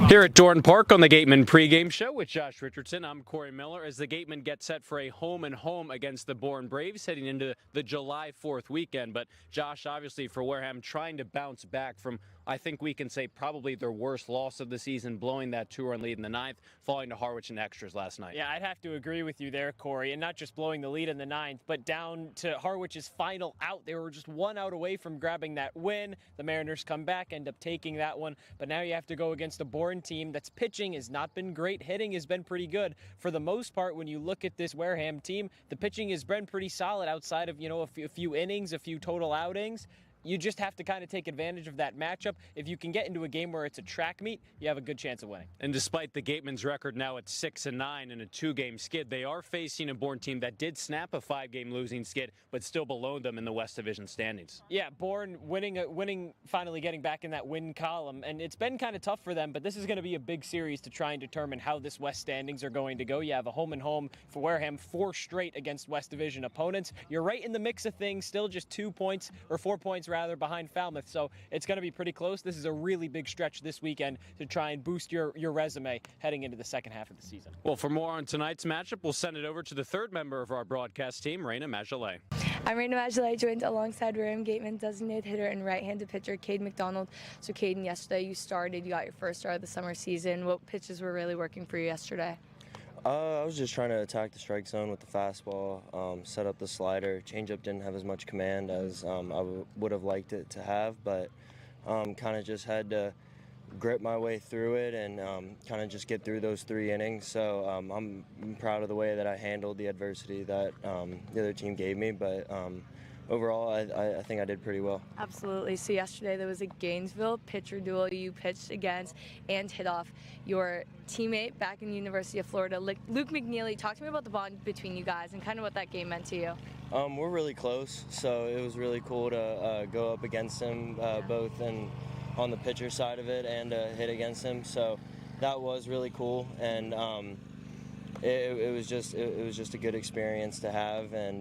Here at Doran Park on the Gatemen pregame show with Josh Richardson, I'm Cory Miller as the Gatemen get set for a home against the Bourne Braves heading into the July 4th weekend. But Josh, obviously for Wareham, trying to bounce back from, I think we can say, probably their worst loss of the season, blowing that 2-run lead in the ninth, falling to Harwich in extras last night. Yeah, I'd have to agree with you there, Cory, and not just blowing the lead in the ninth, but down to Harwich's final out. They were just 1 out away from grabbing that win. The Mariners come back, end up taking that one, but now you have to go against a Bourne team that's pitching has not been great. Hitting has been pretty good. For the most part, when you look at this Wareham team, the pitching has been pretty solid outside of, a few innings, a few total outings. You just have to kind of take advantage of that matchup. If you can get into a game where it's a track meet, you have a good chance of winning. And despite the Gatemen's record now at 6-9 in a 2-game skid, they are facing a Bourne team that did snap a 5-game losing skid, but still below them in the West Division standings. Yeah, Bourne winning, finally getting back in that win column, and it's been kind of tough for them, but this is going to be a big series to try and determine how this West standings are going to go. You have a home and home for Wareham, 4 straight against West Division opponents. You're right in the mix of things, still just 4 points behind Falmouth, so it's going to be pretty close. This is a really big stretch this weekend to try and boost your resume heading into the second half of the season. Well, for more on tonight's matchup, we'll send it over to the third member of our broadcast team, Rayna Maggelet. I'm Rayna Maggelet, joined alongside Wareham Gatemen designated hitter and right-handed pitcher Caden McDonald. So Caden, yesterday you got your first start of the summer season. What pitches were really working for you yesterday? I was just trying to attack the strike zone with the fastball, set up the slider. Changeup didn't have as much command as I would have liked it to have, but kind of just had to grip my way through it and kind of just get through those 3 innings. So I'm proud of the way that I handled the adversity that the other team gave me, but overall, I think I did pretty well. Absolutely. So yesterday there was a Gainesville pitcher duel you pitched against and hit off your teammate back in the University of Florida, Luke McNeely. Talk to me about the bond between you guys and kind of what that game meant to you. We're really close, so it was really cool to go up against him, both on the pitcher side of it and hit against him. So that was really cool, and it was just a good experience to have, and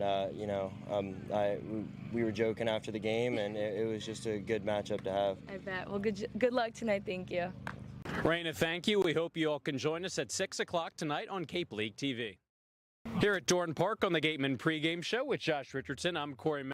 we were joking after the game, and it was just a good matchup to have. I bet. Well, good luck tonight. Thank you. Rayna, thank you. We hope you all can join us at 6 o'clock tonight on Cape League TV. Here at Doran Park on the Gatemen pregame show with Josh Richardson, I'm Cory Miller.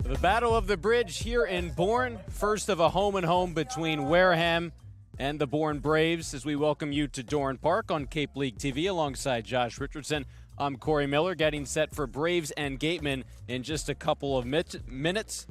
The Battle of the Bridge here in Bourne, first of a home between Wareham and the Bourne Braves, as we welcome you to Doran Park on Cape League TV alongside Josh Richardson. I'm Cory Miller, getting set for Braves and Gatemen in just a couple of minutes.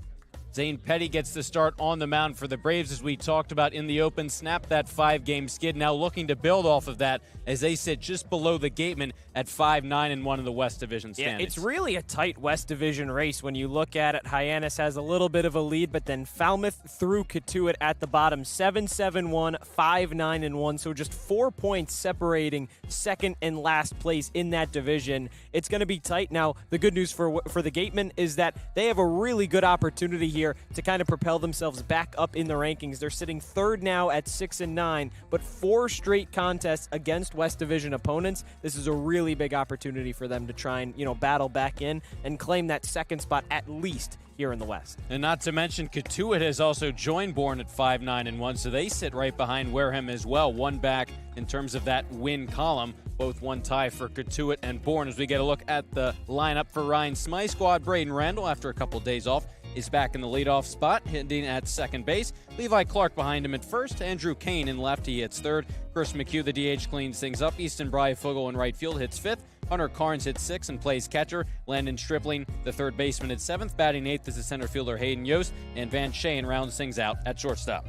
Zane Petty gets the start on the mound for the Braves, as we talked about in the open. Snapped that 5-game skid, now looking to build off of that as they sit just below the Gatemen at 5-9-1 in the West Division standings. Yeah, it's really a tight West Division race when you look at it. Hyannis has a little bit of a lead, but then Falmouth through Cotuit at the bottom, 7-7-1, 5-9-1, so just 4 points separating second and last place in that division. It's going to be tight. Now, the good news for the Gatemen is that they have a really good opportunity here to kind of propel themselves back up in the rankings. They're sitting third now at 6-9, but 4 straight contests against West Division opponents. This is a really big opportunity for them to try and, battle back in and claim that second spot at least here in the West. And not to mention, Cotuit has also joined Bourne at 5-9-1, so they sit right behind Wareham as well, one back in terms of that win column. Both one tie for Cotuit and Bourne. As we get a look at the lineup for Ryan Smy's squad, Braden Randall, after a couple days off, is back in the leadoff spot, hitting at second base. Levi Clark behind him at first. Andrew Kane in left, he hits third. Chris McHugh, the DH, cleans things up. Easton Breyfogle in right field hits fifth. Hunter Carnes hits sixth and plays catcher. Landon Stripling, the third baseman, at seventh. Batting eighth is the center fielder Hayden Yost. And Van Shane rounds things out at shortstop.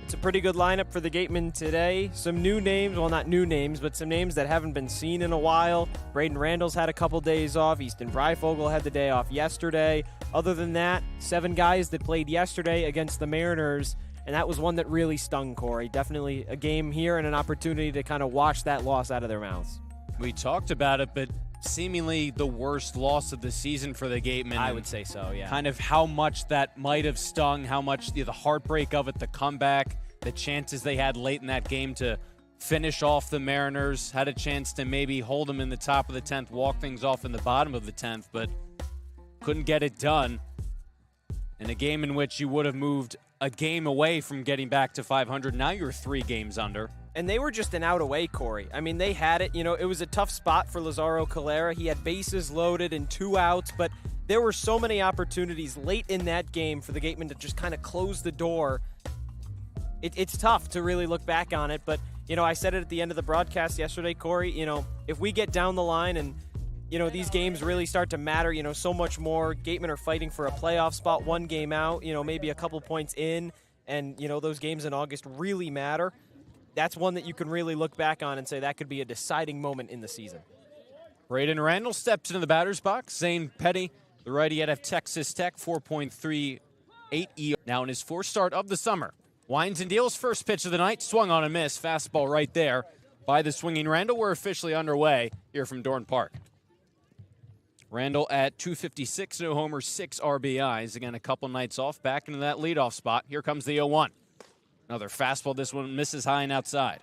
It's a pretty good lineup for the Gatemen today. Some new names, well, not new names, but some names that haven't been seen in a while. Braden Randall's had a couple days off. Easton Breyfogle had the day off yesterday. Other than that, 7 guys that played yesterday against the Mariners, and that was one that really stung, Cory. Definitely a game here and an opportunity to kind of wash that loss out of their mouths. We talked about it, but seemingly the worst loss of the season for the Gatemen. I would say so, yeah. Kind of how much that might have stung, how much the heartbreak of it, the comeback, the chances they had late in that game to finish off the Mariners, had a chance to maybe hold them in the top of the 10th, walk things off in the bottom of the 10th, but couldn't get it done in a game in which you would have moved a game away from getting back to 500. Now you're 3 games under. And they were just an out away, Cory. I mean, they had it. You know, it was a tough spot for Lazaro Calera. He had bases loaded and 2 outs, but there were so many opportunities late in that game for the Gatemen to just kind of close the door. It's tough to really look back on it, but, you know, I said it at the end of the broadcast yesterday, Cory, you know, if we get down the line and, you know, these games really start to matter, you know, so much more. Gatemen are fighting for a playoff spot, 1 game out, you know, maybe a couple points in, and, you know, those games in August really matter. That's one that you can really look back on and say that could be a deciding moment in the season. Braden Randall steps into the batter's box. Zane Petty, the righty out of Texas Tech, 4.38 ERA. Now in his 4th start of the summer. Winds and deals, first pitch of the night, swung on a miss. Fastball right there by the swinging Randall. We're officially underway here from Doran Park. Randall at 256, no homers, 6 RBIs. Again, a couple nights off, back into that leadoff spot. Here comes the 0-1. Another fastball. This one misses high and outside.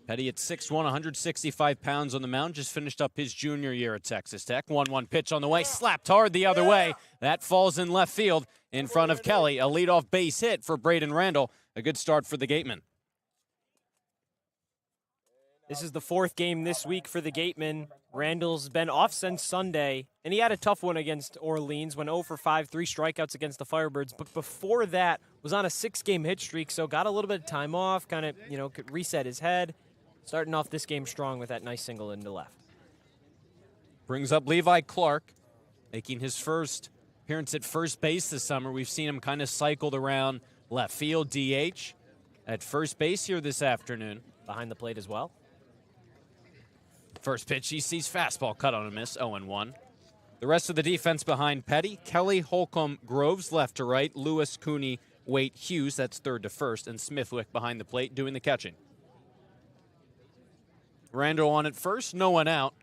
Petty at 6'1", 165 pounds on the mound. Just finished up his junior year at Texas Tech. 1-1 pitch on the way. Slapped hard the other way. That falls in left field in front of Kelly. A leadoff base hit for Braden Randall. A good start for the Gatemen. This is the 4th game this week for the Gatemen. Randall's been off since Sunday, and he had a tough one against Orleans, went 0 for 5, 3 strikeouts against the Firebirds. But before that, was on a 6-game hit streak, so got a little bit of time off, kind of, you know, could reset his head. Starting off this game strong with that nice single into left. Brings up Levi Clark, making his first appearance at first base this summer. We've seen him kind of cycled around left field, DH, at first base here this afternoon. Behind the plate as well. First pitch, he sees fastball cut on a miss, 0-1. The rest of the defense behind Petty, Kelly, Holcomb, Groves left to right, Lewis, Cooney, Waite, Hughes, that's third to first, and Smithwick behind the plate doing the catching. Randall on at first, no one out.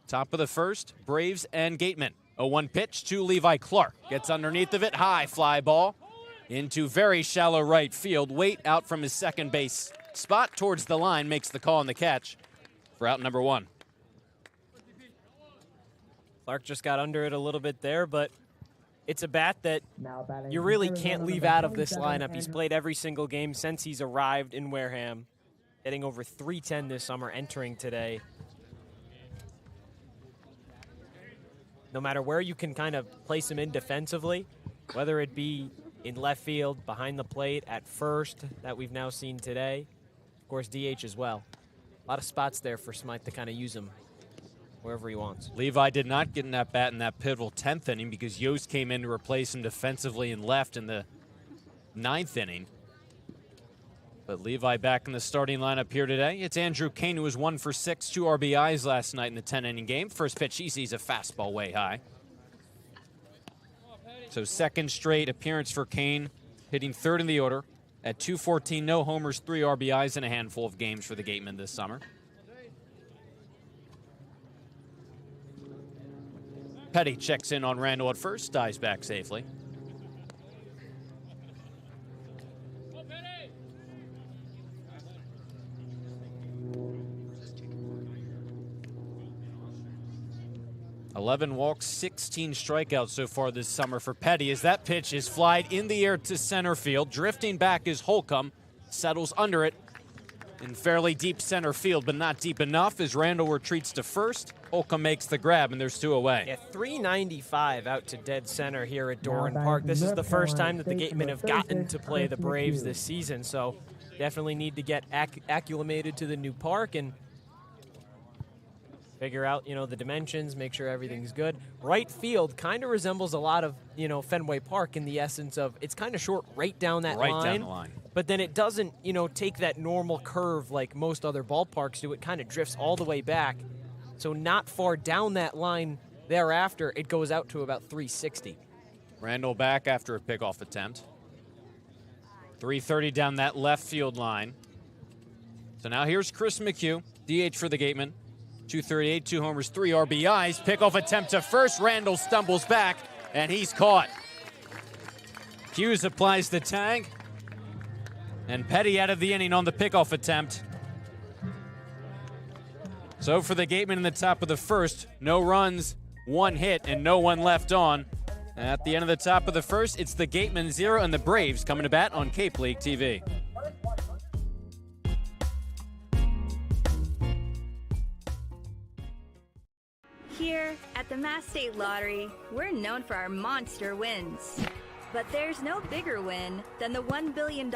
Top of the first, Braves and Gatemen. 0-1 pitch to Levi Clark. Gets underneath of it, high fly ball into very shallow right field. Waite out from his second base spot towards the line, makes the call on the catch for out number 1. Clark just got under it a little bit there, but it's a bat that you really can't leave out of this lineup. He's played every single game since he's arrived in Wareham, hitting over .310 this summer, entering today. No matter where you can kind of place him in defensively, whether it be in left field, behind the plate, at first, that we've now seen today. Of course, DH as well. A lot of spots there for Smythe to kind of use him wherever he wants. Levi did not get in that bat in that pivotal 10th inning because Yost came in to replace him defensively and left in the 9th inning. But Levi back in the starting lineup here today. It's Andrew Kane, who was 1 for 6, 2 RBIs last night in the 10-inning game. First pitch, he sees a fastball way high. So second straight appearance for Kane, hitting third in the order at 214, no homers, 3 RBIs, and a handful of games for the Gatemen this summer. Petty checks in on Randall at first, dives back safely. .11 walks, 16 strikeouts so far this summer for Petty as that pitch is flied in the air to center field. Drifting back is Holcomb, settles under it, in fairly deep center field, but not deep enough as Randall retreats to first. Holcomb makes the grab, and there's 2 away. Yeah, 395 out to dead center here at Doran Park. This is the first time that the Gatemen have gotten to play the Braves this season, so definitely need to get acclimated to the new park and figure out, the dimensions, make sure everything's good. Right field kind of resembles a lot of, Fenway Park in the essence of it's kind of short right down that line. Right down the line. But then it doesn't, take that normal curve like most other ballparks do. It kind of drifts all the way back. So not far down that line thereafter, it goes out to about 360. Randall back after a pickoff attempt. 330 down that left field line. So now here's Chris McHugh, DH for the Gatemen. 238, 2 homers, 3 RBIs. Pickoff attempt to first. Randall stumbles back, and he's caught. Hughes applies the tag. And Petty out of the inning on the pickoff attempt. So for the Gatemen in the top of the first, no runs, 1 hit, and no one left on. At the end of the top of the first, it's the Gatemen 0 and the Braves coming to bat on Cape League TV. Here at the Mass State Lottery, we're known for our monster wins. But there's no bigger win than the $1 billion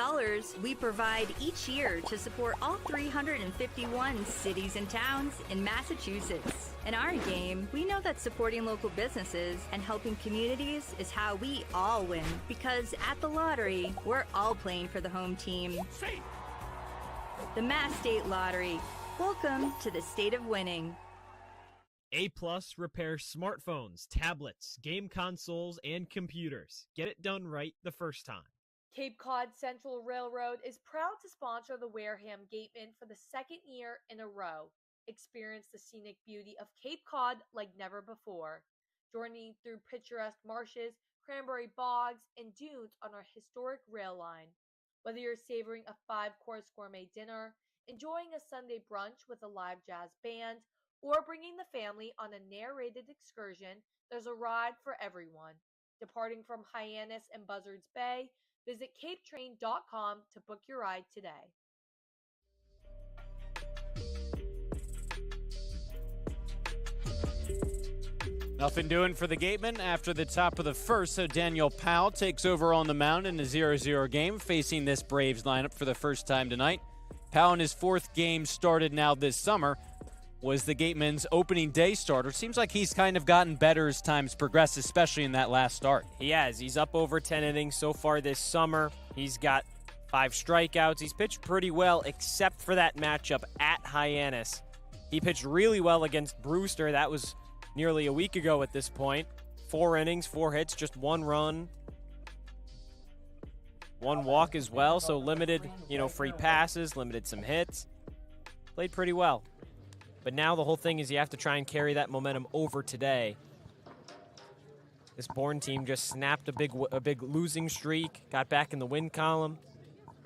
we provide each year to support all 351 cities and towns in Massachusetts. In our game, we know that supporting local businesses and helping communities is how we all win. Because at the lottery, we're all playing for the home team. The Mass State Lottery. Welcome to the state of winning. A+ repairs smartphones, tablets, game consoles, and computers. Get it done right the first time. Cape Cod Central Railroad is proud to sponsor the Wareham Gatemen for the 2nd year in a row. Experience the scenic beauty of Cape Cod like never before. Journey through picturesque marshes, cranberry bogs, and dunes on our historic rail line. Whether you're savoring a 5-course gourmet dinner, enjoying a Sunday brunch with a live jazz band, or bringing the family on a narrated excursion, there's a ride for everyone. Departing from Hyannis and Buzzards Bay, visit capetrain.com to book your ride today. Nothing doing for the Gatemen after the top of the first, so Daniel Powell takes over on the mound in a 0-0 game, facing this Braves lineup for the first time tonight. Powell in his 4th game started now this summer was the Gatemen's opening day starter. Seems like he's kind of gotten better as time's progressed, especially in that last start. He has. He's up over 10 innings so far this summer. He's got 5 strikeouts. He's pitched pretty well, except for that matchup at Hyannis. He pitched really well against Brewster. That was nearly a week ago at this point. 4 innings, 4 hits, just 1 run, 1 walk as well. So limited, free passes, limited some hits. Played pretty well. But now the whole thing is you have to try and carry that momentum over today. This Bourne team just snapped a big losing streak, got back in the win column.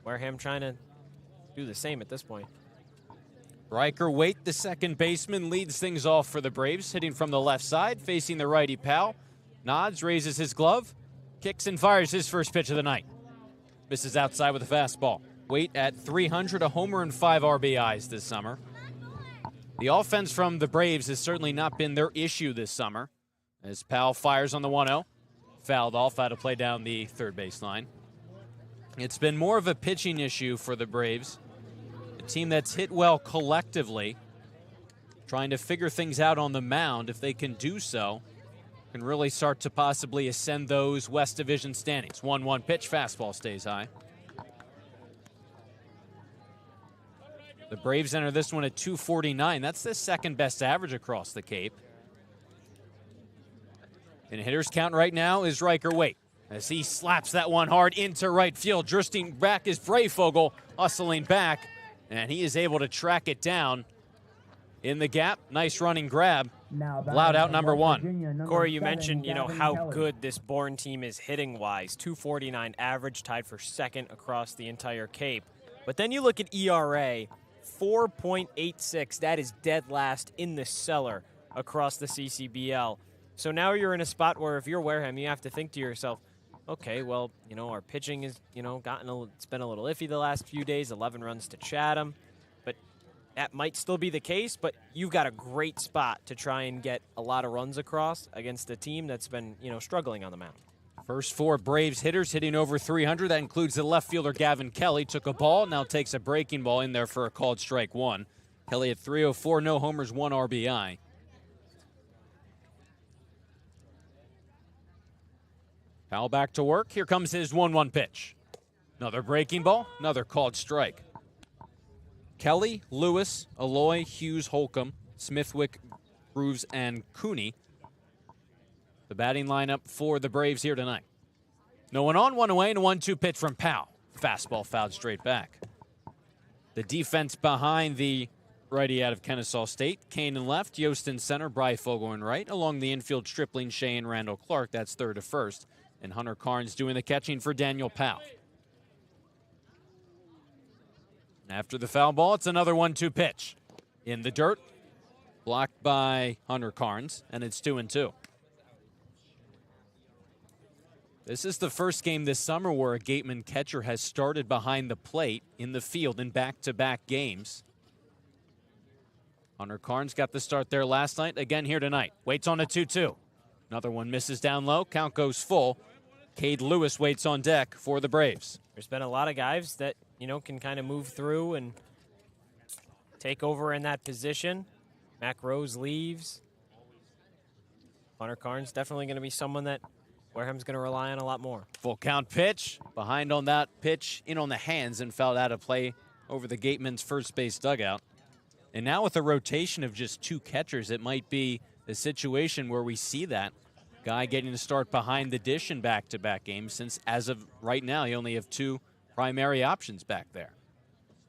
Wareham trying to do the same at this point. Riker Waite, the second baseman, leads things off for the Braves, hitting from the left side, facing the righty Powell. Nods, raises his glove, kicks and fires his first pitch of the night. Misses outside with a fastball. Waite at 300, a homer and 5 RBIs this summer. The offense from the Braves has certainly not been their issue this summer, as Powell fires on the 1-0. Fouled off out of play down the third baseline. It's been more of a pitching issue for the Braves. A team that's hit well collectively, trying to figure things out on the mound. If they can do so, can really start to possibly ascend those West Division standings. 1-1 pitch, fastball stays high. The Braves enter this one at 249. That's the second best average across the Cape. And hitter's count right now is Riker Waite, as he slaps that one hard into right field. Drifting back is Brayfogle, hustling back, and he is able to track it down in the gap. Nice running grab. Loud out number 1. Cory, you mentioned, how good this Bourne team is hitting-wise. 249 average, tied for second across the entire Cape. But then you look at ERA, 4.86. That is dead last in the cellar across the CCBL. So now you're in a spot where if you're Wareham, you have to think to yourself, okay, well, our pitching is, it's been a little iffy the last few days. 11 runs to Chatham. that might still be the case, but you've got a great spot to try and get a lot of runs across against a team that's been, struggling on the mound. First 4 Braves hitters hitting over 300. That includes the left fielder Gavin Kelly. Took a ball, now takes a breaking ball in there for a called strike 1. Kelly at 304, no homers, 1 RBI. Powell back to work. Here comes his 1-1 pitch. Another breaking ball, another called strike. Kelly, Lewis, Aloy, Hughes, Holcomb, Smithwick, Grooves, and Cooney. The batting lineup for the Braves here tonight. No one on, 1 away, and a 1-2 pitch from Powell. Fastball fouled straight back. The defense behind the righty out of Kennesaw State. Kane in left, Yost in center, Breyfogle in right. Along the infield, Stripling, Shea, and Randall Clark. That's third to first. And Hunter Carnes doing the catching for Daniel Powell. After the foul ball, it's another 1-2 pitch. In the dirt, blocked by Hunter Carnes, and it's 2-2. This is the first game this summer where a Gateman catcher has started behind the plate in the field in back-to-back games. Hunter Carnes got the start there last night, again here tonight. Waits on a 2-2. Another one misses down low, count goes full. Cade Lewis waits on deck for the Braves. There's been a lot of guys that, can kind of move through and take over in that position. Mac Rose leaves. Hunter Carnes definitely going to be someone that Wareham's going to rely on a lot more. Full count pitch. Behind on that pitch, in on the hands and fouled out of play over the Gatemen's first base dugout. And now with a rotation of just 2 catchers, it might be a situation where we see that guy getting to start behind the dish in back-to-back games, since as of right now, you only have 2 primary options back there.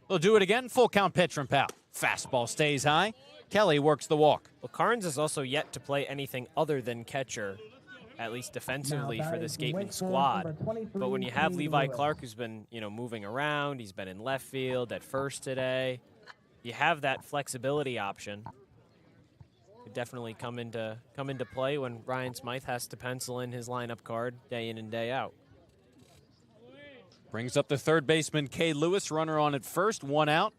They'll do it again. Full count pitch from Powell. Fastball stays high. Kelly works the walk. Well, Carnes is also yet to play anything other than catcher, at least defensively, for this Gateman squad. But when you have Levi Clark, who's been, moving around, he's been in left field, at first today, you have that flexibility option. Could definitely come into play when Ryan Smythe has to pencil in his lineup card day in and day out. Brings up the third baseman, Cade Lewis. Runner on at first, 1 out.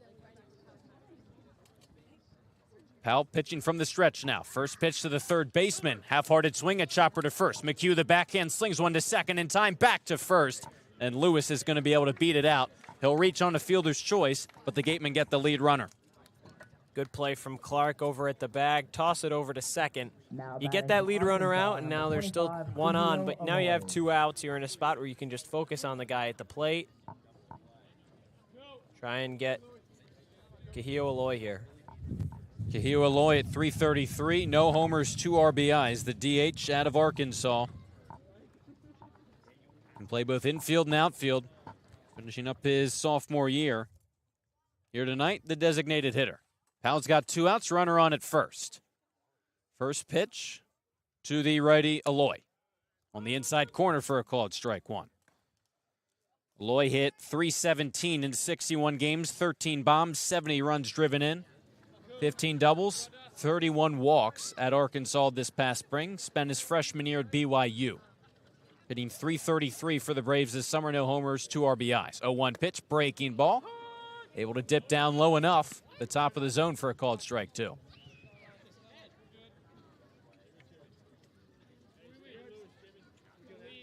Powell pitching from the stretch now. First pitch to the third baseman. Half-hearted swing, a chopper to first. McHugh, the backhand, slings one to second in time, back to first. And Lewis is going to be able to beat it out. He'll reach on a fielder's choice, but the Gatemen get the lead runner. Good play from Clark over at the bag. Toss it over to second. You get that lead runner out, and now there's still 1 on, but now you have 2 outs. You're in a spot where you can just focus on the guy at the plate. Try and get Kahio Aloy here. Kahio Aloy at 333. No homers, 2 RBIs. The DH out of Arkansas. Can play both infield and outfield. Finishing up his sophomore year. Here tonight, the designated hitter. Powell's got 2 outs, runner on at first. First pitch to the righty Aloy. On the inside corner for a called strike 1. Aloy hit .317 in 61 games, 13 bombs, 70 runs driven in, 15 doubles, 31 walks at Arkansas this past spring. Spent his freshman year at BYU. Hitting .333 for the Braves this summer, no homers, 2 RBIs. 0-1 pitch, breaking ball. Able to dip down low enough, the top of the zone for a called strike 2.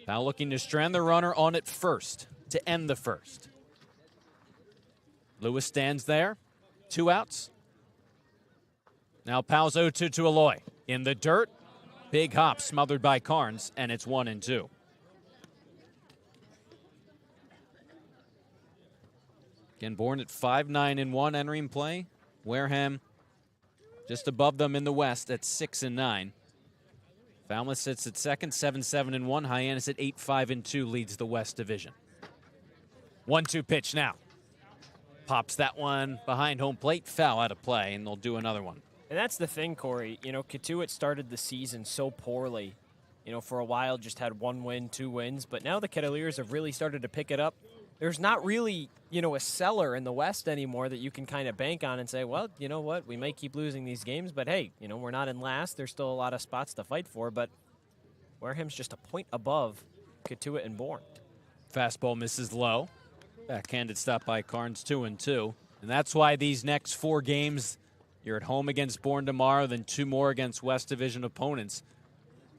Now looking to strand the runner on at first to end the first. Lewis stands there, 2 outs. Now Powell's 0-2 to Aloy. In the dirt, big hop smothered by Carnes, and it's 1-2. Again, Bourne at 5-9-1 entering play. Wareham just above them in the West at 6-9. Falmouth sits at second, 7-7-1. Hyannis at 8-5-2 leads the West Division. 1-2 pitch now. Pops that one behind home plate, foul out of play, and they'll do another one. And that's the thing, Cory. Katuitt started the season so poorly. For a while just had 1 win, 2 wins, but now the Cavaliers have really started to pick it up. There's not really, a cellar in the West anymore that you can kind of bank on and say, well, you know what, we may keep losing these games, but hey, we're not in last. There's still a lot of spots to fight for, but Wareham's just a point above Katuitt and Bourne. Fastball misses low. Backhanded stop by Carnes, 2-2. And that's why these next 4 games, you're at home against Bourne tomorrow, then 2 more against West Division opponents.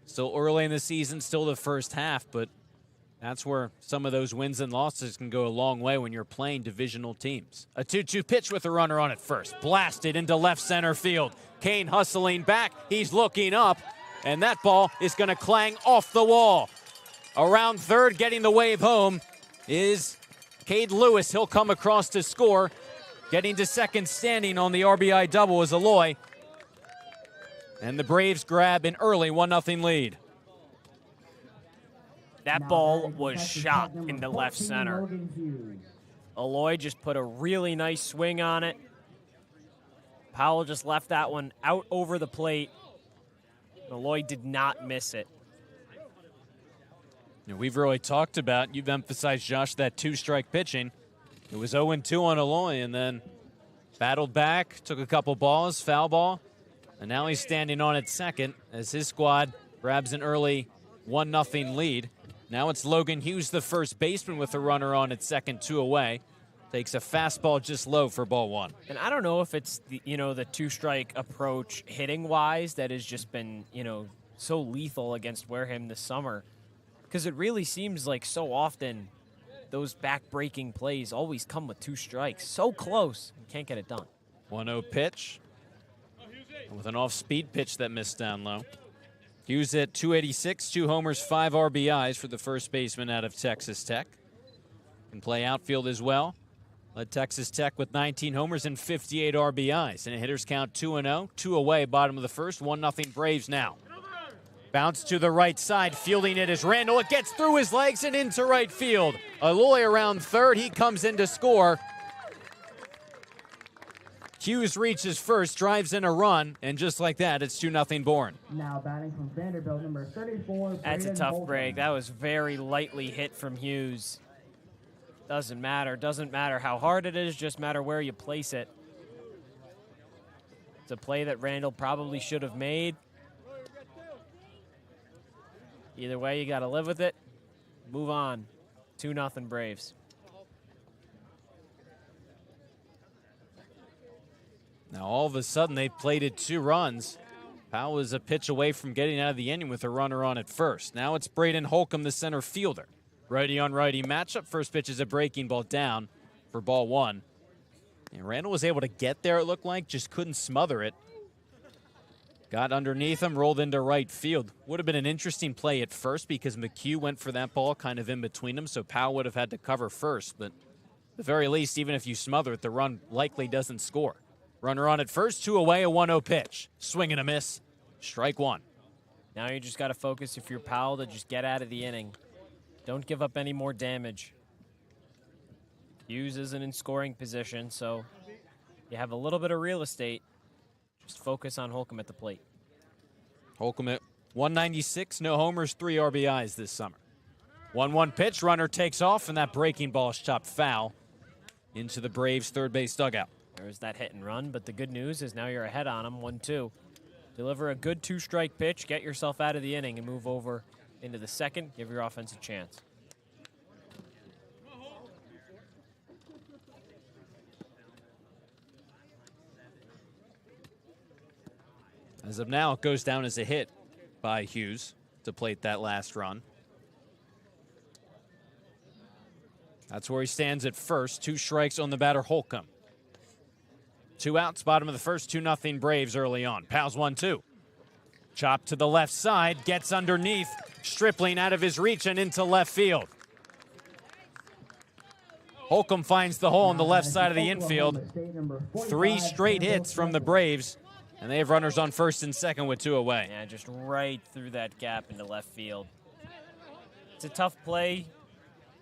Still early in the season, still the first half, but that's where some of those wins and losses can go a long way when you're playing divisional teams. A 2-2 pitch with a runner on at first. Blasted into left center field. Kane hustling back. He's looking up, and that ball is going to clang off the wall. Around third, getting the wave home is Cade Lewis. He'll come across to score. Getting to second standing on the RBI double is Aloy. And the Braves grab an early 1-0 lead. That ball was shot into left center. Aloy just put a really nice swing on it. Powell just left that one out over the plate. Aloy did not miss it. You know, we've really talked about, you've emphasized, Josh, that 2-strike pitching. It was 0-2 on Aloy, and then battled back, took a couple balls, foul ball, and now he's standing on at second as his squad grabs an early 1-0 lead. Now it's Logan Hughes, the first baseman, with a runner on at second, 2 away. Takes a fastball just low for ball 1. And I don't know if it's the 2-strike approach hitting-wise that has just been, so lethal against Wareham this summer, because it really seems like so often those back-breaking plays always come with 2 strikes. So close, you can't get it done. 1-0 pitch with an off-speed pitch that missed down low. Hughes at 286, 2 homers, 5 RBIs for the first baseman out of Texas Tech. Can play outfield as well. Led Texas Tech with 19 homers and 58 RBIs. And a hitter's count 2-0, 2 away, bottom of the first, 1-0 Braves now. Bounce to the right side, fielding it is Randall. It gets through his legs and into right field. Aloy around third, he comes in to score. Hughes reaches first, drives in a run, and just like that, it's 2-0 Bourne. Now batting from Vanderbilt, number 34. That's a tough break. That was very lightly hit from Hughes. Doesn't matter how hard it is, just matter where you place it. It's a play that Randall probably should have made. Either way, you got to live with it. Move on. 2-0 Braves. Now, all of a sudden, they plated 2 runs. Powell was a pitch away from getting out of the inning with a runner on at first. Now it's Braden Holcomb, the center fielder. Righty-on-righty matchup. First pitch is a breaking ball down for ball 1. And Randall was able to get there, it looked like, just couldn't smother it. Got underneath him, rolled into right field. Would have been an interesting play at first because McHugh went for that ball kind of in between them, so Powell would have had to cover first. But at the very least, even if you smother it, the run likely doesn't score. Runner on at first, 2 away, a 1-0 pitch. Swing and a miss, strike 1. Now you just got to focus, if you're Powell, to just get out of the inning. Don't give up any more damage. Hughes isn't in scoring position, so you have a little bit of real estate. Just focus on Holcomb at the plate. Holcomb at 196, no homers, 3 RBIs this summer. 1-1 pitch, runner takes off, and that breaking ball is chopped foul into the Braves' third base dugout. There's that hit and run, but the good news is now you're ahead on him, 1-2. Deliver a good 2-strike pitch, get yourself out of the inning, and move over into the second. Give your offense a chance. As of now, it goes down as a hit by Hughes to plate that last run. That's where he stands at first. 2 strikes on the batter, Holcomb. 2 outs, bottom of the first, 2-0 Braves early on. Powell's 1-2. Chop to the left side, gets underneath. Stripling out of his reach and into left field. Holcomb finds the hole on the left side of the infield. 3 straight hits from the Braves. And they have runners on first and second with 2 away. Yeah, just right through that gap into left field. It's a tough play.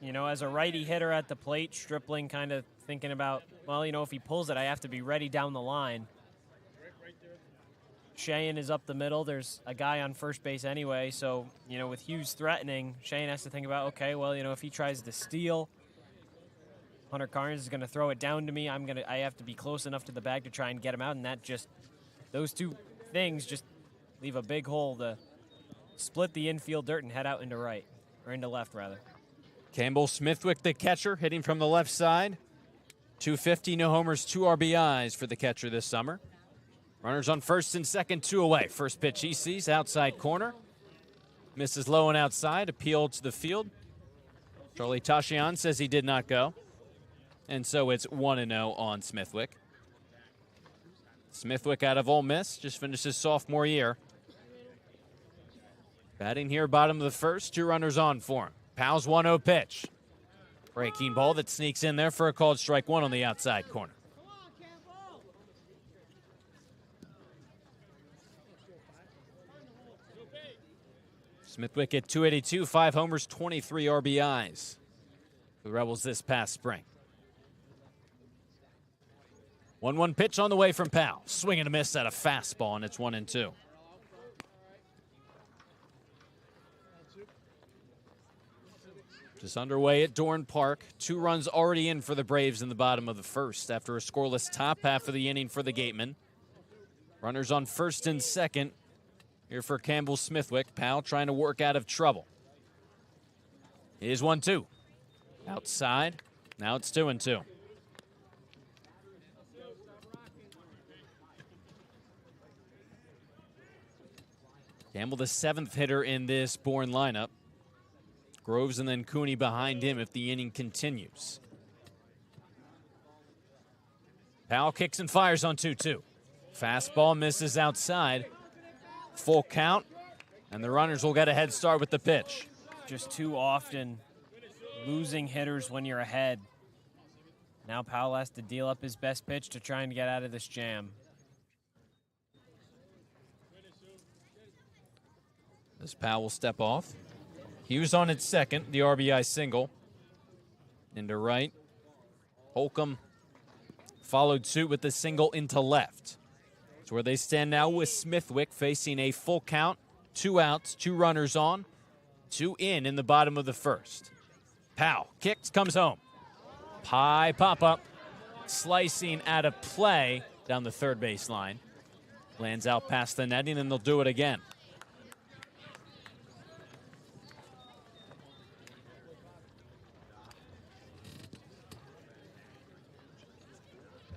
As a righty hitter at the plate, Stripling kind of thinking about, well, if he pulls it, I have to be ready down the line. Cheyenne is up the middle. There's a guy on first base anyway. So, with Hughes threatening, Cheyenne has to think about, okay, well, if he tries to steal, Hunter Carnes is going to throw it down to me. I have to be close enough to the bag to try and get him out, and those 2 things just leave a big hole to split the infield dirt and head out into right, or into left, rather. Campbell Smithwick, the catcher, hitting from the left side. .250, no homers, 2 RBIs for the catcher this summer. Runners on first and second, 2 away. First pitch he sees, outside corner. Misses low and outside, appealed to the field. Charlie Tashian says he did not go. And so it's 1-0 on Smithwick. Smithwick out of Ole Miss, just finished his sophomore year. Batting here, bottom of the first, 2 runners on for him. Powell's 1-0 pitch. Breaking ball that sneaks in there for a called strike 1 on the outside corner. Smithwick at .282, 5 homers, 23 RBIs. The Rebels this past spring. 1-1 pitch on the way from Powell. Swing and a miss at a fastball, and it's 1-2. Just underway at Doran Park. 2 runs already in for the Braves in the bottom of the first after a scoreless top half of the inning for the Gatemen. Runners on first and second here for Campbell Smithwick. Powell trying to work out of trouble. Here's 1-2. Outside. Now it's 2-2. Campbell, the 7th hitter in this Bourne lineup. Groves and then Cooney behind him if the inning continues. Powell kicks and fires on 2-2. Fastball misses outside. Full count, and the runners will get a head start with the pitch. Just too often losing hitters when you're ahead. Now Powell has to deal up his best pitch to try and get out of this jam. As Powell will step off. Hughes on at second, the RBI single. Into right. Holcomb followed suit with the single into left. It's where they stand now with Smithwick facing a full count, 2 outs, 2 runners on, 2 in the bottom of the first. Powell kicks, comes home. High pop-up, slicing out of play down the third base line. Lands out past the netting, and they'll do it again.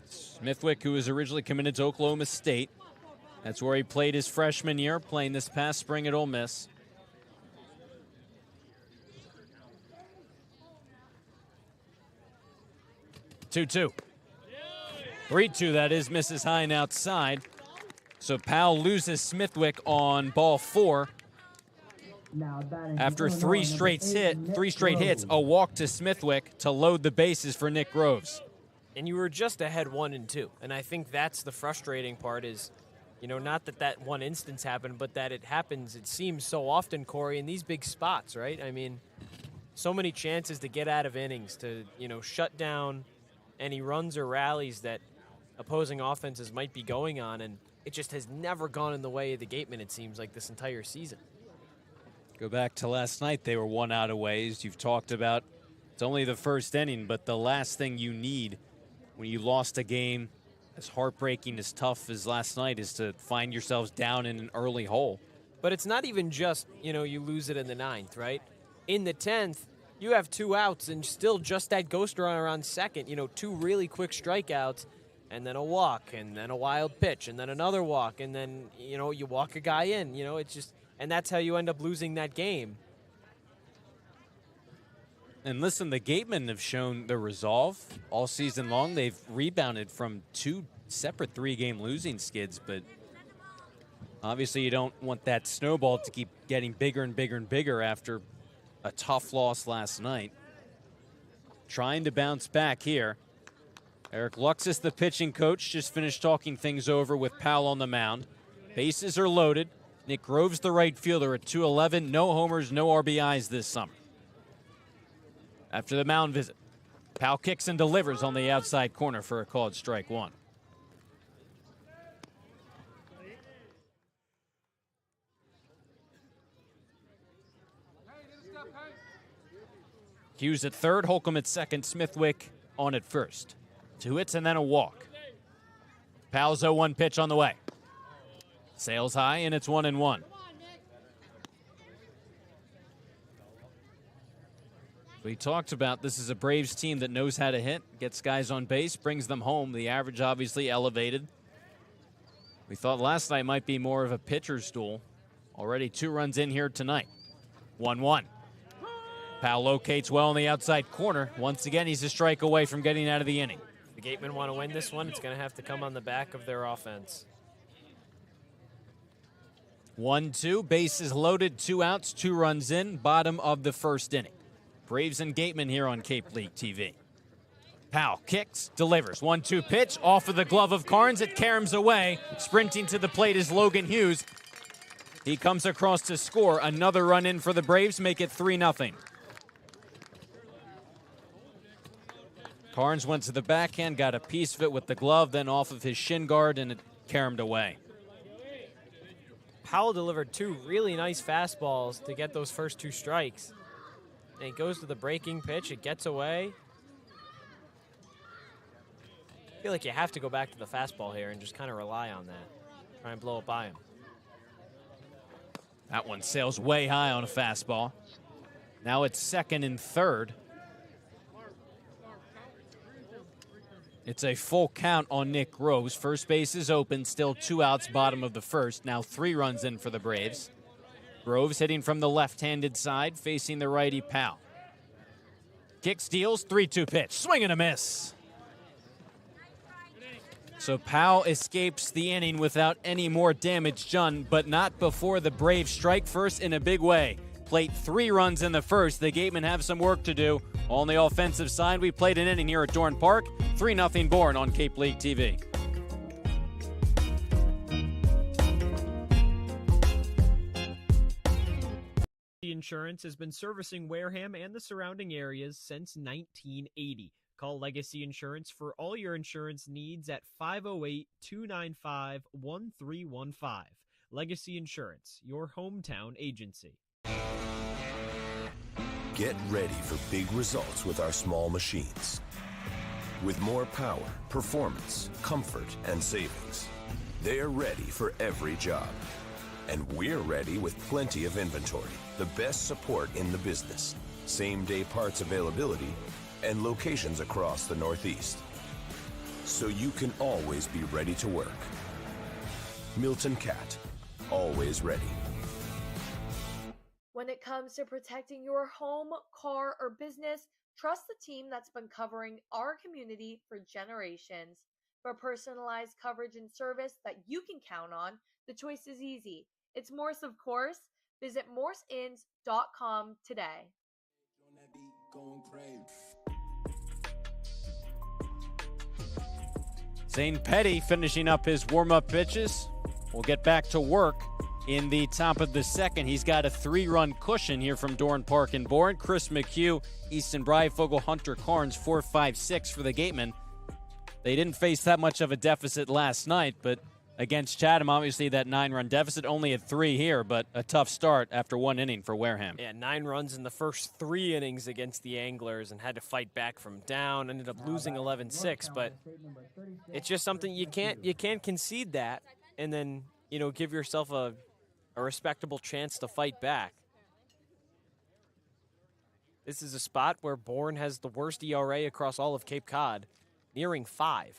Smithwick, who was originally committed to Oklahoma State. That's where he played his freshman year, playing this past spring at Ole Miss. Two-two. 3-2, that is, misses high and outside. So Powell loses Smithwick on ball 4. After 3 straight hits, a walk to Smithwick to load the bases for Nick Groves. And you were just ahead 1-2. And I think that's the frustrating part is, you know, not that one instance happened, but that it happens, it seems so often, Cory, in these big spots, right? I mean, so many chances to get out of innings, to, you know, shut down any runs or rallies that opposing offenses might be going on. And it just has never gone in the way of the Gatemen, it seems like, this entire season. Go back to last night, they were 1 out of ways. You've talked about it's only the first inning, but the last thing you need when you lost a game as heartbreaking, as tough as last night is to find yourselves down in an early hole. But it's not even just, you know, you lose it in the 9th, right? In the 10th, you have 2 outs and still just that ghost runner on second, you know, 2 really quick strikeouts, and then a walk, and then a wild pitch, and then another walk, and then, you know, you walk a guy in, you know, it's just, and that's how you end up losing that game. And listen, the Gatemen have shown the resolve all season long. They've rebounded from 2 separate 3-game losing skids, but obviously you don't want that snowball to keep getting bigger and bigger and bigger after a tough loss last night. Trying to bounce back here. Eric Luxus, the pitching coach, just finished talking things over with Powell on the mound. Bases are loaded. Nick Groves, the right fielder, at 211. No homers, no RBIs this summer. After the mound visit, Powell kicks and delivers on the outside corner for a called strike 1. Hughes at third, Holcomb at second, Smithwick on at first. 2 hits and then a walk. Powell's 0-1 pitch on the way. Sails high, and it's 1-1. We talked about this is a Braves team that knows how to hit, gets guys on base, brings them home. The average obviously elevated. We thought last night might be more of a pitcher's duel. Already 2 runs in here tonight. 1-1. Powell locates well on the outside corner. Once again, he's a strike away from getting out of the inning. The Gatemen want to win this one. It's going to have to come on the back of their offense. 1-2, bases loaded, 2 outs, 2 runs in, bottom of the first inning. Braves and Gatemen here on Cape League TV. Powell kicks, delivers. 1-2 pitch, off of the glove of Carnes. It caroms away. Sprinting to the plate is Logan Hughes. He comes across to score. Another run in for the Braves, make it 3-0. Carnes went to the backhand, got a piece of it with the glove, then off of his shin guard, and it caromed away. Powell delivered 2 really nice fastballs to get those first 2 strikes. And he goes to the breaking pitch. It gets away. I feel like you have to go back to the fastball here and just kind of rely on that. Try and blow it by him. That one sails way high on a fastball. Now it's 2nd and 3rd. It's a full count on Nick Rose. First base is open, still 2 outs, bottom of the first. Now 3 runs in for the Braves. Groves hitting from the left-handed side, facing the righty Powell. Kick steals, 3-2 pitch, swing and a miss. So Powell escapes the inning without any more damage done, but not before the Braves strike first in a big way. Played 3 runs in the first. The Gatemen have some work to do. On the offensive side, we played an inning here at Doran Park. 3-0 Bourne on Cape League TV. Insurance has been servicing Wareham and the surrounding areas since 1980. Call Legacy Insurance for all your insurance needs at 508-295-1315. Legacy Insurance, your hometown agency. Get ready for big results with our small machines. With more power, performance, comfort, and savings. They're ready for every job. And we're ready with plenty of inventory, the best support in the business, same-day parts availability, and locations across the Northeast. So you can always be ready to work. Milton Cat, always ready. When it comes to protecting your home, car, or business, trust the team that's been covering our community for generations. For personalized coverage and service that you can count on, the choice is easy. It's Morse, of course. Visit morseins.com today. Zane Petty finishing up his warm-up pitches. We'll get back to work in the top of the second. He's got a 3-run cushion here from Doran Park and Bourne. Chris McHugh, Easton Breyfogle, Hunter Carnes, 4-5-6 for the Gatemen. They didn't face that much of a deficit last night, but against Chatham, obviously that 9-run deficit, only at 3 here, but a tough start after 1 inning for Wareham. Yeah, 9 runs in the first 3 innings against the Anglers and had to fight back from down. Ended up losing 11-6, but it's just something you can't concede that and then, give yourself a respectable chance to fight back. This is a spot where Bourne has the worst ERA across all of Cape Cod, nearing 5.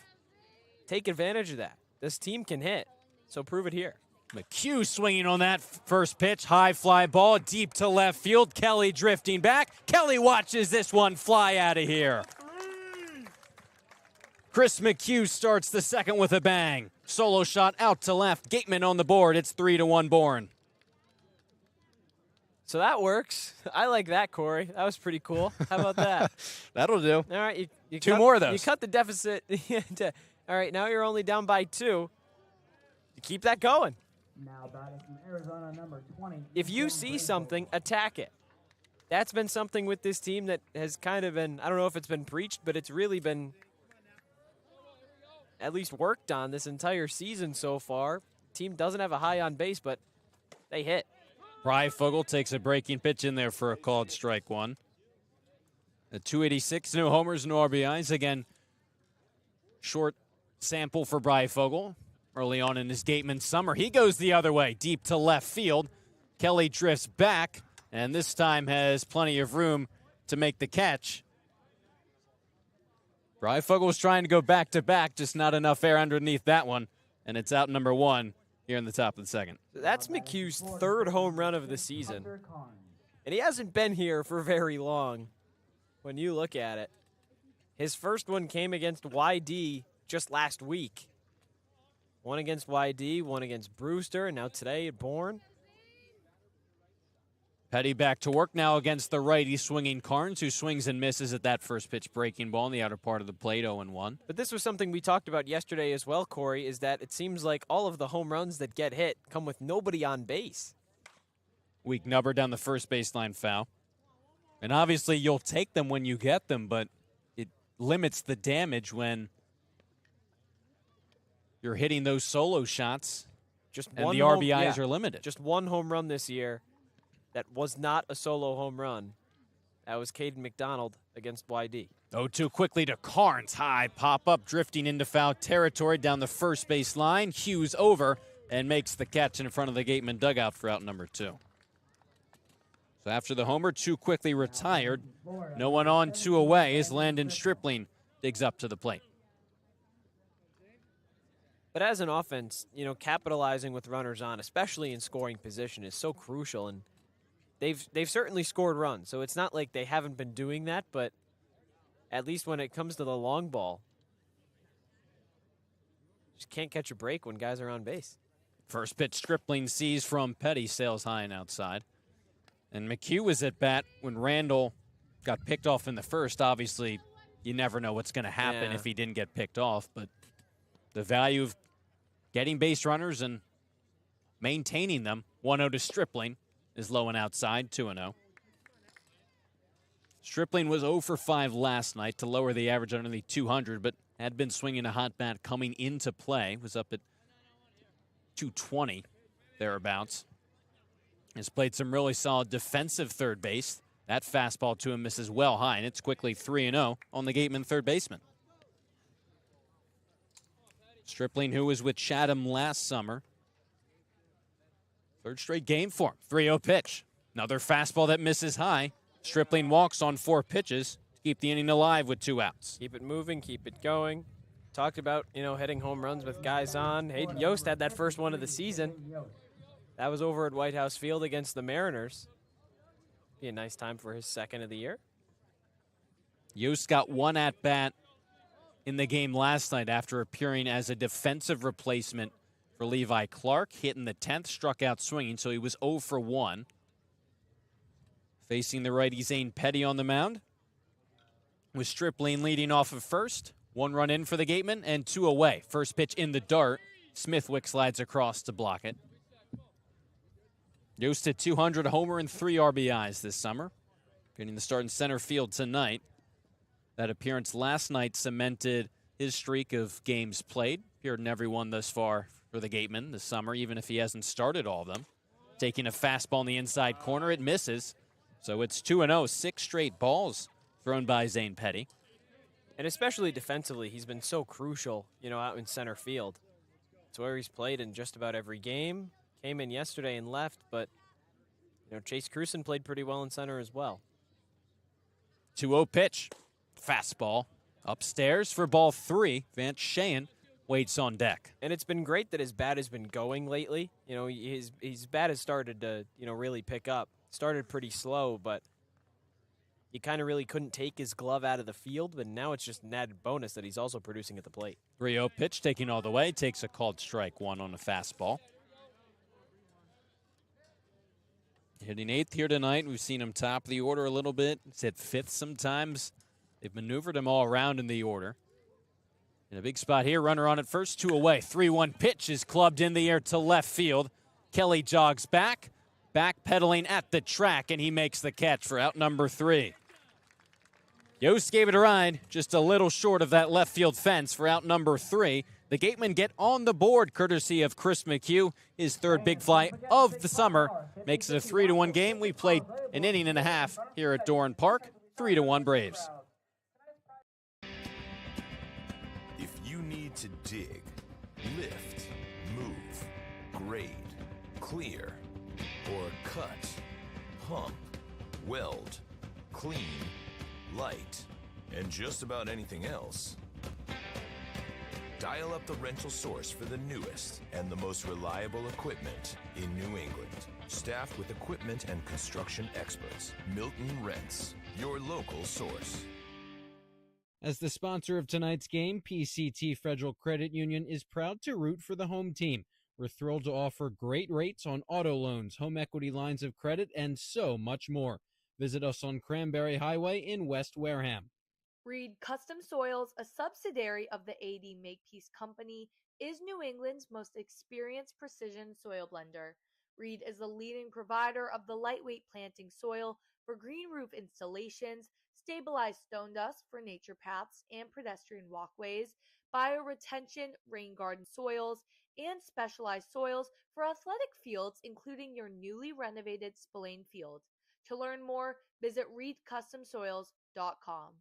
Take advantage of that. This team can hit, so prove it here. McHugh swinging on that first pitch. High fly ball deep to left field. Kelly drifting back. Kelly watches this one fly out of here. Chris McHugh starts the second with a bang. Solo shot out to left. Gatemen on the board. It's 3-1 Bourne. So that works. I like that, Corey. That was pretty cool. How about that? That'll do. All right, you 2 more of those. You cut the deficit. All right, now you're only down by 2. You keep that going. Now batting from Arizona, number 20. If you see something, attack it. That's been something with this team that has kind of been, I don't know if it's been preached, but it's really been at least worked on this entire season so far. Team doesn't have a high on base, but they hit. Breyfogle takes a breaking pitch in there for a called strike 1. A 286, no homers, no RBIs. Again, short sample for Breyfogle early on in his Gateman summer. He goes the other way, deep to left field. Kelly drifts back, and this time has plenty of room to make the catch. Breifogel was trying to go back-to-back, just not enough air underneath that one, and it's out number 1 here in the top of the second. That's McHugh's third home run of the season, and he hasn't been here for very long when you look at it. His first one came against YD just last week. One against YD, one against Brewster, and now today at Bourne. Petty back to work now against the righty swinging Carnes, who swings and misses at that first pitch breaking ball in the outer part of the plate, 0-1. But this was something we talked about yesterday as well, Cory, is that it seems like all of the home runs that get hit come with nobody on base. Weak number down the first baseline foul. And obviously you'll take them when you get them, but it limits the damage when you're hitting those solo shots and the RBIs are limited. Just one home run this year. That was not a solo home run. That was Caden McDonald against YD. 0-2 quickly to Carnes. High pop-up, drifting into foul territory down the first base line. Hughes over and makes the catch in front of the Gatemen dugout for out number 2. So after the homer, 2 quickly retired. No one on, 2 away as Landon Stripling digs up to the plate. But as an offense, you know, capitalizing with runners on, especially in scoring position, is so crucial. And they've certainly scored runs, so it's not like they haven't been doing that, but at least when it comes to the long ball, just can't catch a break when guys are on base. First pitch Stripling sees from Petty, sails high and outside. And McHugh was at bat when Randall got picked off in the first. Obviously, you never know what's going to happen if he didn't get picked off, but the value of getting base runners and maintaining them, 1-0 to Stripling, is low and outside, 2-0. Stripling was 0 for 5 last night to lower the average underneath 200, but had been swinging a hot bat coming into play. Was up at 220, thereabouts. Has played some really solid defensive third base. That fastball to him misses well high, and it's quickly 3-0 on the Gatemen third baseman. Stripling, who was with Chatham last summer. Third straight game for him. 3-0 pitch. Another fastball that misses high. Stripling walks on 4 pitches to keep the inning alive with 2 outs. Keep it moving, keep it going. Talked about, you know, hitting home runs with guys on. Hayden Yost had that first one of the season. That was over at White House Field against the Mariners. Be a nice time for his second of the year. Yost got 1 at-bat in the game last night after appearing as a defensive replacement for Levi Clark. Hit in the 10th, struck out swinging, so he was 0 for 1. Facing the righty Zane Petty on the mound, with Stripling leading off of first. 1 run in for the Gatemen and 2 away. First pitch in the dart. Smithwick slides across to block it. Yost at 200, homer and 3 RBIs this summer. Getting the start in center field tonight. That appearance last night cemented his streak of games played. Appeared in every one thus far for the Gatemen this summer, even if he hasn't started all of them. Taking a fastball in the inside corner, it misses. So it's 2-0, 6 straight balls thrown by Zane Petty. And especially defensively, he's been so crucial, you know, out in center field. It's where he's played in just about every game. Came in yesterday and left, but, you know, Chase Cruson played pretty well in center as well. 2-0 pitch. Fastball upstairs for ball 3. Vance Sheehan waits on deck. And it's been great that his bat has been going lately. You know, his bat has started to, you know, really pick up. Started pretty slow, but he kind of really couldn't take his glove out of the field, but now it's just an added bonus that he's also producing at the plate. 3-0 pitch, taking all the way, takes a called strike 1 on a fastball. Hitting 8th here tonight. We've seen him top of the order a little bit. He's hit 5th sometimes. They've maneuvered him all around in the order. In a big spot here, runner on at first, 2 away. 3-1 pitch is clubbed in the air to left field. Kelly jogs back, backpedaling at the track, and he makes the catch for out number 3. Yost gave it a ride, just a little short of that left field fence for out number 3. The Gatemen get on the board courtesy of Chris McHugh. His 3rd big fly of the summer makes it a 3-1 game. We played an inning and a half here at Doran Park. 3-1 Braves. If you need to dig, lift, move, grade, clear, or cut, pump, weld, clean, light, and just about anything else, dial up the rental source for the newest and the most reliable equipment in New England. Staffed with equipment and construction experts, Milton Rents, your local source. As the sponsor of tonight's game, PCT Federal Credit Union is proud to root for the home team. We're thrilled to offer great rates on auto loans, home equity lines of credit, and so much more. Visit us on Cranberry Highway in West Wareham. Reed Custom Soils, a subsidiary of the AD Makepeace Company, is New England's most experienced precision soil blender. Reed is the leading provider of the lightweight planting soil for green roof installations, stabilized stone dust for nature paths and pedestrian walkways, bioretention rain garden soils, and specialized soils for athletic fields, including your newly renovated Spillane Field. To learn more, visit reedcustomsoils.com.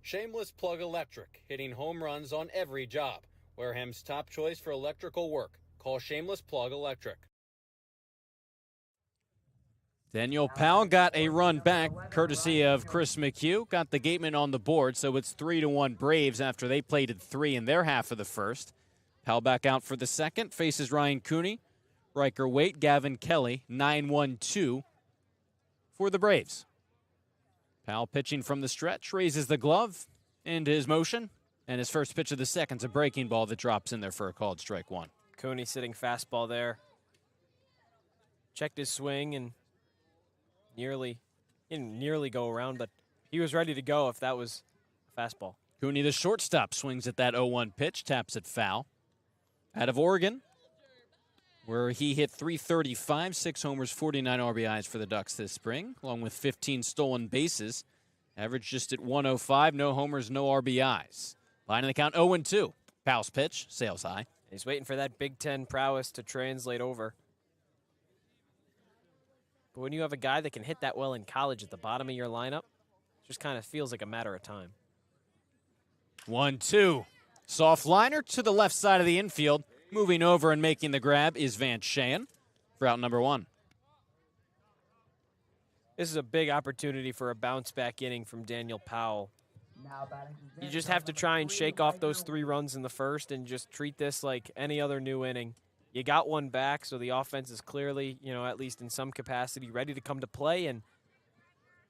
Shameless Plug Electric, hitting home runs on every job. Wareham's top choice for electrical work. Call Shameless Plug Electric. Daniel Powell got a run back, courtesy of Chris McHugh. Got the Gatemen on the board, so it's 3-1 Braves after they plated 3 in their half of the first. Powell back out for the second, faces Ryan Cooney. Riker Waite, Gavin Kelly, 9-1-2 for the Braves. Powell pitching from the stretch, raises the glove into his motion, and his first pitch of the second's a breaking ball that drops in there for a called strike one. Cooney sitting fastball there. Checked his swing and he didn't nearly go around, but he was ready to go if that was a fastball. Cooney, the shortstop, swings at that 0-1 pitch, taps it foul. Out of Oregon, where he hit .335, 6 homers, 49 RBIs for the Ducks this spring, along with 15 stolen bases. Average just at 105, no homers, no RBIs. Line in the count 0-2. Powell's pitch, sails high. He's waiting for that Big Ten prowess to translate over. But when you have a guy that can hit that well in college at the bottom of your lineup, it just kind of feels like a matter of time. 1-2. Soft liner to the left side of the infield. Moving over and making the grab is Van Shayen for out number 1. This is a big opportunity for a bounce-back inning from Daniel Powell. You just have to try and shake off those 3 runs in the first and just treat this like any other new inning. You got one back, so the offense is clearly, at least in some capacity, ready to come to play and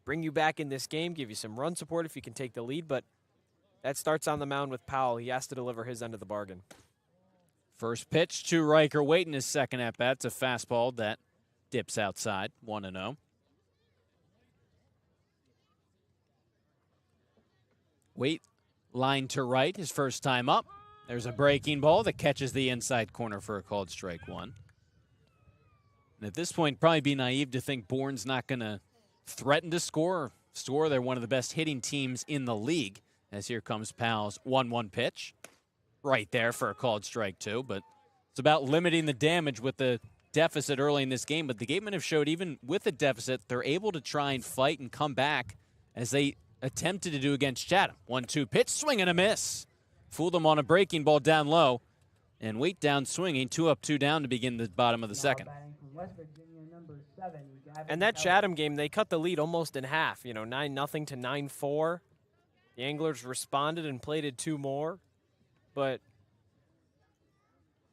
bring you back in this game, give you some run support if you can take the lead, but that starts on the mound with Powell. He has to deliver his end of the bargain. First pitch to Riker Waite in his second at-bat. It's a fastball that dips outside, 1-0. Waite line to right, his first time up. There's a breaking ball that catches the inside corner for a called strike one. And at this point, probably be naive to think Bourne's not going to threaten to score. They're one of the best hitting teams in the league. As here comes Powell's 1-1 pitch. Right there for a called strike two. But it's about limiting the damage with the deficit early in this game. But the Gatemen have showed even with a deficit, they're able to try and fight and come back as they attempted to do against Chatham. 1-2 pitch, swing and a miss. Fooled them on a breaking ball down low. And Waite down swinging, 2 up, 2 down to begin the bottom of the second. And that Chatham game, they cut the lead almost in half. 9-0 to 9-4. The Anglers responded and plated 2 more. But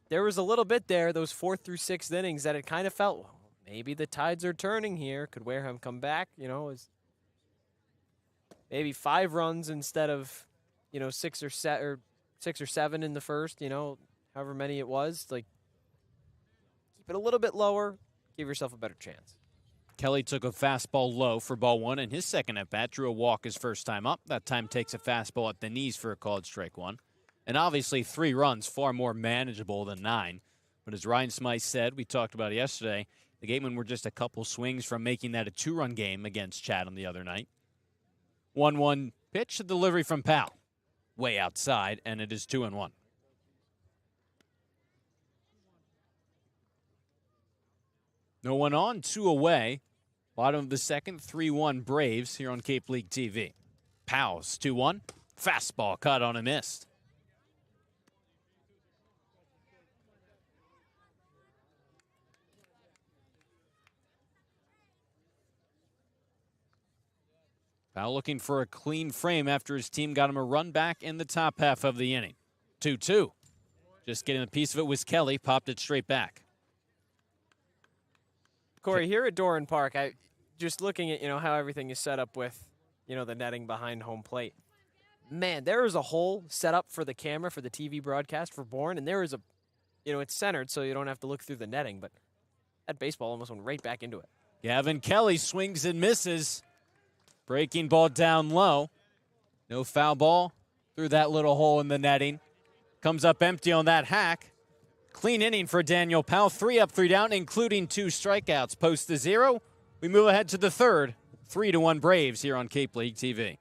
there was a little bit there, those 4th through 6th innings, that it kind of felt, well, maybe the tides are turning here. Could Wareham come back? Is maybe 5 runs instead of, 6 or 7 in the first, however many it was. Like, keep it a little bit lower, give yourself a better chance. Kelly took a fastball low for ball 1 in his second at-bat, drew a walk his first time up. That time takes a fastball at the knees for a called strike 1. And obviously 3 runs, far more manageable than 9. But as Ryan Smythe said, we talked about it yesterday, the Gatemen were just a couple swings from making that a 2-run game against Chatham the other night. 1-1 pitch, a delivery from Powell. Way outside, and it is 2-1. No one on, 2 away. Bottom of the second, 3-1 Braves here on Cape League TV. Powell's 2-1. Fastball cut on a miss. Powell looking for a clean frame after his team got him a run back in the top half of the inning. 2-2. Just getting a piece of it was Kelly, popped it straight back. Cory, here at Doran Park, just looking at, how everything is set up with, the netting behind home plate. Man, there is a hole set up for the camera for the TV broadcast for Bourne, and there is it's centered so you don't have to look through the netting, but that baseball almost went right back into it. Gavin Kelly swings and misses. Breaking ball down low. No foul ball through that little hole in the netting. Comes up empty on that hack. Clean inning for Daniel Powell. 3 up, 3 down, including 2 strikeouts. Post the 0. We move ahead to the third. 3-1 Braves here on Cape League TV.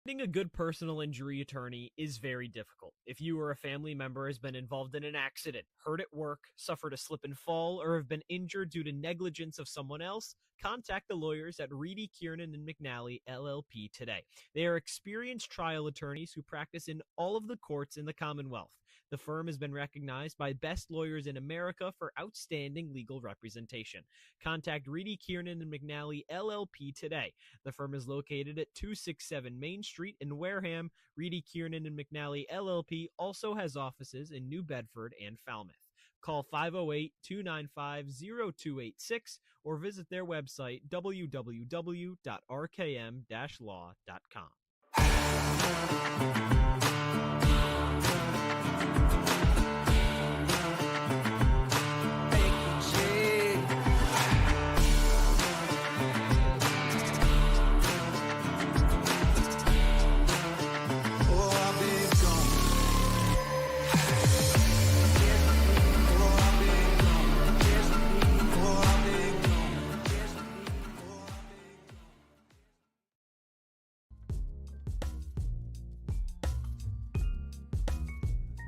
Finding a good personal injury attorney is very difficult. If you or a family member has been involved in an accident, hurt at work, suffered a slip and fall, or have been injured due to negligence of someone else, contact the lawyers at Reedy, Kiernan, and McNally, LLP today. They are experienced trial attorneys who practice in all of the courts in the Commonwealth. The firm has been recognized by Best Lawyers in America for outstanding legal representation. Contact Reedy, Kiernan, and McNally, LLP today. The firm is located at 267 Main Street in Wareham. Reedy, Kiernan, and McNally, LLP also has offices in New Bedford and Falmouth. Call 508-295-0286 or visit their website, www.rkm-law.com.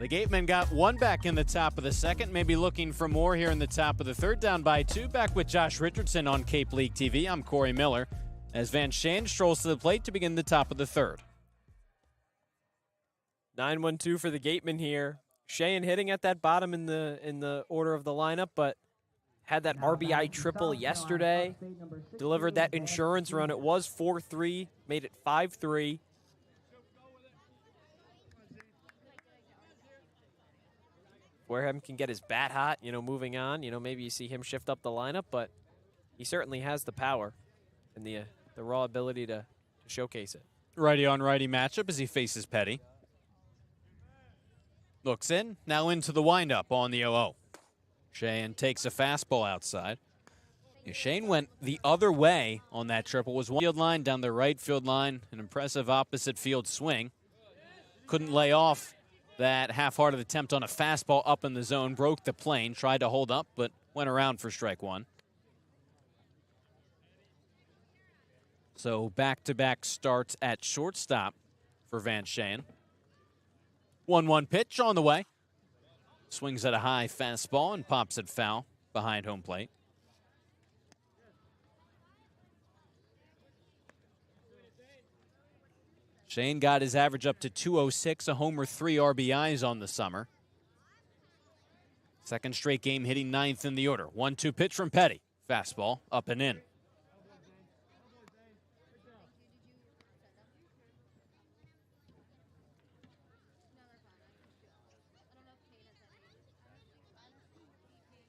The Gatemen got 1 back in the top of the second, maybe looking for more here in the top of the third, down by 2. Back with Josh Richardson on Cape League TV. I'm Cory Miller as Van Shane strolls to the plate to begin the top of the third. 9-1-2 for the Gatemen here. Cheyenne hitting at that bottom in the order of the lineup, but had that RBI triple yesterday. Delivered that insurance run. It was 4-3, made it 5-3. Wareham can get his bat hot, moving on. Maybe you see him shift up the lineup, but he certainly has the power and the raw ability to showcase it. Righty on righty matchup as he faces Petty. Looks in, now into the windup on the 0-0. Cheyenne takes a fastball outside. Shane went the other way on that triple. Was one field line down the right field line, an impressive opposite field swing. Couldn't lay off that half-hearted attempt on a fastball up in the zone, broke the plane, tried to hold up, but went around for strike 1. So back-to-back starts at shortstop for Van Shane. 1-1 pitch on the way. Swings at a high fastball and pops it foul behind home plate. Shane got his average up to 206, a homer, 3 RBIs on the summer. Second straight game hitting 9th in the order. 1-2 pitch from Petty. Fastball up and in.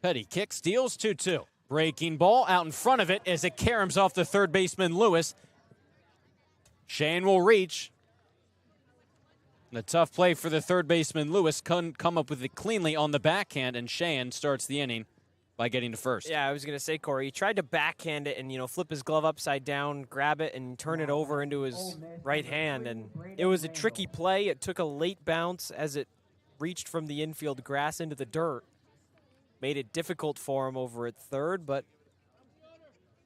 Petty kicks, deals 2-2. Breaking ball out in front of it as it caroms off the third baseman Lewis. Shane will reach. The tough play for the third baseman Lewis. Couldn't come up with it cleanly on the backhand, and Shane starts the inning by getting to first. Yeah, I was going to say, Cory, he tried to backhand it and, flip his glove upside down, grab it, and turn it over into his right hand. And it was a tricky play. It took a late bounce as it reached from the infield grass into the dirt. Made it difficult for him over at third, but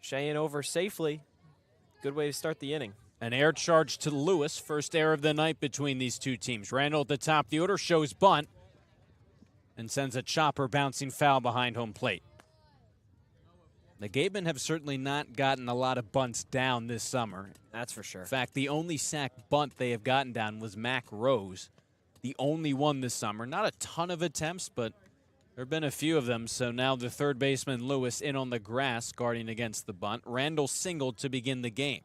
Cheyenne over safely. Good way to start the inning. An air charge to Lewis, first error of the night between these two teams. Randall at the top of the order shows bunt and sends a chopper bouncing foul behind home plate. The Gatemen have certainly not gotten a lot of bunts down this summer. That's for sure. In fact, the only sack bunt they have gotten down was Mac Rose, the only one this summer. Not a ton of attempts, but there have been a few of them. So now the third baseman Lewis in on the grass guarding against the bunt. Randall singled to begin the game.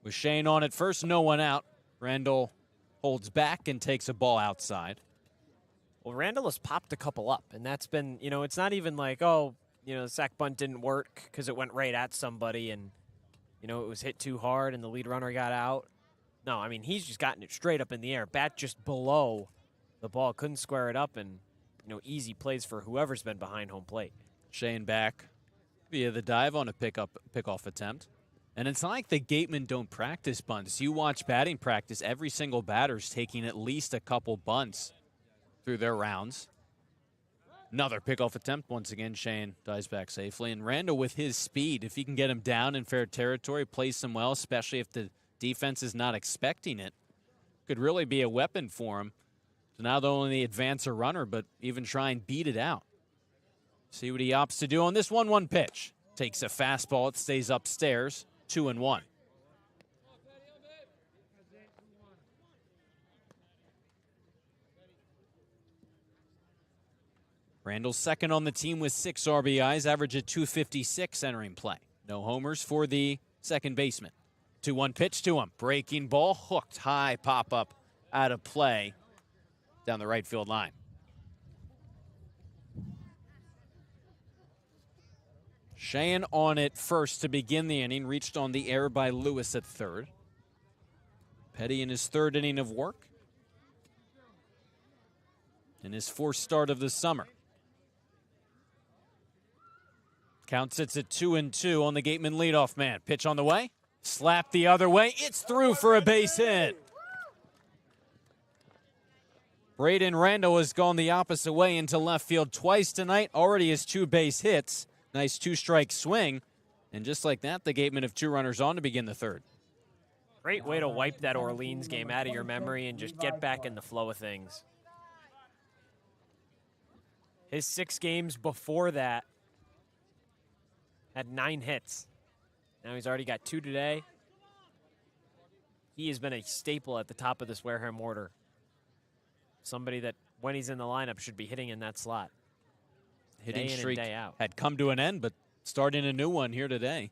With Shane on at first, no one out. Randall holds back and takes a ball outside. Well, Randall has popped a couple up, and that's been, it's not even like, the sack bunt didn't work because it went right at somebody and, it was hit too hard and the lead runner got out. No, I mean, he's just gotten it straight up in the air. Bat just below the ball, couldn't square it up, and, easy plays for whoever's been behind home plate. Shane back via the dive on a pickoff attempt. And it's not like the Gatemen don't practice bunts. You watch batting practice, every single batter's taking at least a couple bunts through their rounds. Another pickoff attempt. Once again, Shane dives back safely. And Randall, with his speed, if he can get him down in fair territory, place him well, especially if the defense is not expecting it, could really be a weapon for him to not only advance a runner, but even try and beat it out. See what he opts to do on this 1-1 pitch. Takes a fastball. It stays upstairs. 2-1. Randall's second on the team with 6 RBIs, average at 256 entering play. No homers for the second baseman. 2-1 pitch to him. Breaking ball, hooked high, pop up out of play down the right field line. Shane on it first to begin the inning, reached on the air by Lewis at third. Petty in his third inning of work. In his fourth start of the summer. Count sits at 2-2 on the Gateman leadoff man. Pitch on the way. Slap the other way. It's through for a base hit. Braden Randall has gone the opposite way into left field twice tonight. Already has 2 base hits. Nice 2-strike swing. And just like that, the Gatemen have 2 runners on to begin the third. Great way to wipe that Orleans game out of your memory and just get back in the flow of things. His 6 games before that had 9 hits. Now he's already got 2 today. He has been a staple at the top of this Wareham order. Somebody that, when he's in the lineup, should be hitting in that slot. Hitting day in streak and day out. had come to an end, but starting a new one here today.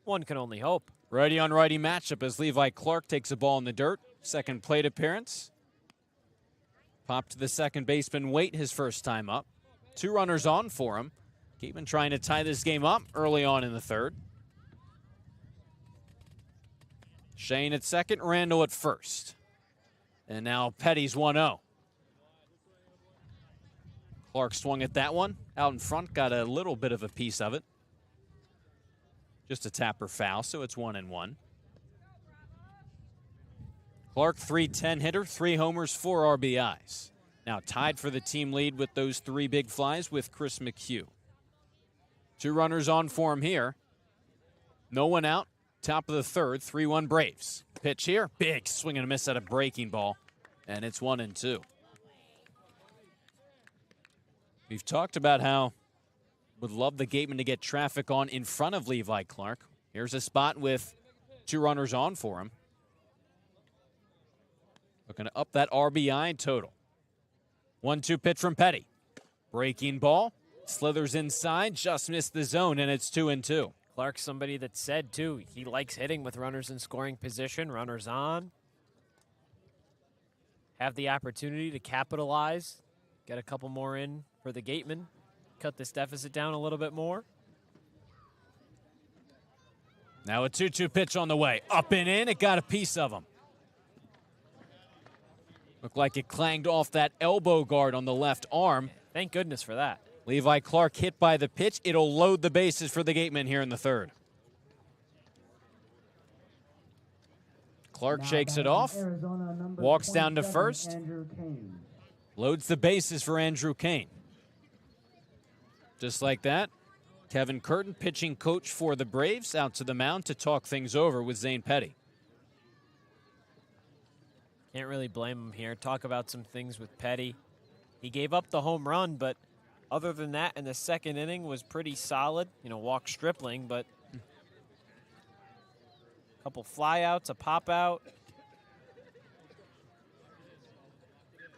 One can only hope. Righty on righty matchup as Levi Clark takes a ball in the dirt. Second plate appearance. Pop to the second baseman, Waite, his first time up. 2 runners on for him. Gateman trying to tie this game up early on in the third. Shane at second, Randall at first. And now Petty's 1-0. Clark swung at that one. Out in front, got a little bit of a piece of it. Just a tapper foul, so it's 1-1. Clark, .310 hitter, 3 homers, 4 RBIs. Now tied for the team lead with those 3 big flies with Chris McHugh. 2 runners on for him here. No one out. Top of the third, 3-1 Braves. Pitch here, big swing and a miss at a breaking ball, and it's 1-2. We've talked about how would love the Gatemen to get traffic on in front of Levi Clark. Here's a spot with 2 runners on for him. Looking to up that RBI total. 1-2 pitch from Petty. Breaking ball, slithers inside, just missed the zone, and it's 2-2. Clark's somebody that said, too, he likes hitting with runners in scoring position, runners on. Have the opportunity to capitalize, get a couple more in for the Gatemen, cut this deficit down a little bit more. Now a 2-2 pitch on the way. Up and in, it got a piece of him. Looked like it clanged off that elbow guard on the left arm. Thank goodness for that. Levi Clark hit by the pitch. It'll load the bases for the Gatemen here in the third. Clark shakes it off, walks down to first, loads the bases for Andrew Kane. Just like that, Kevin Curtin, pitching coach for the Braves, out to the mound to talk things over with Zane Petty. Can't really blame him here. Talk about some things with Petty. He gave up the home run, but other than that, in the second inning was pretty solid. Walk Stripling, but a couple flyouts, a pop out.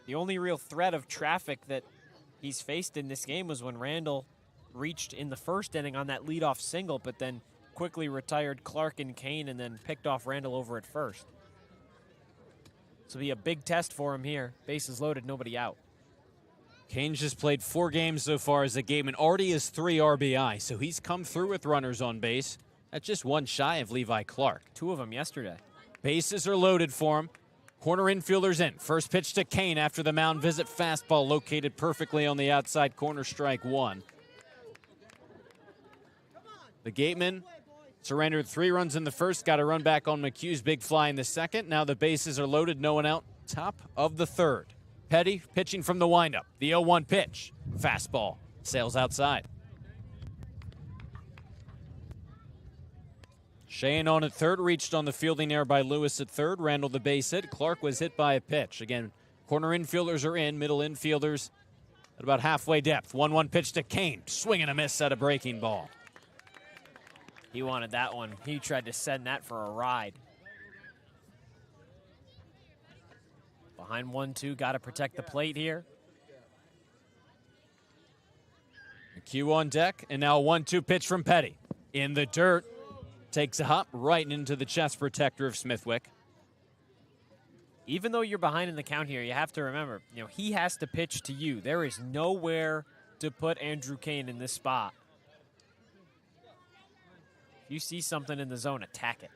The only real threat of traffic that he's faced in this game was when Randall reached in the first inning on that leadoff single, but then quickly retired Clark and Kane and then picked off Randall over at first. This will be a big test for him here. Bases loaded, nobody out. Kane's just played 4 games so far as a Gateman. Already has 3 RBI, so he's come through with runners on base. That's just one shy of Levi Clark. 2 of them yesterday. Bases are loaded for him. Corner infielders in. First pitch to Kane after the mound visit. Fastball located perfectly on the outside corner, strike 1. The Gatemen surrendered 3 runs in the first. Got a run back on McHugh's big fly in the second. Now the bases are loaded. No one out. Top of the third. Petty pitching from the windup. The 0-1 pitch. Fastball. Sails outside. Shane on at third. Reached on the fielding error by Lewis at third. Randall the base hit. Clark was hit by a pitch. Again, corner infielders are in. Middle infielders at about halfway depth. 1-1 pitch to Kane. Swing and a miss at a breaking ball. He wanted that one. He tried to send that for a ride. Behind 1-2, got to protect the plate here. McHugh on deck, and now a 1-2 pitch from Petty. In the dirt, takes a hop right into the chest protector of Smithwick. Even though you're behind in the count here, you have to remember, he has to pitch to you. There is nowhere to put Andrew Kane in this spot. If you see something in the zone, attack it.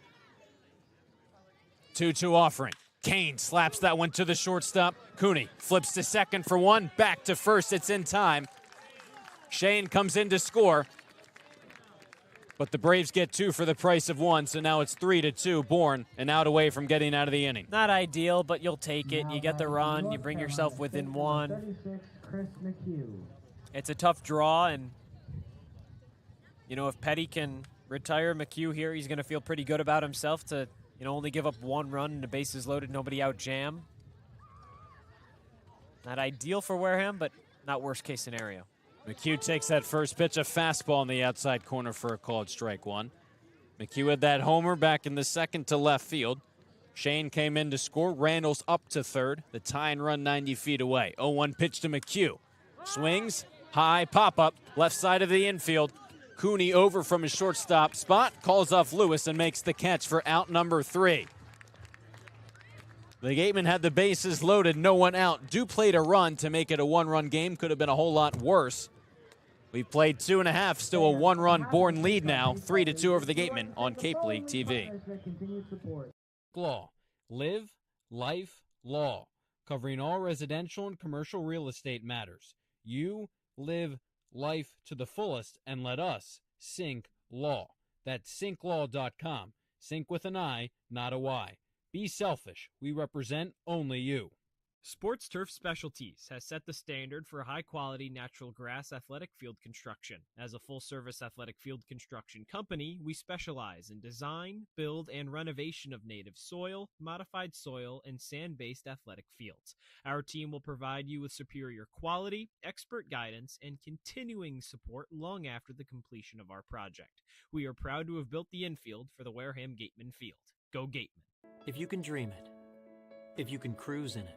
2-2 offering. Kane slaps that one to the shortstop. Cooney flips to second for 1. Back to first. It's in time. Shane comes in to score. But the Braves get 2 for the price of 1, so now it's 3-2. Bourne and out away from getting out of the inning. Not ideal, but you'll take it. You get the run. You bring yourself within 1. It's a tough draw, and if Petty can retire McHugh here, he's going to feel pretty good about himself to only give up 1 run and the bases loaded, nobody out jam. Not ideal for Wareham, but not worst case scenario. McHugh takes that first pitch, a fastball on the outside corner for a called strike 1. McHugh had that homer back in the second to left field. Shane came in to score. Randall's up to third. The tie and run 90 feet away. 0-1 pitch to McHugh. Swings, high, pop-up, left side of the infield. Cooney over from his shortstop spot, calls off Lewis and makes the catch for out number 3. The Gatemen had the bases loaded, no one out. Dew played a run to make it a 1-run game. Could have been a whole lot worse. We played 2.5, still a 1-run Bourne lead now. 3-2 over the Gatemen on Cape League TV. Law. Live, life, law. Covering all residential and commercial real estate matters. You live life to the fullest and let us Sync Law. That's synklaw.com. Sync with an I, not a Y. Be selfish. We represent only you. Sports Turf Specialties has set the standard for high-quality natural grass athletic field construction. As a full-service athletic field construction company, we specialize in design, build, and renovation of native soil, modified soil, and sand-based athletic fields. Our team will provide you with superior quality, expert guidance, and continuing support long after the completion of our project. We are proud to have built the infield for the Wareham Gatemen field. Go Gatemen. If you can dream it, if you can cruise in it,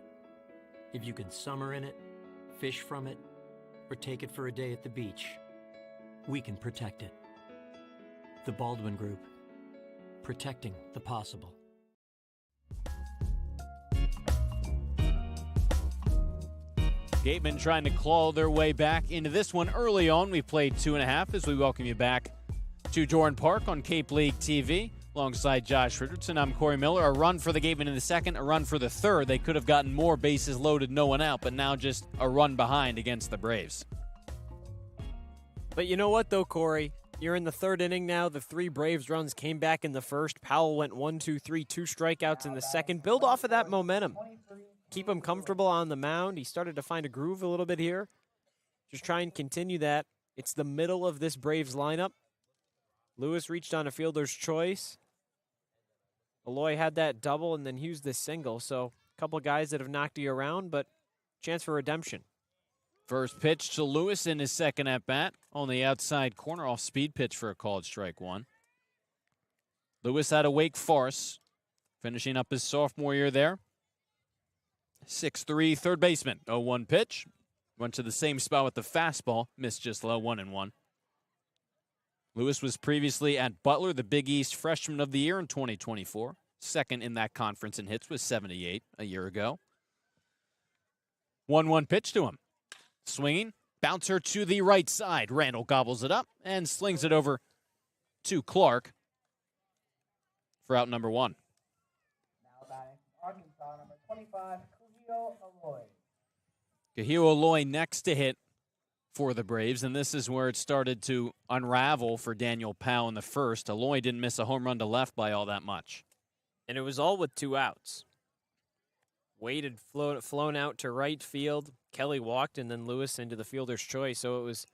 if you can summer in it, fish from it, or take it for a day at the beach, we can protect it. The Baldwin Group, protecting the possible. Gatemen trying to claw their way back into this one early on. We played 2.5 as we welcome you back to Doran Park on Cape League TV. Alongside Josh Richardson, I'm Cory Miller. A run for the Gatemen in the second, a run for the third. They could have gotten more bases loaded, no one out, but now just a run behind against the Braves. But you know what, though, Cory? You're in the third inning now. The 3 Braves runs came back in the first. Powell went 1-2-3, 2 strikeouts in the second. Build off of that momentum. Keep him comfortable on the mound. He started to find a groove a little bit here. Just try and continue that. It's the middle of this Braves lineup. Lewis reached on a fielder's choice. Aloy had that double, and then Hughes this single. So a couple guys that have knocked you around, but chance for redemption. First pitch to Lewis in his second at-bat. On the outside corner, off speed pitch for a called strike 1. Lewis out of Wake Forest, finishing up his sophomore year there. 6'3", third baseman. 0-1 pitch. Went to the same spot with the fastball. Missed just low, 1-1. Lewis was previously at Butler, the Big East Freshman of the Year in 2024. Second in that conference in hits with 78 a year ago. 1-1 pitch to him. Swinging, bouncer to the right side. Randall gobbles it up and slings it over to Clark for out number 1. Now batting Arkansas, number 25, Kahio Aloy. Kahio Aloy next to hit for the Braves, and this is where it started to unravel for Daniel Powell in the first. Aloy didn't miss a home run to left by all that much. And it was all with 2 outs. Wade had flown out to right field. Kelly walked, and then Lewis into the fielder's choice. So it was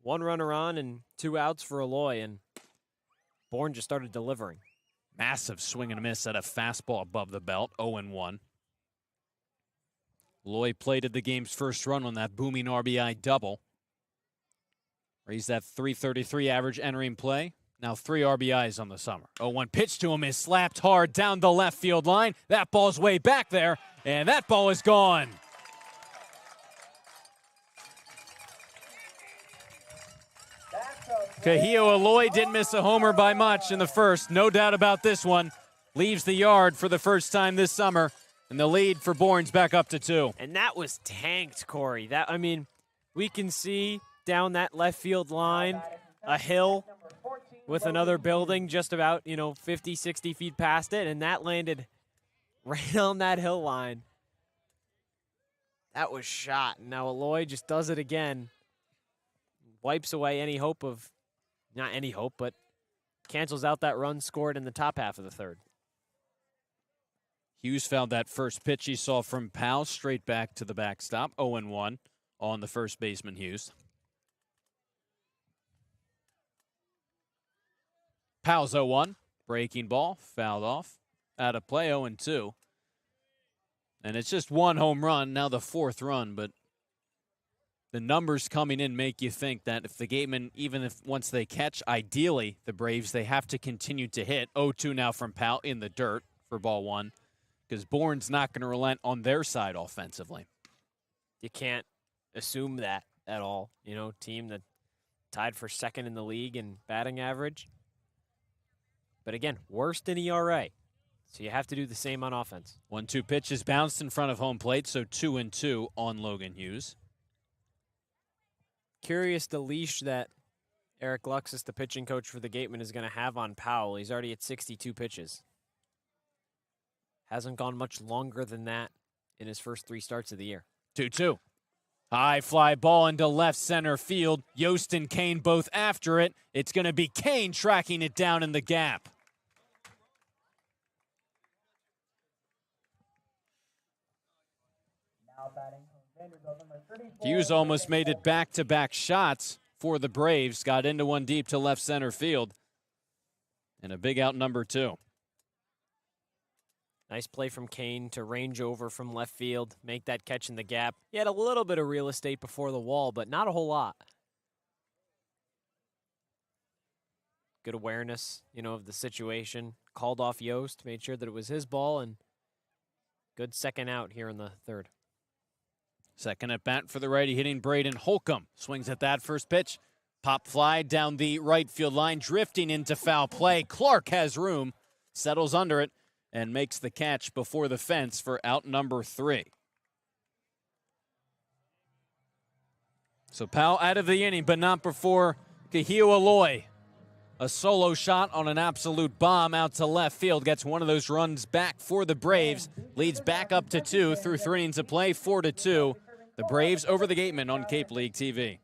1 runner on and 2 outs for Aloy, and Bourne just started delivering. Massive swing and a miss at a fastball above the belt, 0-1. Aloy plated the game's first run on that booming RBI double. Raised that .333 average entering play. Now 3 RBIs on the summer. 0-1 pitch to him is slapped hard down the left field line. That ball's way back there, and that ball is gone. Kahio Aloy didn't miss a homer by much in the first. No doubt about this one. Leaves the yard for the first time this summer, and the lead for Bourne's back up to 2. And that was tanked, Cory. We can see down that left field line a hill with another building just about, 50, 60 feet past it, and that landed right on that hill line. That was shot. Now Aloy just does it again. Wipes away any hope of, not any hope, but cancels out that run scored in the top half of the third. Hughes found that first pitch he saw from Powell straight back to the backstop. 0-1 on the first baseman, Hughes. Powell's 0-1. Breaking ball, fouled off. Out of play, 0-2. And it's just 1 home run, now the 4th run, but the numbers coming in make you think that if the Gatemen, even if once they catch, ideally, the Braves, they have to continue to hit. 0-2 now from Powell in the dirt for ball 1, because Bourne's not going to relent on their side offensively. You can't assume that at all. Team that tied for 2nd in the league in batting average. But again, worst in ERA. So you have to do the same on offense. 1-2 pitch is bounced in front of home plate, so 2-2 on Logan Hughes. Curious the leash that Eric Luxus, the pitching coach for the Gatemen, is going to have on Powell. He's already at 62 pitches. Hasn't gone much longer than that in his first 3 starts of the year. 2-2. High fly ball into left center field. Yost and Kane both after it. It's going to be Kane tracking it down in the gap. Hughes almost made it back-to-back shots for the Braves. Got into one deep to left center field. And a big out number 2. Nice play from Kane to range over from left field, make that catch in the gap. He had a little bit of real estate before the wall, but not a whole lot. Good awareness, of the situation. Called off Yost, made sure that it was his ball, and good second out here in the third. Second at bat for the righty hitting Braden Holcomb. Swings at that first pitch. Pop fly down the right field line, drifting into foul play. Clark has room, settles under it, and makes the catch before the fence for out number 3. So Powell out of the inning, but not before Kahio Aloy. A solo shot on an absolute bomb out to left field. Gets one of those runs back for the Braves. Leads back up to 2 through 3 innings of play, 4-2. The Braves over the Gatemen on Cape League TV.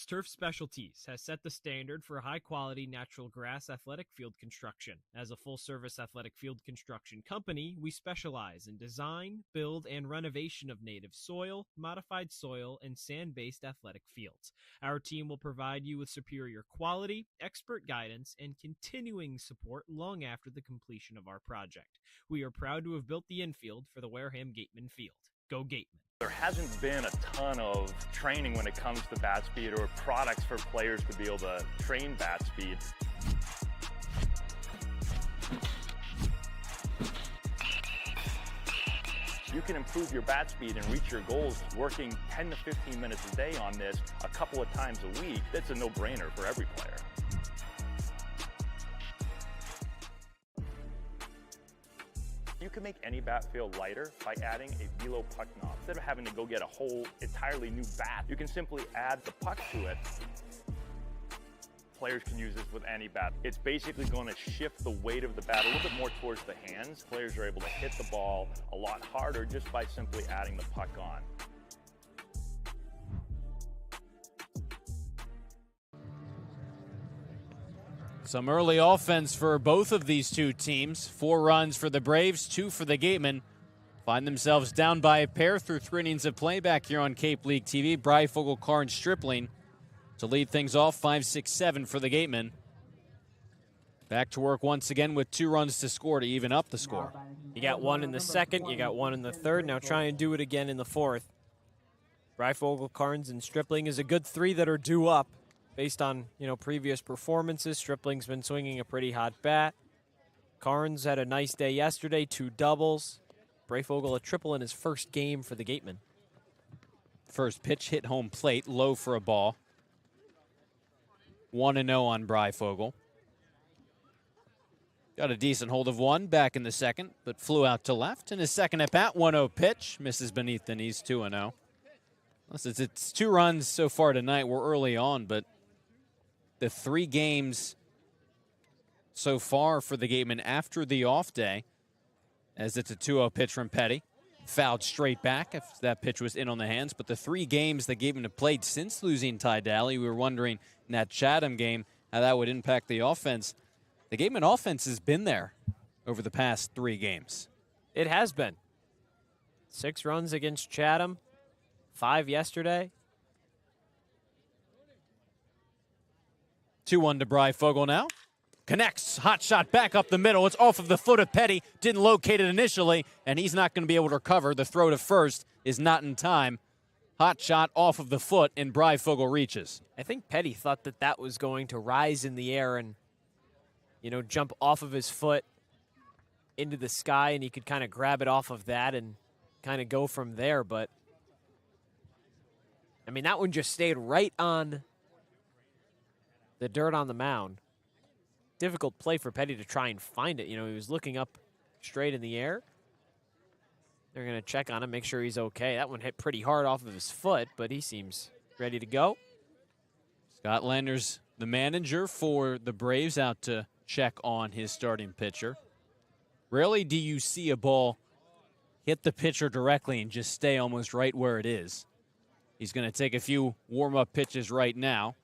Turf Specialties has set the standard for high-quality natural grass athletic field construction. As a full-service athletic field construction company, we specialize in design, build, and renovation of native soil, modified soil, and sand-based athletic fields. Our team will provide you with superior quality, expert guidance, and continuing support long after the completion of our project. We are proud to have built the infield for the Wareham Gatemen field. Go Gatemen. There hasn't been a ton of training when it comes to bat speed or products for players to be able to train bat speed. You can improve your bat speed and reach your goals working 10 to 15 minutes a day on this a couple of times a week. That's a no-brainer for every player. You can make any bat feel lighter by adding a velo puck knob. Instead of having to go get a whole entirely new bat, you can simply add the puck to it. Players can use this with any bat. It's basically going to shift the weight of the bat a little bit more towards the hands. Players are able to hit the ball a lot harder just by simply adding the puck on. Some early offense for both of these two teams. 4 runs for the Braves, 2 for the Gatemen. Find themselves down by a pair through 3 innings of play back here on Cape League TV. Breyfogle, Carnes, Stripling to lead things off, 5-6-7 for the Gatemen. Back to work once again with 2 runs to score to even up the score. You got 1 in the second, you got 1 in the third. Now try and do it again in the fourth. Breyfogle, Carnes, and Stripling is a good 3 that are due up. Based on, previous performances, Stripling's been swinging a pretty hot bat. Carnes had a nice day yesterday, 2 doubles. Breyfogle a triple in his first game for the Gatemen. First pitch hit home plate, low for a ball. 1-0 on Breyfogle. Got a decent hold of 1 back in the second, but flew out to left. In his second at bat, 1-0 pitch, misses beneath the knees, 2-0. It's 2 runs so far tonight. We're early on, but the 3 games so far for the Gatemen after the off day, as it's a 2-0 pitch from Petty. Fouled straight back if that pitch was in on the hands. But the 3 games the Gatemen have played since losing Ty Daly, we were wondering in that Chatham game how that would impact the offense. The Gatemen offense has been there over the past 3 games. It has been. 6 runs against Chatham, 5 yesterday. 2-1 to Breyfogle now. Connects, hot shot back up the middle. It's off of the foot of Petty. Didn't locate it initially, and he's not going to be able to recover. The throw to first is not in time. Hot shot off of the foot, and Breyfogle reaches. I think Petty thought that was going to rise in the air and, jump off of his foot into the sky, and he could kind of grab it off of that and kind of go from there. But, that one just stayed right on the dirt on the mound. Difficult play for Petty to try and find it. He was looking up straight in the air. They're going to check on him, make sure he's okay. That one hit pretty hard off of his foot, but he seems ready to go. Scott Landers, the manager for the Braves, out to check on his starting pitcher. Rarely do you see a ball hit the pitcher directly and just stay almost right where it is. He's going to take a few warm-up pitches right now.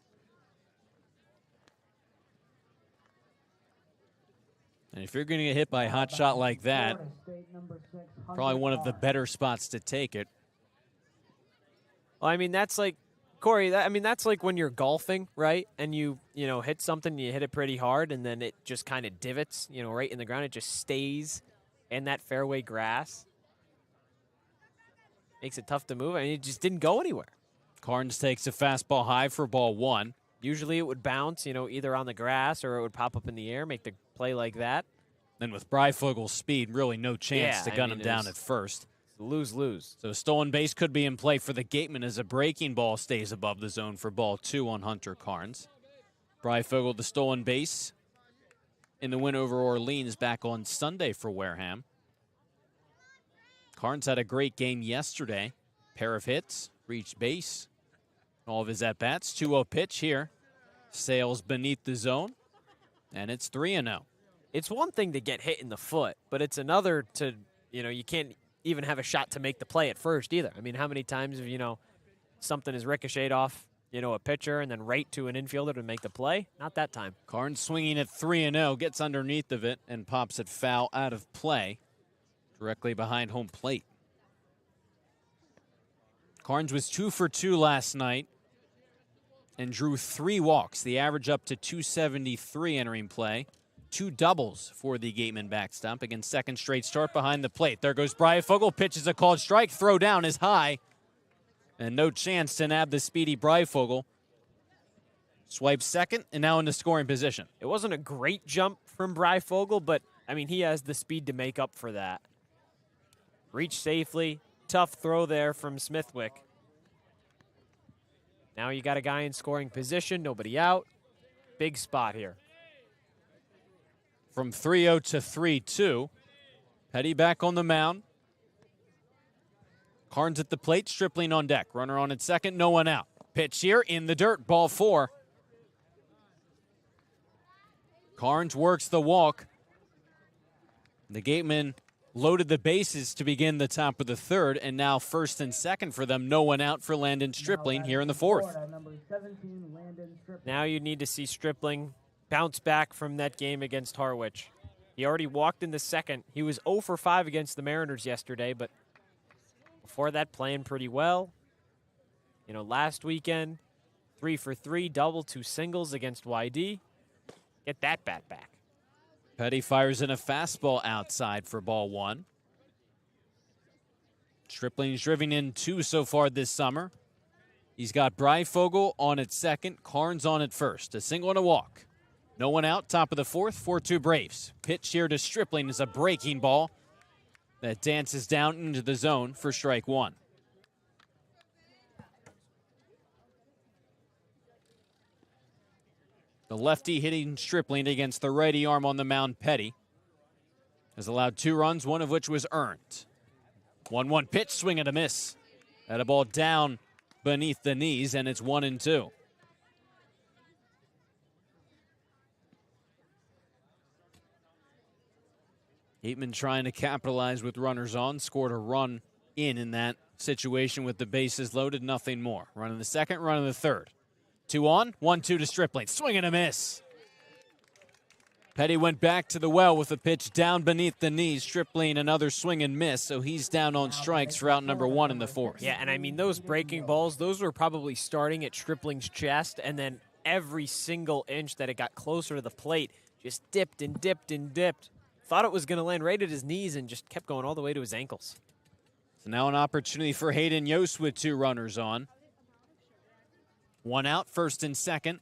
And if you're going to get hit by a hot shot like that, probably one of the better spots to take it. Well, that's like, Cory, that's like when you're golfing, right? And you hit something, you hit it pretty hard, and then it just kind of divots, right in the ground. It just stays in that fairway grass. Makes it tough to move. It just didn't go anywhere. Carnes takes a fastball high for ball 1. Usually it would bounce, either on the grass or it would pop up in the air, make the play like that. Then with Breyfogle's speed, really no chance to gun him down at first. Lose-lose. So stolen base could be in play for the Gatemen as a breaking ball stays above the zone for ball 2 on Hunter Carnes. Breyfogle, the stolen base in the win over Orleans back on Sunday for Wareham. Carnes had a great game yesterday. Pair of hits, reached base. All of his at-bats. 2-0 pitch here. Sails beneath the zone, and it's 3-0. It's one thing to get hit in the foot, but it's another to, you can't even have a shot to make the play at first either. How many times have, something is ricocheted off, a pitcher and then right to an infielder to make the play? Not that time. Carnes swinging at 3-0, gets underneath of it and pops it foul out of play directly behind home plate. Carnes was 2 for 2 last night and drew 3 walks, the average up to 273 entering play. 2 doubles for the Gatemen backstop against second straight start behind the plate. There goes Breyfogle, pitches a called strike, throw down is high, and no chance to nab the speedy Breyfogle. Swipes second and now into scoring position. It wasn't a great jump from Breyfogle, but he has the speed to make up for that. reached safely. Tough throw there from Smithwick. Now you got a guy in scoring position, nobody out. Big spot here. From 3-0 to 3-2. Petty back on the mound. Carnes at the plate, Stripling on deck. Runner on at second, no one out. Pitch here in the dirt, ball 4. Carnes works the walk. The Gatemen loaded the bases to begin the top of the third, and now first and second for them. No one out for Landon Stripling here in the fourth. Now you need to see Stripling bounce back from that game against Harwich. He already walked in the second. He was 0 for 5 against the Mariners yesterday, but before that, playing pretty well. You know, last weekend, 3 for 3, double, 2 singles against YD. Get that bat back. Petty fires in a fastball outside for ball 1. Stripling's driven in 2 so far this summer. He's got Breifogel on at second, Carnes on at first. A single and a walk. No one out, top of the fourth, 4-2 Braves. Pitch here to Stripling is a breaking ball that dances down into the zone for strike 1. The lefty hitting Stripling against the righty arm on the mound, Petty, has allowed 2 runs, one of which was earned. 1-1 pitch, swing and a miss. Had a ball down beneath the knees, and it's 1-2. Gatemen trying to capitalize with runners on, scored a run in that situation with the bases loaded, nothing more. Run in the second, run in the third. 2 on, 1-2 to Stripling. Swing and a miss. Petty went back to the well with a pitch down beneath the knees. Stripling another swing and miss, so he's down on strikes for out number 1 in the fourth. Yeah, and I mean, those breaking balls, those were probably starting at Stripling's chest, and then every single inch that it got closer to the plate just dipped and dipped and dipped. Thought it was going to land right at his knees and just kept going all the way to his ankles. So now an opportunity for Hayden Yost with 2 runners on. 1 out, first and second,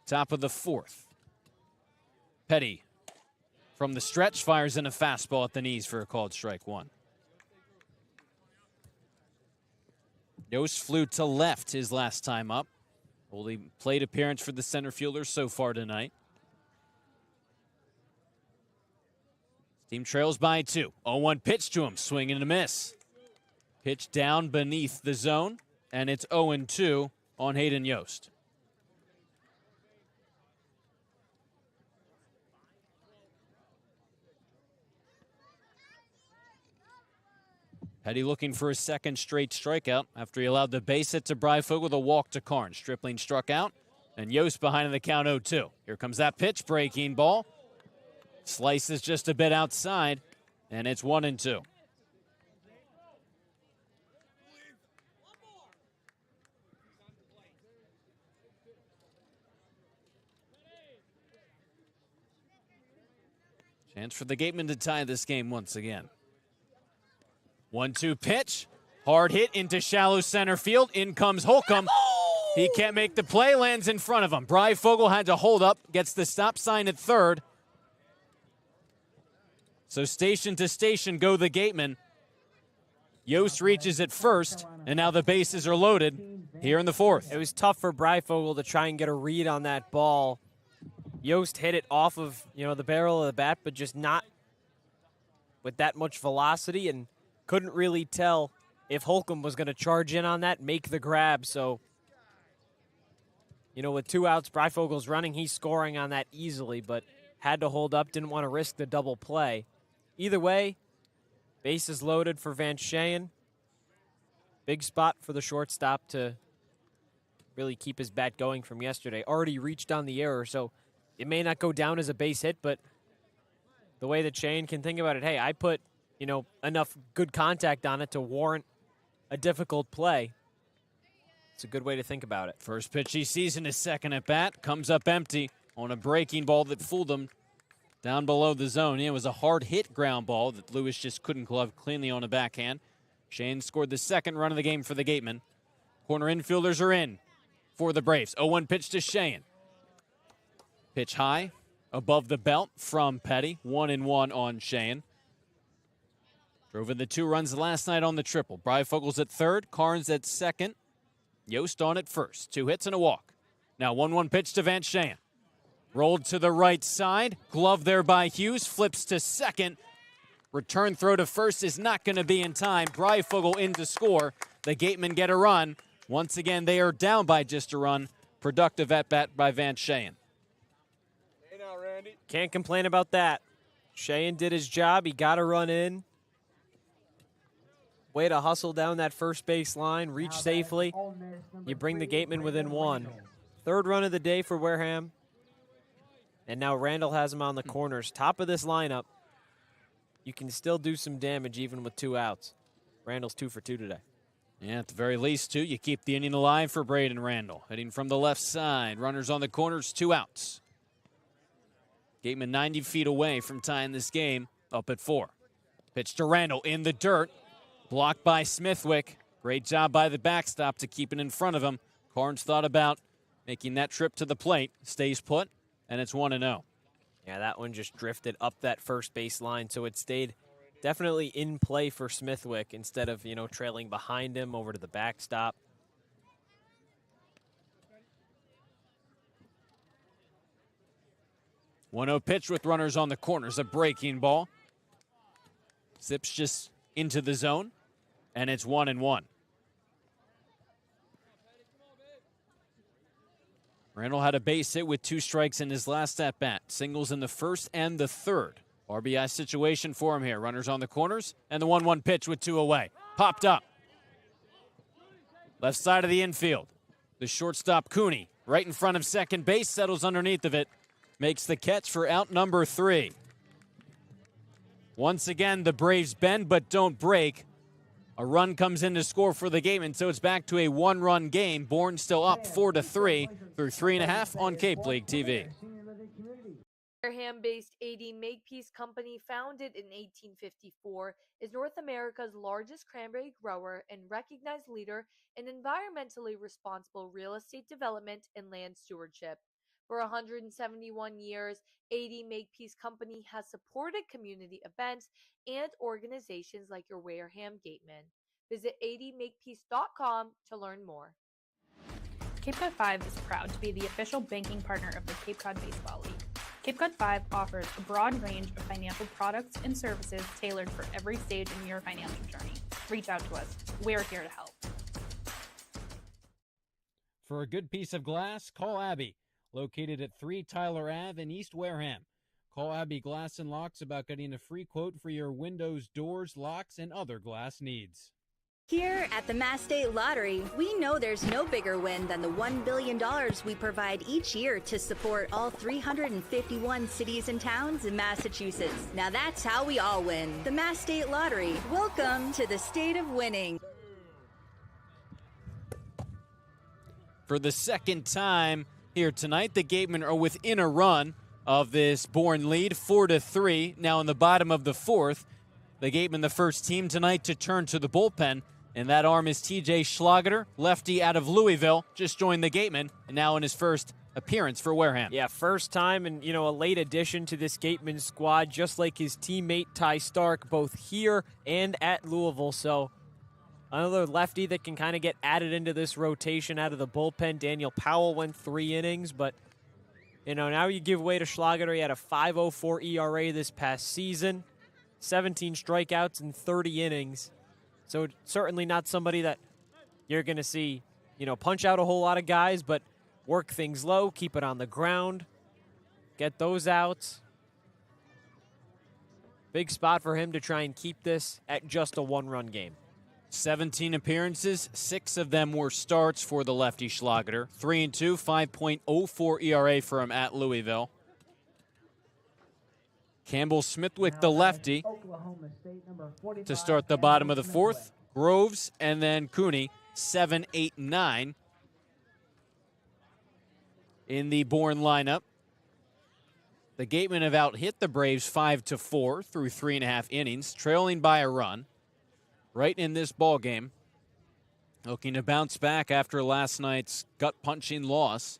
top of the fourth. Petty from the stretch fires in a fastball at the knees for a called strike 1. Yost flew to left his last time up. Only plate appearance for the center fielder so far tonight. Team trails by 2. 0-1 pitch to him, swing and a miss. Pitch down beneath the zone, and it's 0-2 on Hayden Yost. Petty looking for his second straight strikeout after he allowed the base hit to Breifogel, the walk to Carnes. Stripling struck out, and Yost behind in the count 0-2. Here comes that pitch, breaking ball. Slices just a bit outside, and it's 1-2. Chance for the Gatemen to tie this game once again. 1-2 pitch. Hard hit into shallow center field. In comes Holcomb. He can't make the play, lands in front of him. Breifogel had to hold up, gets the stop sign at third. So station to station go the Gatemen. Yost reaches at first, and now the bases are loaded here in the fourth. It was tough for Breifogel to try and get a read on that ball. Yost hit it off of, the barrel of the bat, but just not with that much velocity, and couldn't really tell if Holcomb was going to charge in on that, make the grab. So, with 2 outs, Breifogel's running. He's scoring on that easily, but had to hold up, didn't want to risk the double play. Either way, bases loaded for Van Scheen. Big spot for the shortstop to really keep his bat going from yesterday. Already reached on the error, so it may not go down as a base hit, but the way that Shane can think about it, hey, I put, enough good contact on it to warrant a difficult play. It's a good way to think about it. First pitch he sees in his second at bat comes up empty on a breaking ball that fooled him down below the zone. It was a hard hit ground ball that Lewis just couldn't glove cleanly on a backhand. Shane scored the second run of the game for the Gatemen. Corner infielders are in for the Braves. 0-1 pitch to Shane. Pitch high above the belt from Petty. 1-1 on Shane. Drove in the 2 runs last night on the triple. Breifogel's at third, Carnes at second, Yost on at first. 2 hits and a walk. Now 1-1 pitch to Van Sheen. Rolled to the right side. Glove there by Hughes. Flips to second. Return throw to first is not going to be in time. Breifogel in to score. The Gatemen get a run. Once again, they are down by just a run. Productive at-bat by Van Sheen. Can't complain about that. Sheen did his job. He got a run in. Way to hustle down that first base line. Reach safely. You bring the Gatemen within 1. 3rd run of the day for Wareham. And now Randall has him on the corners. Top of this lineup. You can still do some damage even with 2 outs. Randall's 2 for 2 today. Yeah, at the very least, 2. You keep the inning alive for Braden Randall. Hitting from the left side. Runners on the corners, 2 outs. Gateman 90 feet away from tying this game, up at 4. Pitch to Randall in the dirt. Blocked by Smithwick. Great job by the backstop to keep it in front of him. Carnes thought about making that trip to the plate. Stays put, and it's 1-0. Yeah, that one just drifted up that first base line, so it stayed definitely in play for Smithwick instead of, trailing behind him over to the backstop. One-0 pitch with runners on the corners, a breaking ball. Zips just into the zone, and it's 1-1. Randall had a base hit with 2 strikes in his last at-bat. Singles in the first and the 3rd. RBI situation for him here. Runners on the corners, and the 1-1 pitch with 2 away. Popped up. Left side of the infield. The shortstop, Cooney, right in front of second base, settles underneath of it. Makes the catch for out number 3. Once again, the Braves bend but don't break. A run comes in to score for the Gatemen, so it's back to a 1-run game. Bourne still up 4-3 through 3.5 on Cape League TV. Wareham-based AD Makepeace Company, founded in 1854, is North America's largest cranberry grower and recognized leader in environmentally responsible real estate development and land stewardship. For 171 years, AD Makepeace Company has supported community events and organizations like your Wareham Gatemen. Visit admakepeace.com to learn more. Cape Cod 5 is proud to be the official banking partner of the Cape Cod Baseball League. Cape Cod 5 offers a broad range of financial products and services tailored for every stage in your financial journey. Reach out to us. We're here to help. For a good piece of glass, call Abby, located at 3 Tyler Ave in East Wareham. Call Abby Glass and Locks about getting a free quote for your windows, doors, locks, and other glass needs. Here at the Mass State Lottery, we know there's no bigger win than the $1 billion we provide each year to support all 351 cities and towns in Massachusetts. Now that's how we all win. The Mass State Lottery. Welcome to the state of winning. For the second time here tonight, the Gatemen are within a run of this Bourne lead, 4-3. Now in the bottom of the 4th, the Gatemen, the first team tonight to turn to the bullpen. And that arm is TJ Schlageter, lefty out of Louisville, just joined the Gatemen, and now in his first appearance for Wareham. Yeah, first time and, a late addition to this Gateman squad, just like his teammate Ty Stark, both here and at Louisville. So another lefty that can kind of get added into this rotation out of the bullpen. Daniel Powell went 3 innings, but, now you give way to Schlageter. He had a 5.04 ERA this past season, 17 strikeouts in 30 innings. So certainly not somebody that you're going to see, punch out a whole lot of guys, but work things low, keep it on the ground, get those outs. Big spot for him to try and keep this at just a 1-run game. 17 appearances, 6 of them were starts for the lefty Schlageter. 3-2, 5.04 ERA for him at Louisville. Campbell Smithwick, the lefty, to start the bottom of the 4th. Groves and then Cooney, 7, 8, 9 in the Bourne lineup. The Gatemen have out-hit the Braves 5-4 through 3.5 innings, trailing by a run. Right in this ball game, looking to bounce back after last night's gut-punching loss.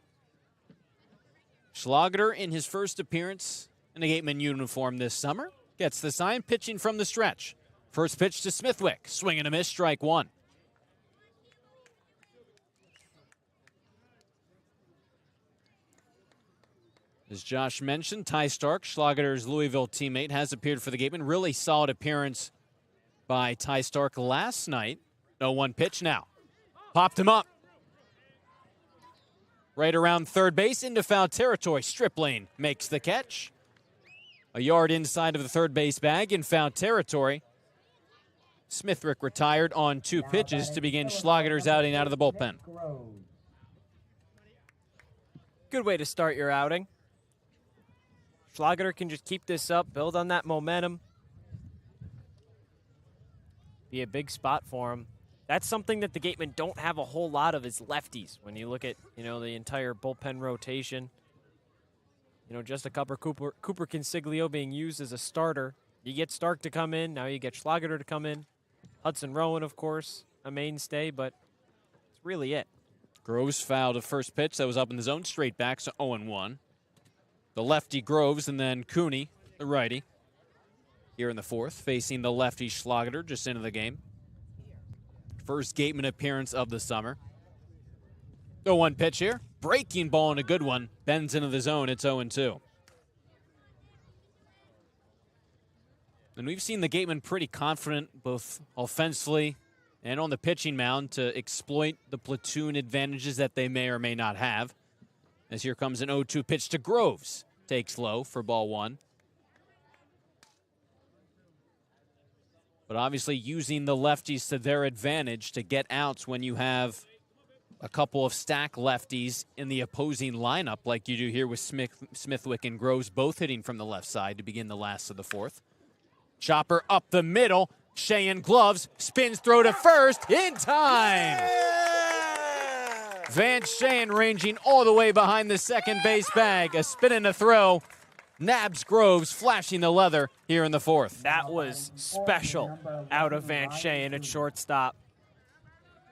Schlageter in his first appearance in a Gateman uniform this summer gets the sign, pitching from the stretch. First pitch to Smithwick. Swing and a miss, strike one. As Josh mentioned, Ty Stark, Schlager's Louisville teammate, has appeared for the Gatemen. Really solid appearance by Ty Stark last night. 0-1 pitch now. Popped him up. Right around third base into foul territory. Stripling makes the catch. A yard inside of the third base bag in foul territory. Smithwick retired on 2 pitches to begin Schlager's outing out of the bullpen. Good way to start your outing. Schlager can just keep this up, build on that momentum. Be a big spot for him. That's something that the Gatemen don't have a whole lot of is lefties. When you look at, the entire bullpen rotation. Just a Cooper Consiglio being used as a starter. You get Stark to come in. Now you get Schlager to come in. Hudson Rowan, of course, a mainstay, but that's really it. Groves fouled a first pitch that was up in the zone. Straight back, so 0-1. The lefty Groves, and then Cooney, the righty, here in the fourth, facing the lefty Schlager just into the game. First Gateman appearance of the summer. 0-1 pitch here. Breaking ball and a good one. Bends into the zone. It's 0-2. And we've seen the Gatemen pretty confident, both offensively and on the pitching mound, to exploit the platoon advantages that they may or may not have. As here comes an 0-2 pitch to Groves. Takes low for ball one. But obviously using the lefties to their advantage to get outs when you have a couple of stack lefties in the opposing lineup like you do here with Smithwick and Groves both hitting from the left side to begin the last of the fourth. Chopper up the middle. Sheehan gloves. Spins throw to first in time. Vance Sheehan ranging all the way behind the second base bag. A spin and a throw. Nabs Groves flashing the leather here in the fourth. That was special out of Vance Sheehan at shortstop.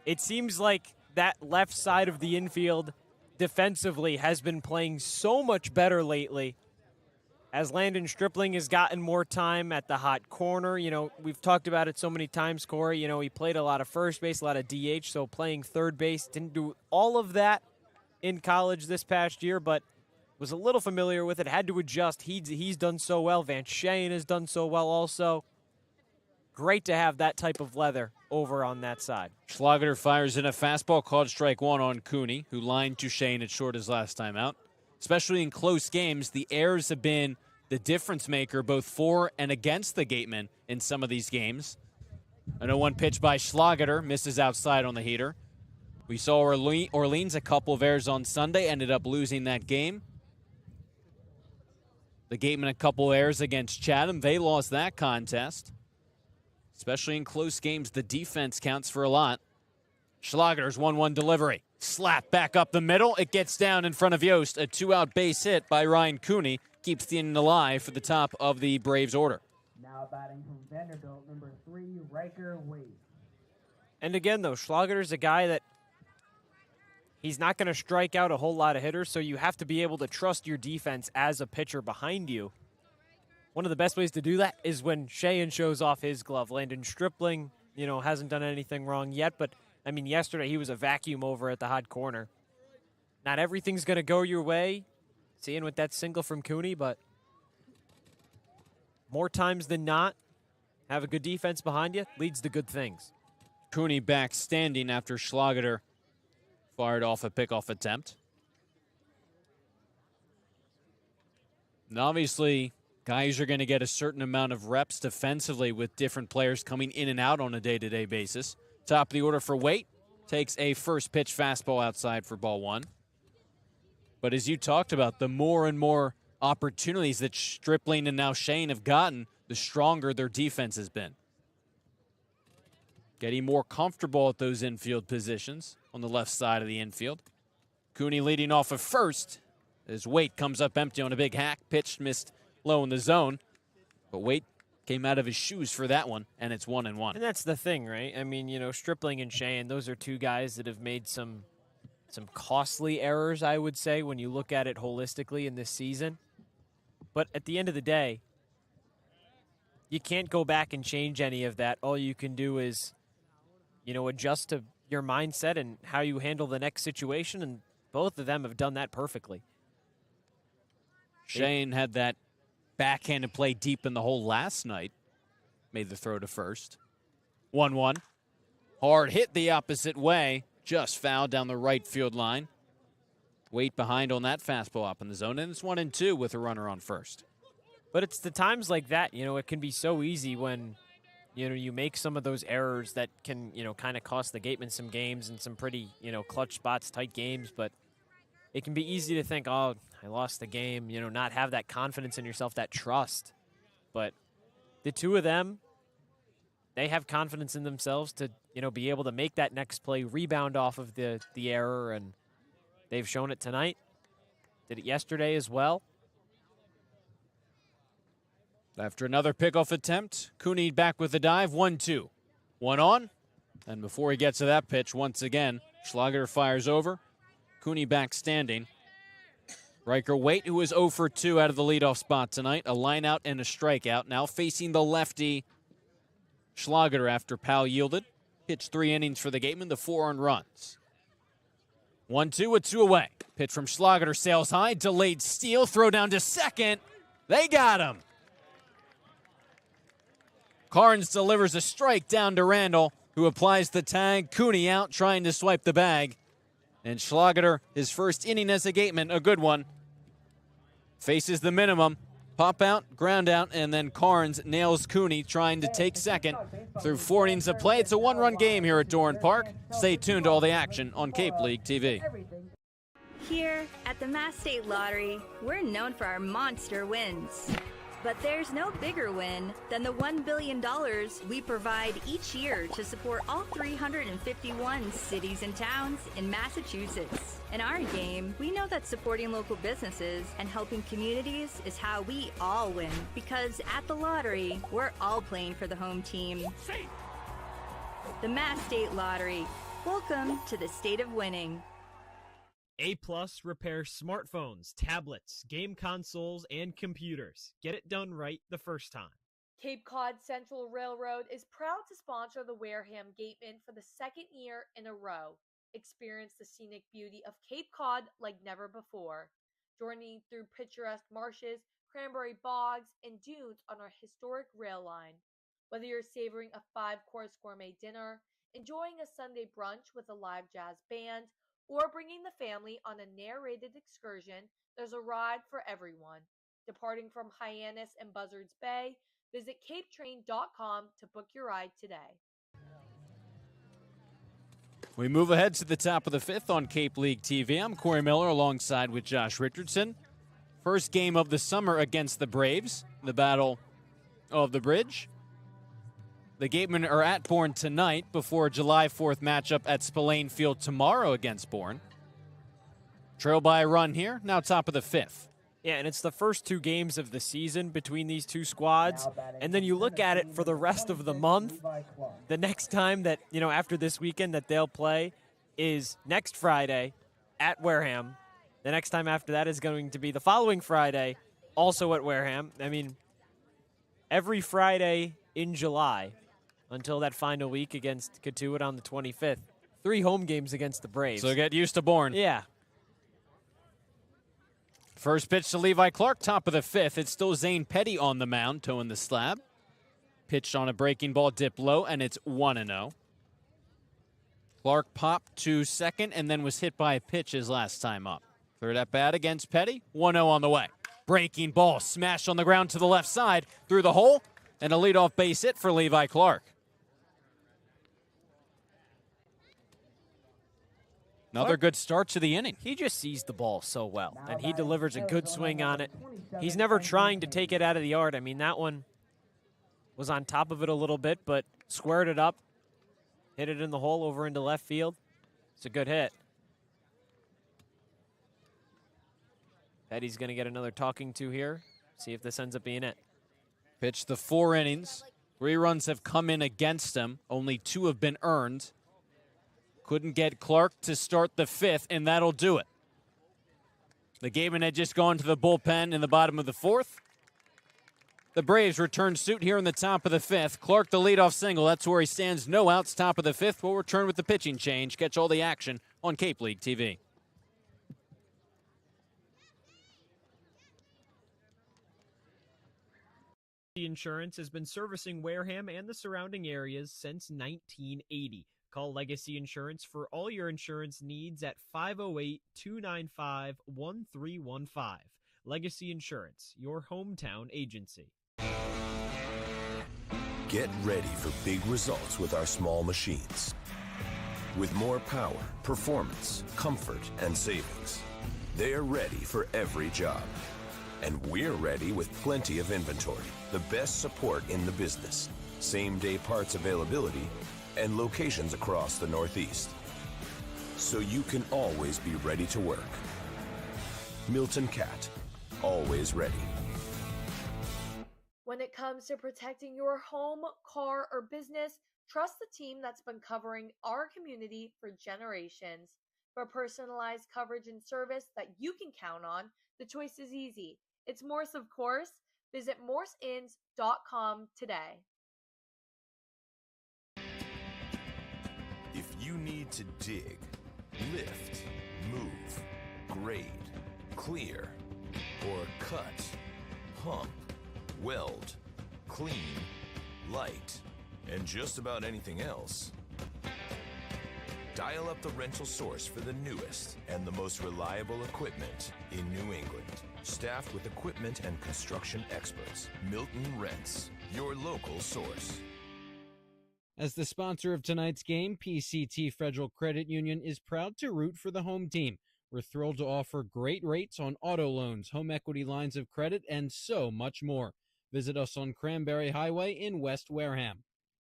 It seems like that left side of the infield defensively has been playing so much better lately. As Landon Stripling has gotten more time at the hot corner, we've talked about it so many times, Cory. He played a lot of first base, a lot of DH, so playing third base. Didn't do all of that in college this past year, but was a little familiar with it, had to adjust. He's done so well. Vance Sheehan has done so well also. Great to have that type of leather over on that side. Schlager fires in a fastball called strike one on Cooney, who lined to Sheehan at short his last time out. Especially in close games, the errors have been the difference maker both for and against the Gatemen in some of these games. A 0-1 pitch by Schlager, misses outside on the heater. We saw Orleans a couple of errors on Sunday, ended up losing that game. The Gatemen a couple errors against Chatham. They lost that contest. Especially in close games, the defense counts for a lot. Schlager's 1-1 delivery. Slap back up the middle. It gets down in front of Yost. A 2-out base hit by Ryan Cooney keeps the inning alive for the top of the Braves order. Now batting from Vanderbilt, number 3, Riker Wade. And again, though, Schlager's a guy that he's not going to strike out a whole lot of hitters, so you have to be able to trust your defense as a pitcher behind you. One of the best ways to do that is when Sheehan shows off his glove. Landon Stripling, hasn't done anything wrong yet, but, yesterday he was a vacuum over at the hot corner. Not everything's going to go your way, seeing with that single from Cooney, but more times than not, have a good defense behind you leads to good things. Cooney back standing after Schlager fired off a pickoff attempt. And obviously, guys are going to get a certain amount of reps defensively with different players coming in and out on a day-to-day basis. Top of the order for Waite. Takes a first pitch fastball outside for ball one. But as you talked about, the more and more opportunities that Stripling and now Sheehan have gotten, the stronger their defense has been. Getting more comfortable at those infield positions on the left side of the infield. Cooney leading off of first as Waite comes up empty on a big hack. Pitch missed low in the zone. But Waite came out of his shoes for that one, and it's 1-1. And that's the thing, right? Stripling and Sheehan, those are two guys that have made some costly errors, I would say, when you look at it holistically in this season. But at the end of the day, you can't go back and change any of that. All you can do is, adjust to your mindset and how you handle the next situation, and both of them have done that perfectly. Shane had that backhanded play deep in the hole last night. Made the throw to first. 1-1. Hard hit the opposite way. Just fouled down the right field line. Weight behind on that fastball up in the zone. And it's 1-2 with a runner on first. But it's the times like that, it can be so easy when, you make some of those errors that can, kind of cost the Gatemen some games and some pretty, clutch spots, tight games. But it can be easy to think, oh, I lost the game, not have that confidence in yourself, that trust. But the two of them, they have confidence in themselves to, be able to make that next play, rebound off of the error, and they've shown it tonight. Did it yesterday as well. After another pickoff attempt, Cooney back with the dive, 1-2. 1 on, and before he gets to that pitch, once again, Schlager fires over. Cooney back standing. Riker Waite, who is 0 for 2 out of the leadoff spot tonight, a line out and a strikeout. Now facing the lefty Schlager after Powell yielded. Pitched 3 innings for the Gatemen, the 4 earned runs. 1-2 with 2 away. Pitch from Schlager sails high, delayed steal, throw down to second. They got him. Carnes delivers a strike down to Randall, who applies the tag. Cooney out trying to swipe the bag. And Schlager, his first inning as a Gateman, a good one. Faces the minimum. Pop out, ground out, and then Carnes nails Cooney trying to take second. Through 4 innings of play, it's a 1-run game here at Doran Park. Stay tuned to all the action on Cape League TV. Here at the Mass State Lottery, we're known for our monster wins. But there's no bigger win than the $1 billion we provide each year to support all 351 cities and towns in Massachusetts. In our game, we know that supporting local businesses and helping communities is how we all win. Because at the lottery, we're all playing for the home team. The Mass State Lottery. Welcome to the state of winning. A+ repairs smartphones, tablets, game consoles, and computers. Get it done right the first time. Cape Cod Central Railroad is proud to sponsor the Wareham Gatemen for the 2nd year in a row. Experience the scenic beauty of Cape Cod like never before. Journey through picturesque marshes, cranberry bogs, and dunes on our historic rail line. Whether you're savoring a 5-course gourmet dinner, enjoying a Sunday brunch with a live jazz band, or bringing the family on a narrated excursion, there's a ride for everyone. Departing from Hyannis and Buzzards Bay, visit capetrain.com to book your ride today. We move ahead to the top of the 5th on Cape League TV. I'm Cory Miller alongside with Josh Richardson. First game of the summer against the Braves, the Battle of the Bridge. The Gatemen are at Bourne tonight before a July 4th matchup at Spillane Field tomorrow against Bourne. Trail by a run here, now top of the 5th. Yeah, and it's the first 2 games of the season between these 2 squads. And then you look at it for the rest of the month. The next time that, after this weekend that they'll play is next Friday at Wareham. The next time after that is going to be the following Friday, also at Wareham. I mean, every Friday in July until that final week against Cotuit on the 25th. 3 home games against the Braves. So get used to Bourne. Yeah. First pitch to Levi Clark, top of the 5th. It's still Zane Petty on the mound, toeing the slab. Pitched on a breaking ball, dip low, and it's 1-0. Clark popped to second and then was hit by a pitch his last time up. Third at bat against Petty, 1-0 on the way. Breaking ball, smashed on the ground to the left side, through the hole, and a leadoff base hit for Levi Clark. Another good start to the inning. He just sees the ball so well, and he delivers a good swing on it. He's never trying to take it out of the yard. I mean, that one was on top of it a little bit, but squared it up, hit it in the hole over into left field. It's a good hit. Petty's going to get another talking to here. See if this ends up being it. Pitched the 4 innings. 3 runs have come in against him. Only 2 have been earned. Couldn't get Clark to start the 5th, and that'll do it. The Gatemen had just gone to the bullpen in the bottom of the 4th. The Braves return suit here in the top of the fifth. Clark, the leadoff single. That's where he stands. No outs, top of the fifth. We'll return with the pitching change. Catch all the action on Cape League TV. Insurance has been servicing Wareham and the surrounding areas since 1980. Call Legacy Insurance for all your insurance needs at 508-295-1315. Legacy Insurance, your hometown agency. Get ready for big results with our small machines. With more power, performance, comfort, and savings. They're ready for every job. And we're ready with plenty of inventory, the best support in the business, same-day parts availability, and locations across the Northeast. So you can always be ready to work. Milton Cat, always ready. When it comes to protecting your home, car, or business, trust the team that's been covering our community for generations. For personalized coverage and service that you can count on, the choice is easy. It's Morse, of course. Visit morseins.com today. If you need to dig, lift, move, grade, clear, or cut, pump, weld, clean, light, and just about anything else, dial up the rental source for the newest and the most reliable equipment in New England. Staffed with equipment and construction experts. Milton Rents, your local source. As the sponsor of tonight's game, PCT Federal Credit Union is proud to root for the home team. We're thrilled to offer great rates on auto loans, home equity lines of credit, and so much more. Visit us on Cranberry Highway in West Wareham.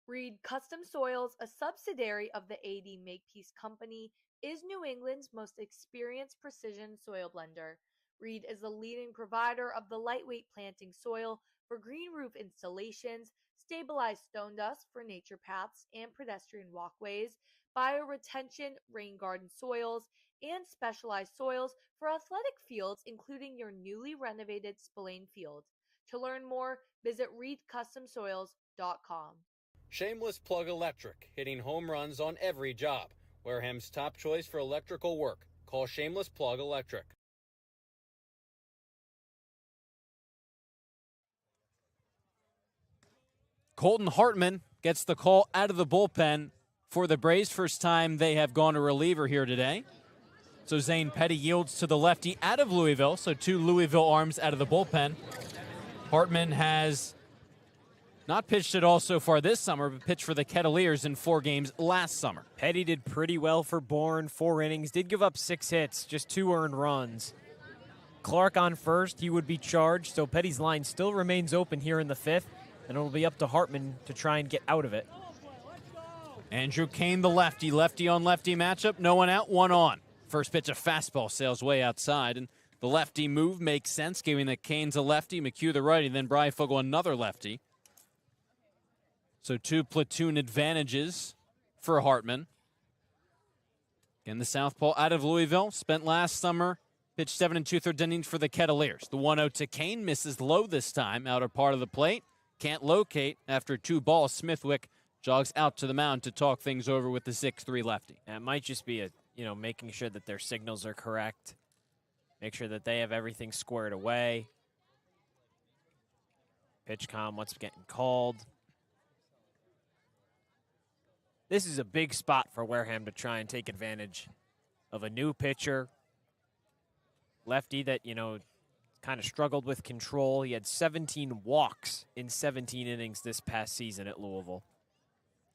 Reed Custom Soils, a subsidiary of the AD Makepeace Company, is New England's most experienced precision soil blender. Reed is the leading provider of the lightweight planting soil for green roof installations, stabilized stone dust for nature paths and pedestrian walkways, bioretention rain garden soils, and specialized soils for athletic fields, including your newly renovated Spillane Field. To learn more, visit reedcustomsoils.com. Shameless Plug Electric, hitting home runs on every job. Wareham's top choice for electrical work. Call Shameless Plug Electric. Colton Hartman gets the call out of the bullpen for the Braves. First time they have gone to reliever here today. So Zane Petty yields to the lefty out of Louisville. So two Louisville arms out of the bullpen. Hartman has not pitched at all so far this summer, but pitched for the Kettleers in 4 games last summer. Petty did pretty well for Bourne, 4 innings, did give up 6 hits, just 2 earned runs. Clark on first, he would be charged, so Petty's line still remains open here in the 5th, and it'll be up to Hartman to try and get out of it. Andrew Kane, the lefty. Lefty on lefty matchup. No one out, 1 on. First pitch, a fastball sails way outside, and the lefty move makes sense, giving that Kane's a lefty, McHugh the righty, then Breyfogle another lefty. So 2 platoon advantages for Hartman. Again, the southpaw out of Louisville, spent last summer, pitched 7 2/3 innings for the Kettleers. The 1-0 to Kane, misses low this time, outer part of the plate. Can't locate after 2 balls. Smithwick jogs out to the mound to talk things over with the 6'3 lefty. And it might just be making sure that their signals are correct. Make sure that they have everything squared away. Pitch comm, what's getting called. This is a big spot for Wareham to try and take advantage of a new pitcher. Lefty that, kind of struggled with control. He had 17 walks in 17 innings this past season at Louisville.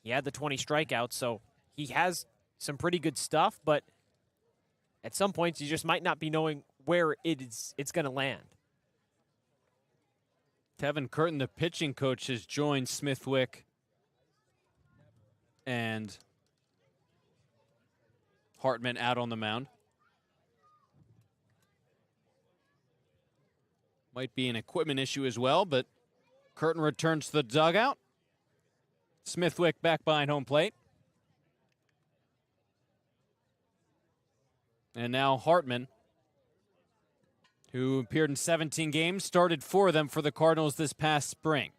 He had the 20 strikeouts, so he has some pretty good stuff, but at some points you just might not be knowing where it's going to land. Tevin Curtin, the pitching coach, has joined Smithwick and Hartman out on the mound. Might be an equipment issue as well, but Curtin returns to the dugout. Smithwick back behind home plate. And now Hartman who appeared in 17 games, started 4 of them for the Cardinals this past spring.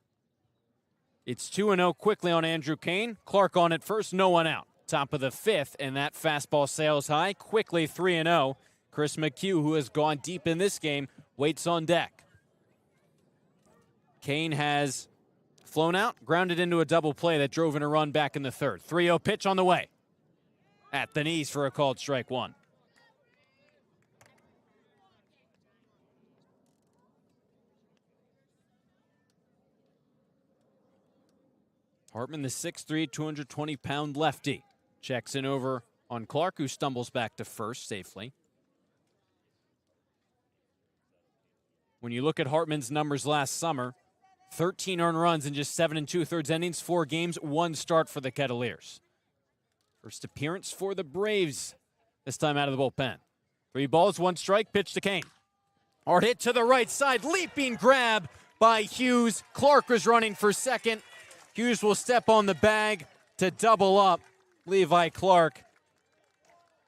It's 2-0 quickly on Andrew Kane. Clark on at first, no one out. Top of the 5th, and that fastball sails high. Quickly 3-0. Chris McHugh, who has gone deep in this game, waits on deck. Kane has flown out, grounded into a double play that drove in a run back in the 3rd. 3-0 pitch on the way. At the knees for a called strike 1. Hartman, the 6'3", 220-pound lefty, checks in over on Clark, who stumbles back to first safely. When you look at Hartman's numbers last summer, 13 earned runs in just 7 2/3 innings, 4 games, 1 start for the Kettleers. First appearance for the Braves, this time out of the bullpen. 3 balls, 1 strike, pitch to Kane. Hard hit to the right side, leaping grab by Hughes. Clark was running for second. Hughes will step on the bag to double up Levi Clark.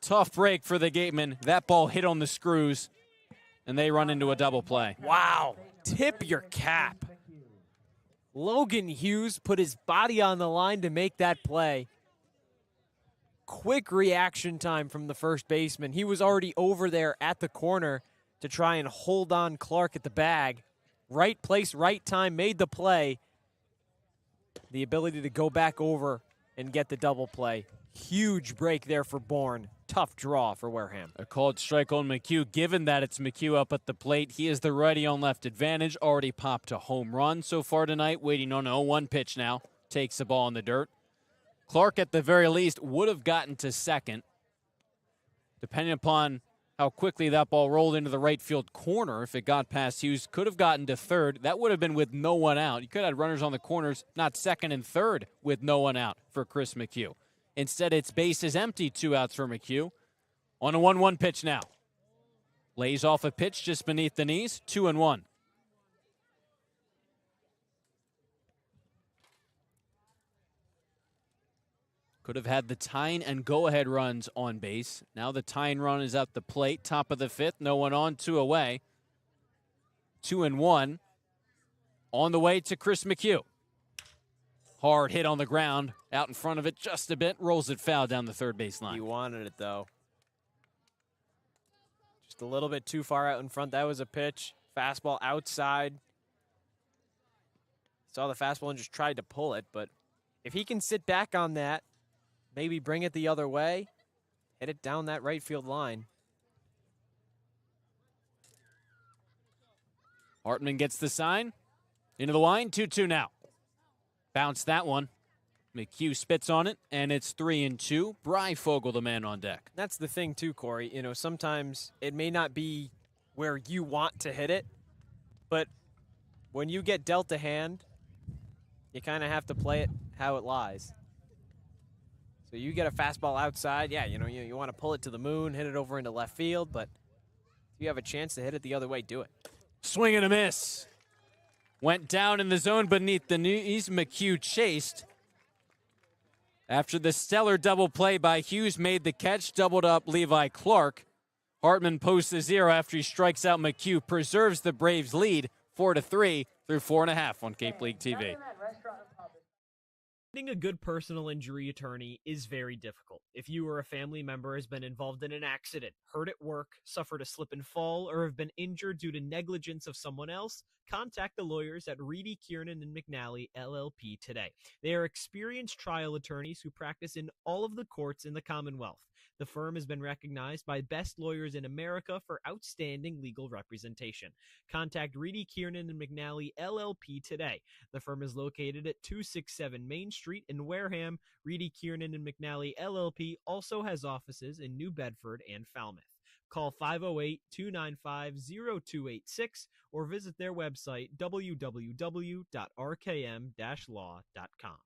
Tough break for the Gatemen. That ball hit on the screws, and they run into a double play. Wow, tip your cap. Logan Hughes put his body on the line to make that play. Quick reaction time from the first baseman. He was already over there at the corner to try and hold on Clark at the bag. Right place, right time, made the play. The ability to go back over and get the double play. Huge break there for Bourne. Tough draw for Wareham. A called strike on McHugh. Given that it's McHugh up at the plate, he is the righty on left advantage. Already popped a home run so far tonight. Waiting on an 0-1 pitch now. Takes the ball in the dirt. Clark, at the very least, would have gotten to second. Depending upon how quickly that ball rolled into the right field corner, if it got past Hughes, could have gotten to third. That would have been with no one out. You could have had runners on the corners, not second and third, with no one out for Chris McHugh. Instead, it's bases empty, 2 outs for McHugh. On a 1-1 pitch now. Lays off a pitch just beneath the knees, 2-1. Could have had the tying and go-ahead runs on base. Now the tying run is at the plate, top of the 5th, no one on, 2 away. 2-1. On the way to Chris McHugh. Hard hit on the ground, out in front of it just a bit, rolls it foul down the third base line. He wanted it, though. Just a little bit too far out in front. That was a pitch. Fastball outside. Saw the fastball and just tried to pull it, but if he can sit back on that, maybe bring it the other way, hit it down that right field line. Hartman gets the sign. Into the line, 2-2 now. Bounce that one. McHugh spits on it, and it's 3-2. Breyfogle, the man on deck. That's the thing, too, Corey. You know, sometimes it may not be where you want to hit it, but when you get dealt a hand, you kind of have to play it how it lies. So you get a fastball outside, yeah, you know, you want to pull it to the moon, hit it over into left field, but if you have a chance to hit it the other way, do it. Swing and a miss. Went down in the zone beneath the knees. McHugh chased. After the stellar double play by Hughes made the catch, doubled up Levi Clark. Hartman posts the 0 after he strikes out McHugh, preserves the Braves' lead 4-3 through 4.5 on Cape League TV. Finding a good personal injury attorney is very difficult. If you or a family member has been involved in an accident, hurt at work, suffered a slip and fall, or have been injured due to negligence of someone else, contact the lawyers at Reedy, Kiernan, and McNally, LLP today. They are experienced trial attorneys who practice in all of the courts in the Commonwealth. The firm has been recognized by Best Lawyers in America for outstanding legal representation. Contact Reedy, Kiernan, and McNally, LLP today. The firm is located at 267 Main Street in Wareham. Reedy, Kiernan, and McNally, LLP also has offices in New Bedford and Falmouth. Call 508-295-0286 or visit their website, www.rkm-law.com.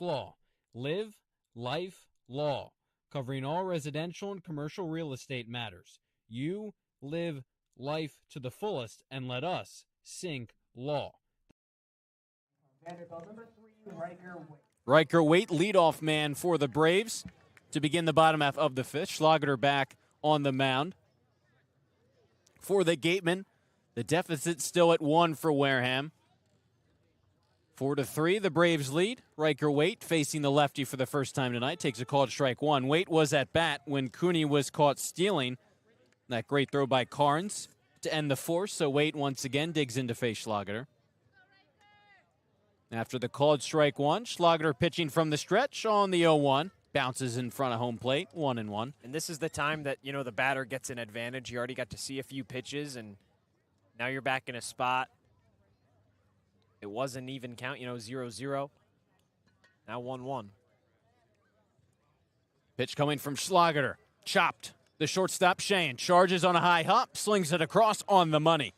Law. Live, life, law. Covering all residential and commercial real estate matters. You live life to the fullest and let us sink law. Vanderbilt number 3, Riker Waite. Riker Waite, leadoff man for the Braves to begin the bottom half of the 5th. Schlageter back on the mound. For the Gatemen, the deficit still at 1 for Wareham. 4-3, the Braves lead. Riker Waite facing the lefty for the first time tonight. Takes a called strike 1. Waite was at bat when Cooney was caught stealing. That great throw by Carnes to end the 4th. So Waite once again digs in to face Schlageter. After the called strike 1, Schlageter pitching from the stretch on the 0-1. Bounces in front of home plate, 1-1. And this is the time that, the batter gets an advantage. You already got to see a few pitches, and now you're back in a spot. It was an even count, 0-0. Now 1-1. Pitch coming from Schlageter. Chopped. The shortstop, Shane, charges on a high hop, slings it across on the money.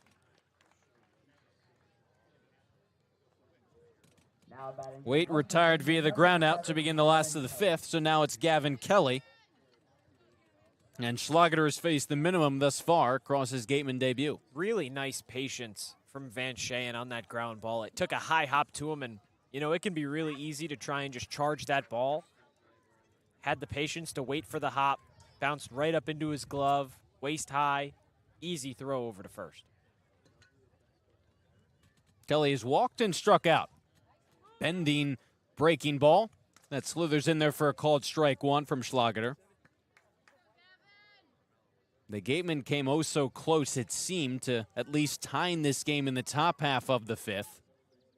Waite retired via the groundout to begin the last of the 5th, so now it's Gavin Kelly. And Schlageter has faced the minimum thus far across his Gateman debut. Really nice patience from Van Scheen on that ground ball. It took a high hop to him, and, it can be really easy to try and just charge that ball. Had the patience to wait for the hop, bounced right up into his glove, waist high, easy throw over to first. Kelly has walked and struck out. Bending, breaking ball. That slithers in there for a called strike 1 from Schlageter. The Gatemen came oh so close, it seemed, to at least tying this game in the top half of the 5th,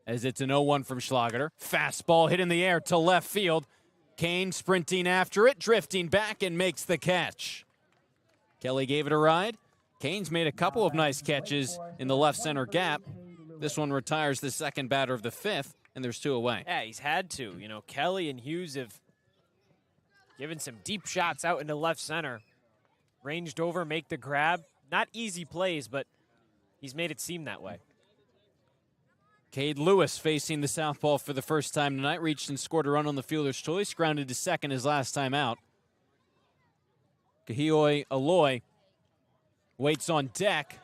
as it's an 0-1 from Schlageter. Fastball hit in the air to left field. Kane sprinting after it, drifting back, and makes the catch. Kelly gave it a ride. Kane's made a couple of nice catches in the left center gap. This one retires the second batter of the 5th, and there's 2 away. Yeah, he's had to. Kelly and Hughes have given some deep shots out into left center. Ranged over, make the grab. Not easy plays, but he's made it seem that way. Cade Lewis facing the southpaw for the first time tonight. Reached and scored a run on the fielder's choice. Grounded to second his last time out. Kahioi Aloy waits on deck.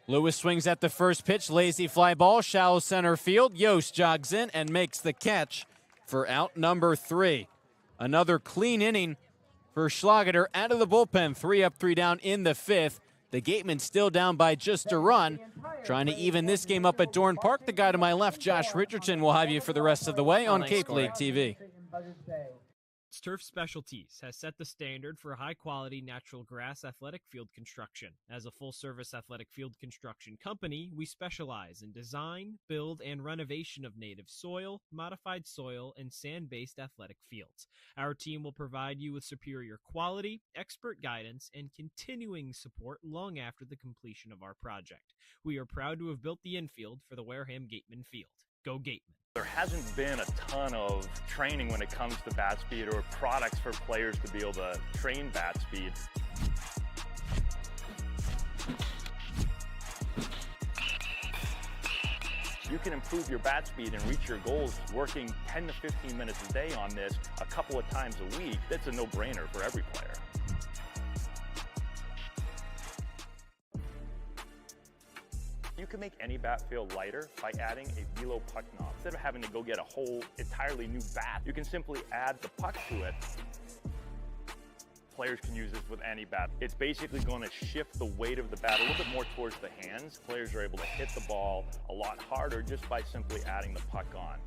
Lewis swings at the first pitch. Lazy fly ball, shallow center field. Yost jogs in and makes the catch for out number 3. Another clean inning for Schlageter out of the bullpen. 3 up, 3 down in the 5th. The Gatemen still down by just a run. Trying to even this game up at Doran Park. The guy to my left, Josh Richardson, will have you for the rest of the way on Cape League TV. Turf Specialties has set the standard for high-quality natural grass athletic field construction. As a full-service athletic field construction company, we specialize in design, build, and renovation of native soil, modified soil, and sand-based athletic fields. Our team will provide you with superior quality, expert guidance, and continuing support long after the completion of our project. We are proud to have built the infield for the Wareham Gatemen field. Go Gatemen! There hasn't been a ton of training when it comes to bat speed or products for players to be able to train bat speed. You can improve your bat speed and reach your goals working 10 to 15 minutes a day on this a couple of times a week. That's a no-brainer for every player. You can make any bat feel lighter by adding a velo puck knob. Instead of having to go get a whole entirely new bat, you can simply add the puck to it. Players can use this with any bat. It's basically going to shift the weight of the bat a little bit more towards the hands. Players are able to hit the ball a lot harder just by simply adding the puck on.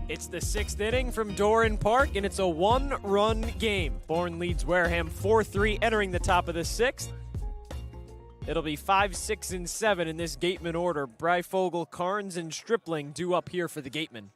It's the 6th inning from Doran Park, and it's a 1-run game. Bourne leads Wareham 4-3 entering the top of the 6th. It'll be 5, 6, and 7 in this Gateman order. Breyfogle, Carnes, and Stripling due up here for the Gatemen.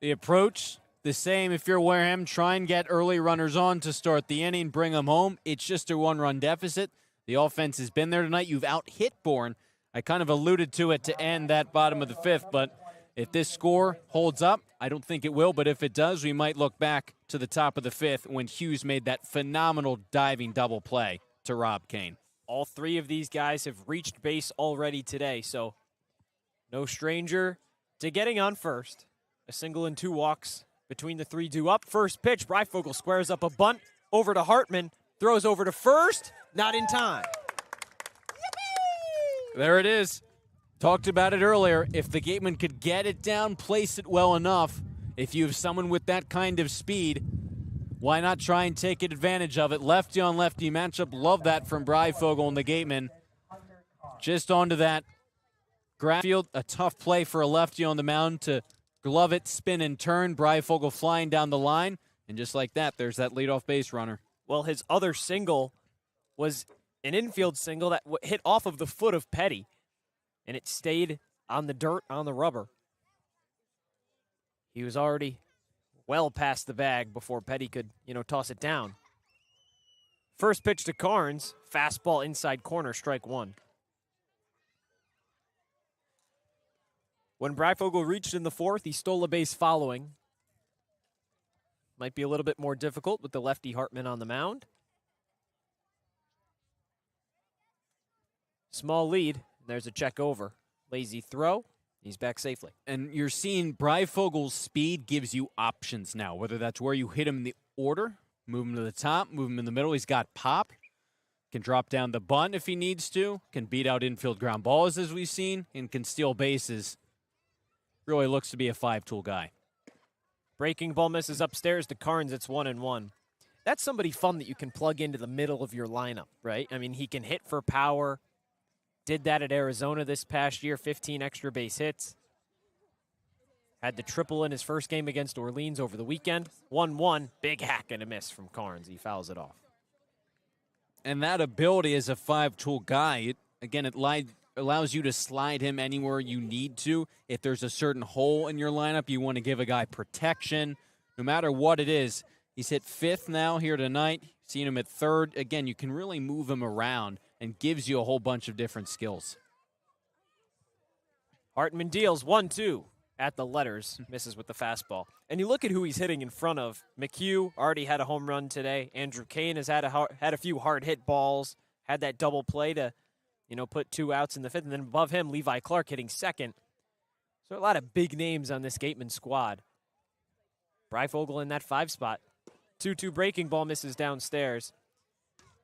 The approach, the same if you're Wareham. Try and get early runners on to start the inning, bring them home. It's just a 1-run deficit. The offense has been there tonight. You've out-hit Bourne. I kind of alluded to it to end that bottom of the 5th, but if this score holds up, I don't think it will, but if it does, we might look back to the top of the 5th when Hughes made that phenomenal diving double play to Rob Kane. All three of these guys have reached base already today, so no stranger to getting on first. A single and 2 walks between the 3 due up. First pitch, Breyfogle squares up a bunt over to Hartman, throws over to first, not in time. There it is. Talked about it earlier. If the Gatemen could get it down, place it well enough, if you have someone with that kind of speed, why not try and take advantage of it? Lefty on lefty matchup. Love that from Breyfogle and the Gatemen. Just onto that ground field. A tough play for a lefty on the mound to glove it, spin, and turn. Breyfogle flying down the line. And just like that, there's that leadoff base runner. Well, his other single was an infield single that hit off of the foot of Petty, and it stayed on the dirt, on the rubber. He was already well past the bag before Petty could, toss it down. First pitch to Carnes, fastball inside corner, strike 1. When Breyfogle reached in the 4th, he stole a base following. Might be a little bit more difficult with the lefty Hartman on the mound. Small lead. There's a check over. Lazy throw. He's back safely. And you're seeing Breyfogle's speed gives you options now, whether that's where you hit him in the order, move him to the top, move him in the middle. He's got pop. Can drop down the bunt if he needs to. Can beat out infield ground balls as we've seen. And can steal bases. Really looks to be a 5-tool guy. Breaking ball misses upstairs to Carnes. It's 1-1. That's somebody fun that you can plug into the middle of your lineup, right? I mean, he can hit for power. Did that at Arizona this past year, 15 extra base hits. Had the triple in his first game against Orleans over the weekend. 1-1, big hack and a miss from Carnes. He fouls it off. And that ability as a 5-tool guy, it allows you to slide him anywhere you need to. If there's a certain hole in your lineup, you want to give a guy protection. No matter what it is, he's hit 5th now here tonight. Seen him at 3rd. Again, you can really move him around and gives you a whole bunch of different skills. Hartman deals 1-2 at the letters, misses with the fastball. And you look at who he's hitting in front of. McHugh already had a home run today. Andrew Kane has had a few hard hit balls, had that double play to, put 2 outs in the 5th. And then above him, Levi Clark hitting 2nd. So a lot of big names on this Gateman squad. Breyfogle in that 5 spot. 2-2 breaking ball misses downstairs.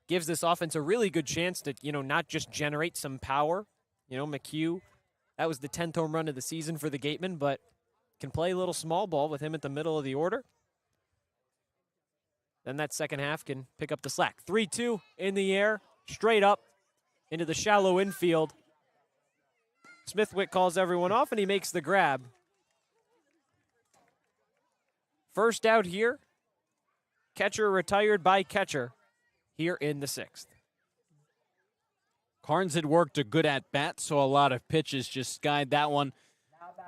Gives this offense a really good chance to, not just generate some power. McHugh, that was the 10th home run of the season for the Gatemen, but can play a little small ball with him at the middle of the order. Then that second half can pick up the slack. 3-2 in the air, straight up into the shallow infield. Smithwick calls everyone off, and he makes the grab. First out here. Catcher retired by catcher here in the 6th. Carnes had worked a good at-bat, so a lot of pitches just skied that one.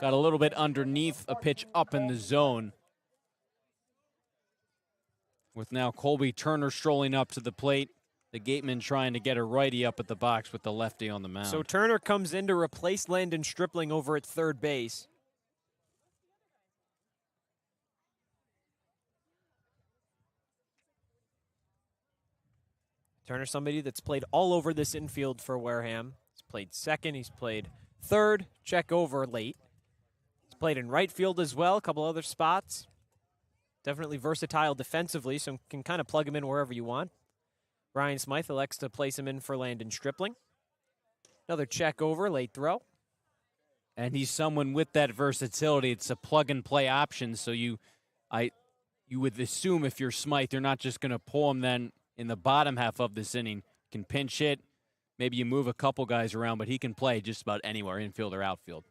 Got a little bit underneath a pitch up in the zone. With now Colby Turner strolling up to the plate. The Gatemen trying to get a righty up at the box with the lefty on the mound. So Turner comes in to replace Landon Stripling over at 3rd base. Turner, somebody that's played all over this infield for Wareham. He's played 2nd, he's played 3rd, check over late. He's played in right field as well, a couple other spots. Definitely versatile defensively, so can kind of plug him in wherever you want. Ryan Smythe elects to place him in for Landon Stripling. Another check over, late throw. And he's someone with that versatility. It's a plug-and-play option, so you would assume if you're Smythe, you're not just going to pull him then in the bottom half of this inning. Can pinch hit. Maybe you move a couple guys around, but he can play just about anywhere, infield or outfield.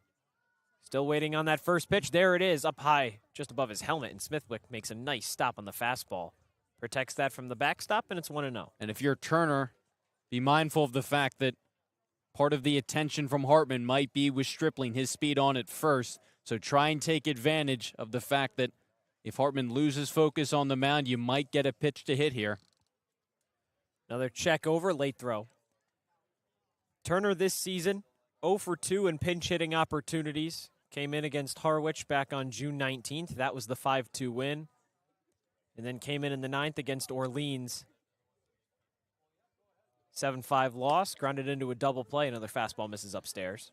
Still waiting on that first pitch. There it is, up high, just above his helmet, and Smithwick makes a nice stop on the fastball. Protects that from the backstop, and it's 1-0. And if you're Turner, be mindful of the fact that part of the attention from Hartman might be with Stripling, his speed on at first. So try and take advantage of the fact that if Hartman loses focus on the mound, you might get a pitch to hit here. Another check over, late throw. Turner this season, 0 for 2 in pinch hitting opportunities. Came in against Harwich back on June 19th. That was the 5-2 win. And then came in the 9th against Orleans. 7-5 loss, grounded into a double play. Another fastball misses upstairs.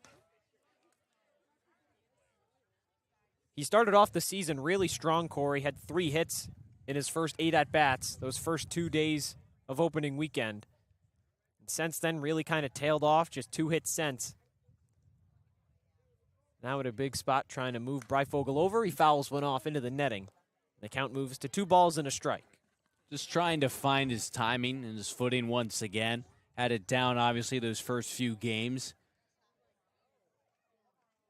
He started off the season really strong, Cory. Had 3 hits in his first 8 at-bats, those first 2 days of opening weekend. And since then, really kind of tailed off, just 2 hits since. Now at a big spot trying to move Breyfogle over. He fouls one off into the netting. The count moves to 2 balls and a strike. Just trying to find his timing and his footing once again. Had it down, obviously, those first few games.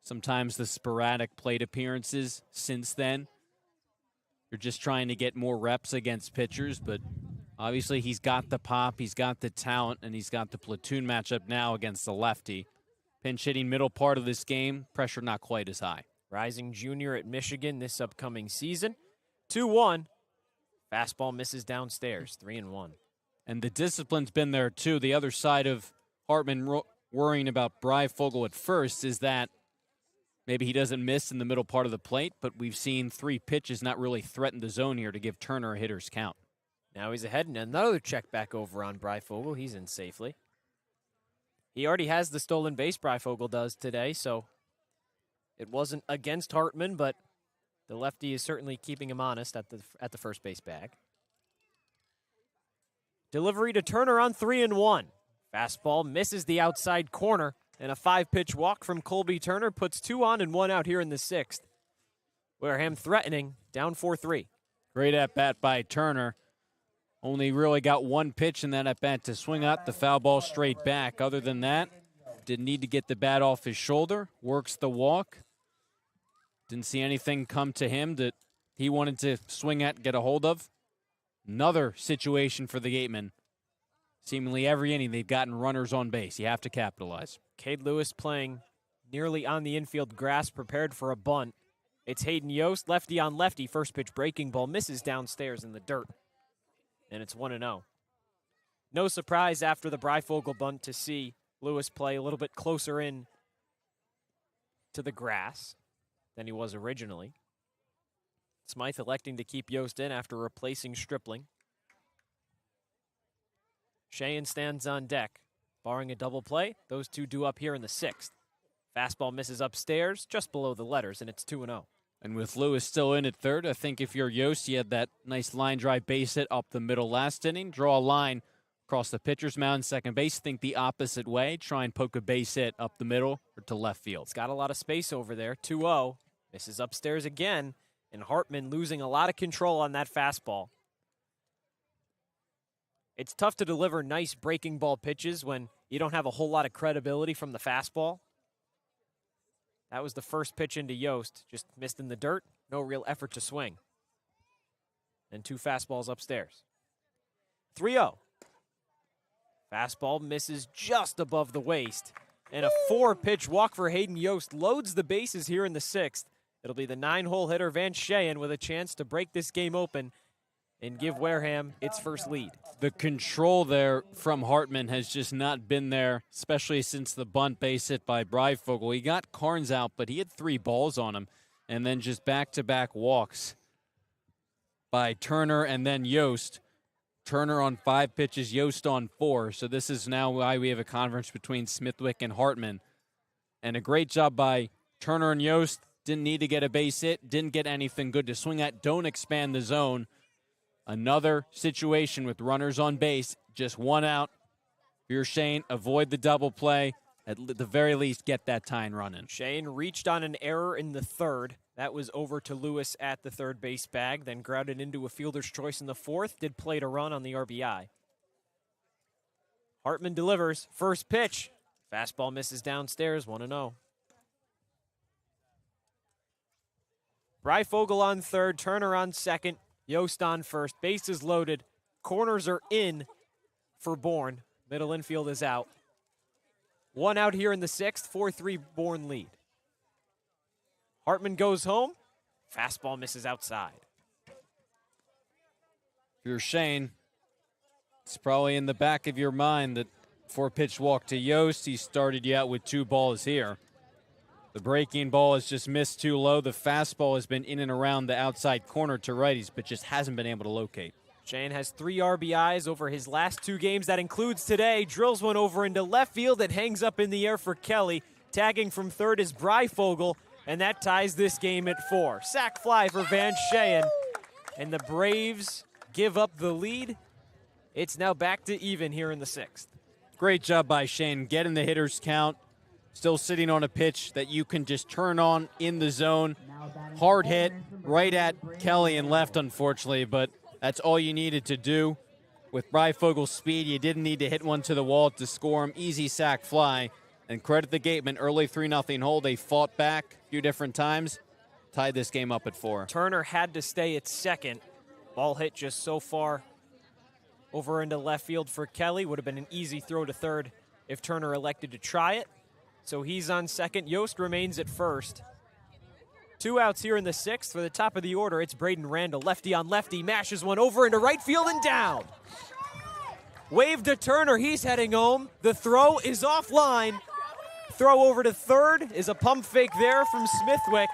Sometimes the sporadic plate appearances since then. You're just trying to get more reps against pitchers, but obviously he's got the pop, he's got the talent, and he's got the platoon matchup now against the lefty. Pinch hitting middle part of this game, pressure not quite as high. Rising junior at Michigan this upcoming season. 2-1. Fastball misses downstairs, 3-1. And the discipline's been there too. The other side of Hartman worrying about Breyfogle at first is that maybe he doesn't miss in the middle part of the plate, but we've seen 3 pitches not really threaten the zone here to give Turner a hitter's count. Now he's ahead, and another check back over on Breyfogle. He's in safely. He already has the stolen base, Breyfogle does today, so it wasn't against Hartman, but the lefty is certainly keeping him honest at the first base bag. Delivery to Turner on 3-1. Fastball misses the outside corner, and a 5-pitch walk from Colby Turner puts 2 on and 1 out here in the 6th. Wareham threatening, down 4-3. Great at-bat by Turner. Only really got 1 pitch in that at-bat to swing out the foul ball straight back. Other than that, didn't need to get the bat off his shoulder. Works the walk. Didn't see anything come to him that he wanted to swing at and get a hold of. Another situation for the Gatemen. Seemingly every inning they've gotten runners on base. You have to capitalize. Cade Lewis playing nearly on the infield grass, prepared for a bunt. It's Hayden Yost, lefty on lefty. First pitch breaking ball misses downstairs in the dirt. And it's 1-0. No surprise after the Breyfogle bunt to see Lewis play a little bit closer in to the grass than he was originally. Smythe electing to keep Yost in after replacing Stripling. Sheehan stands on deck. Barring a double play, those two do up here in the 6th. Fastball misses upstairs, just below the letters, and it's 2-0. And with Lewis still in at third, I think if you're Yost, you had that nice line drive base hit up the middle last inning. Draw a line across the pitcher's mound, second base. Think the opposite way. Try and poke a base hit up the middle or to left field. It's got a lot of space over there. 2-0. Misses upstairs again. And Hartman losing a lot of control on that fastball. It's tough to deliver nice breaking ball pitches when you don't have a whole lot of credibility from the fastball. That was the first pitch into Yost. Just missed in the dirt. No real effort to swing. And 2 fastballs upstairs. 3-0. Fastball misses just above the waist. And a 4-pitch walk for Hayden Yost loads the bases here in the 6th. It'll be the 9-hole hitter Van Sheehan with a chance to break this game open and give Wareham its first lead. The control there from Hartman has just not been there, especially since the bunt base hit by Breyfogle. He got Carnes out, but he had 3 balls on him, and then just back-to-back walks by Turner and then Yost. Turner on 5 pitches, Yost on 4. So this is now why we have a conference between Smithwick and Hartman. And a great job by Turner and Yost. Didn't need to get a base hit, didn't get anything good to swing at. Don't expand the zone. Another situation with runners on base, just 1 out. If you're Shane, avoid the double play. At the very least, get that tying run in. Shane reached on an error in the 3rd. That was over to Lewis at the third base bag, then grounded into a fielder's choice in the 4th. Did play to run on the RBI. Hartman delivers. First pitch. Fastball misses downstairs, 1-0. Breyfogle on 3rd, Turner on 2nd, Yost on 1st. Bases loaded. Corners are in for Bourne. Middle infield is out. 1 out here in the 6th, 4-3 Bourne lead. Hartman goes home. Fastball misses outside. If you're Shane, it's probably in the back of your mind that 4-pitch walk to Yost. He started you out with 2 balls here. The breaking ball has just missed too low. The fastball has been in and around the outside corner to righties, but just hasn't been able to locate. Shane has 3 RBIs over his last 2 games. That includes today. Drills one over into left field. It hangs up in the air for Kelly. Tagging from third is Breifogel, and that ties this game at 4. Sac fly for Van Scheen, and the Braves give up the lead. It's now back to even here in the 6th. Great job by Shane getting the hitter's count. Still sitting on a pitch that you can just turn on in the zone. Hard hit right at Kelly and left, unfortunately, but that's all you needed to do. With Breifogel's speed, you didn't need to hit one to the wall to score him. Easy sac fly. And credit the Gatemen, early 3-0 hold. They fought back a few different times, tied this game up at 4. Turner had to stay at second. Ball hit just so far over into left field for Kelly. Would have been an easy throw to third if Turner elected to try it. So he's on second. Yost remains at first. 2 outs here in the 6th. For the top of the order, it's Braden Randall. Lefty on lefty, mashes one over into right field and down. Wave to Turner, he's heading home. The throw is offline. Throw over to third is a pump fake there from Smithwick.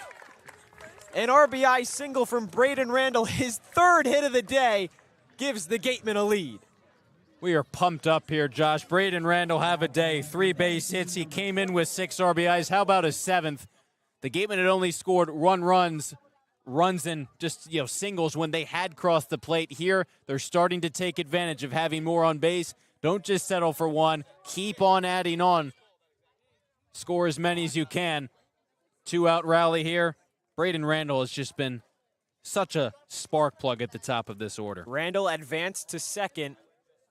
An RBI single from Braden Randall, his 3rd hit of the day, gives the Gatemen a lead. We are pumped up here, Josh. Braden Randall have a day. 3 base hits. He came in with 6 RBIs. How about a 7th? The Gatemen had only scored runs and just singles when they had crossed the plate. Here, they're starting to take advantage of having more on base. Don't just settle for 1. Keep on adding on. Score as many as you can. 2-out rally here. Braden Randall has just been such a spark plug at the top of this order. Randall advanced to second.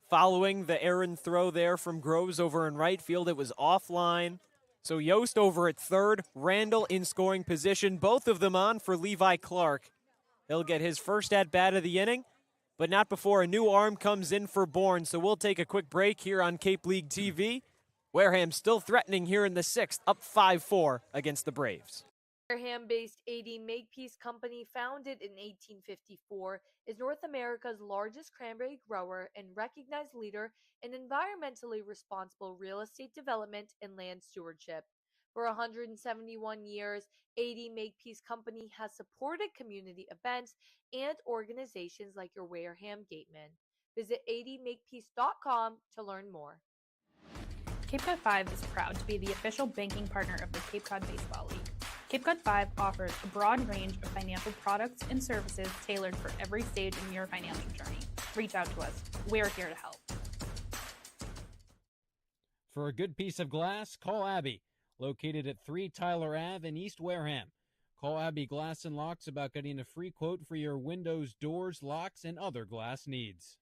Following the errant throw there from Groves over in right field, it was offline. So Yost over at third, Randall in scoring position, both of them on for Levi Clark. He'll get his first at-bat of the inning, but not before a new arm comes in for Bourne. So we'll take a quick break here on Cape League TV. Wareham still threatening here in the 6th, up 5-4 against the Braves. Wareham-based AD Makepeace Company, founded in 1854, is North America's largest cranberry grower and recognized leader in environmentally responsible real estate development and land stewardship. For 171 years, AD Makepeace Company has supported community events and organizations like your Wareham Gatemen. Visit admakepeace.com to learn more. Cape Cod 5 is proud to be the official banking partner of the Cape Cod Baseball League. Cape Cod 5 offers a broad range of financial products and services tailored for every stage in your financial journey. Reach out to us. We're here to help. For a good piece of glass, call Abby, located at 3 Tyler Ave in East Wareham. Call Abby Glass and Locks about getting a free quote for your windows, doors, locks, and other glass needs.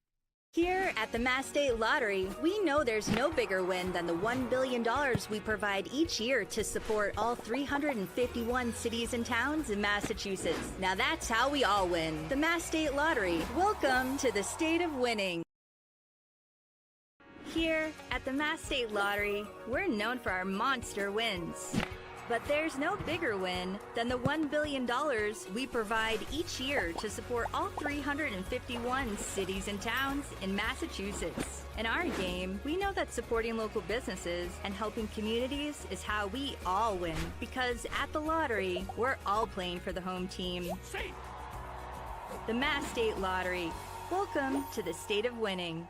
Here at the Mass State Lottery, we know there's no bigger win than the $1 billion we provide each year to support all 351 cities and towns in Massachusetts. Now that's how we all win. The Mass State Lottery. Welcome to the state of winning. Here at the Mass State Lottery, we're known for our monster wins. But there's no bigger win than the $1 billion we provide each year to support all 351 cities and towns in Massachusetts. In our game, we know that supporting local businesses and helping communities is how we all win. Because at the lottery, we're all playing for the home team. The Mass State Lottery. Welcome to the state of winning.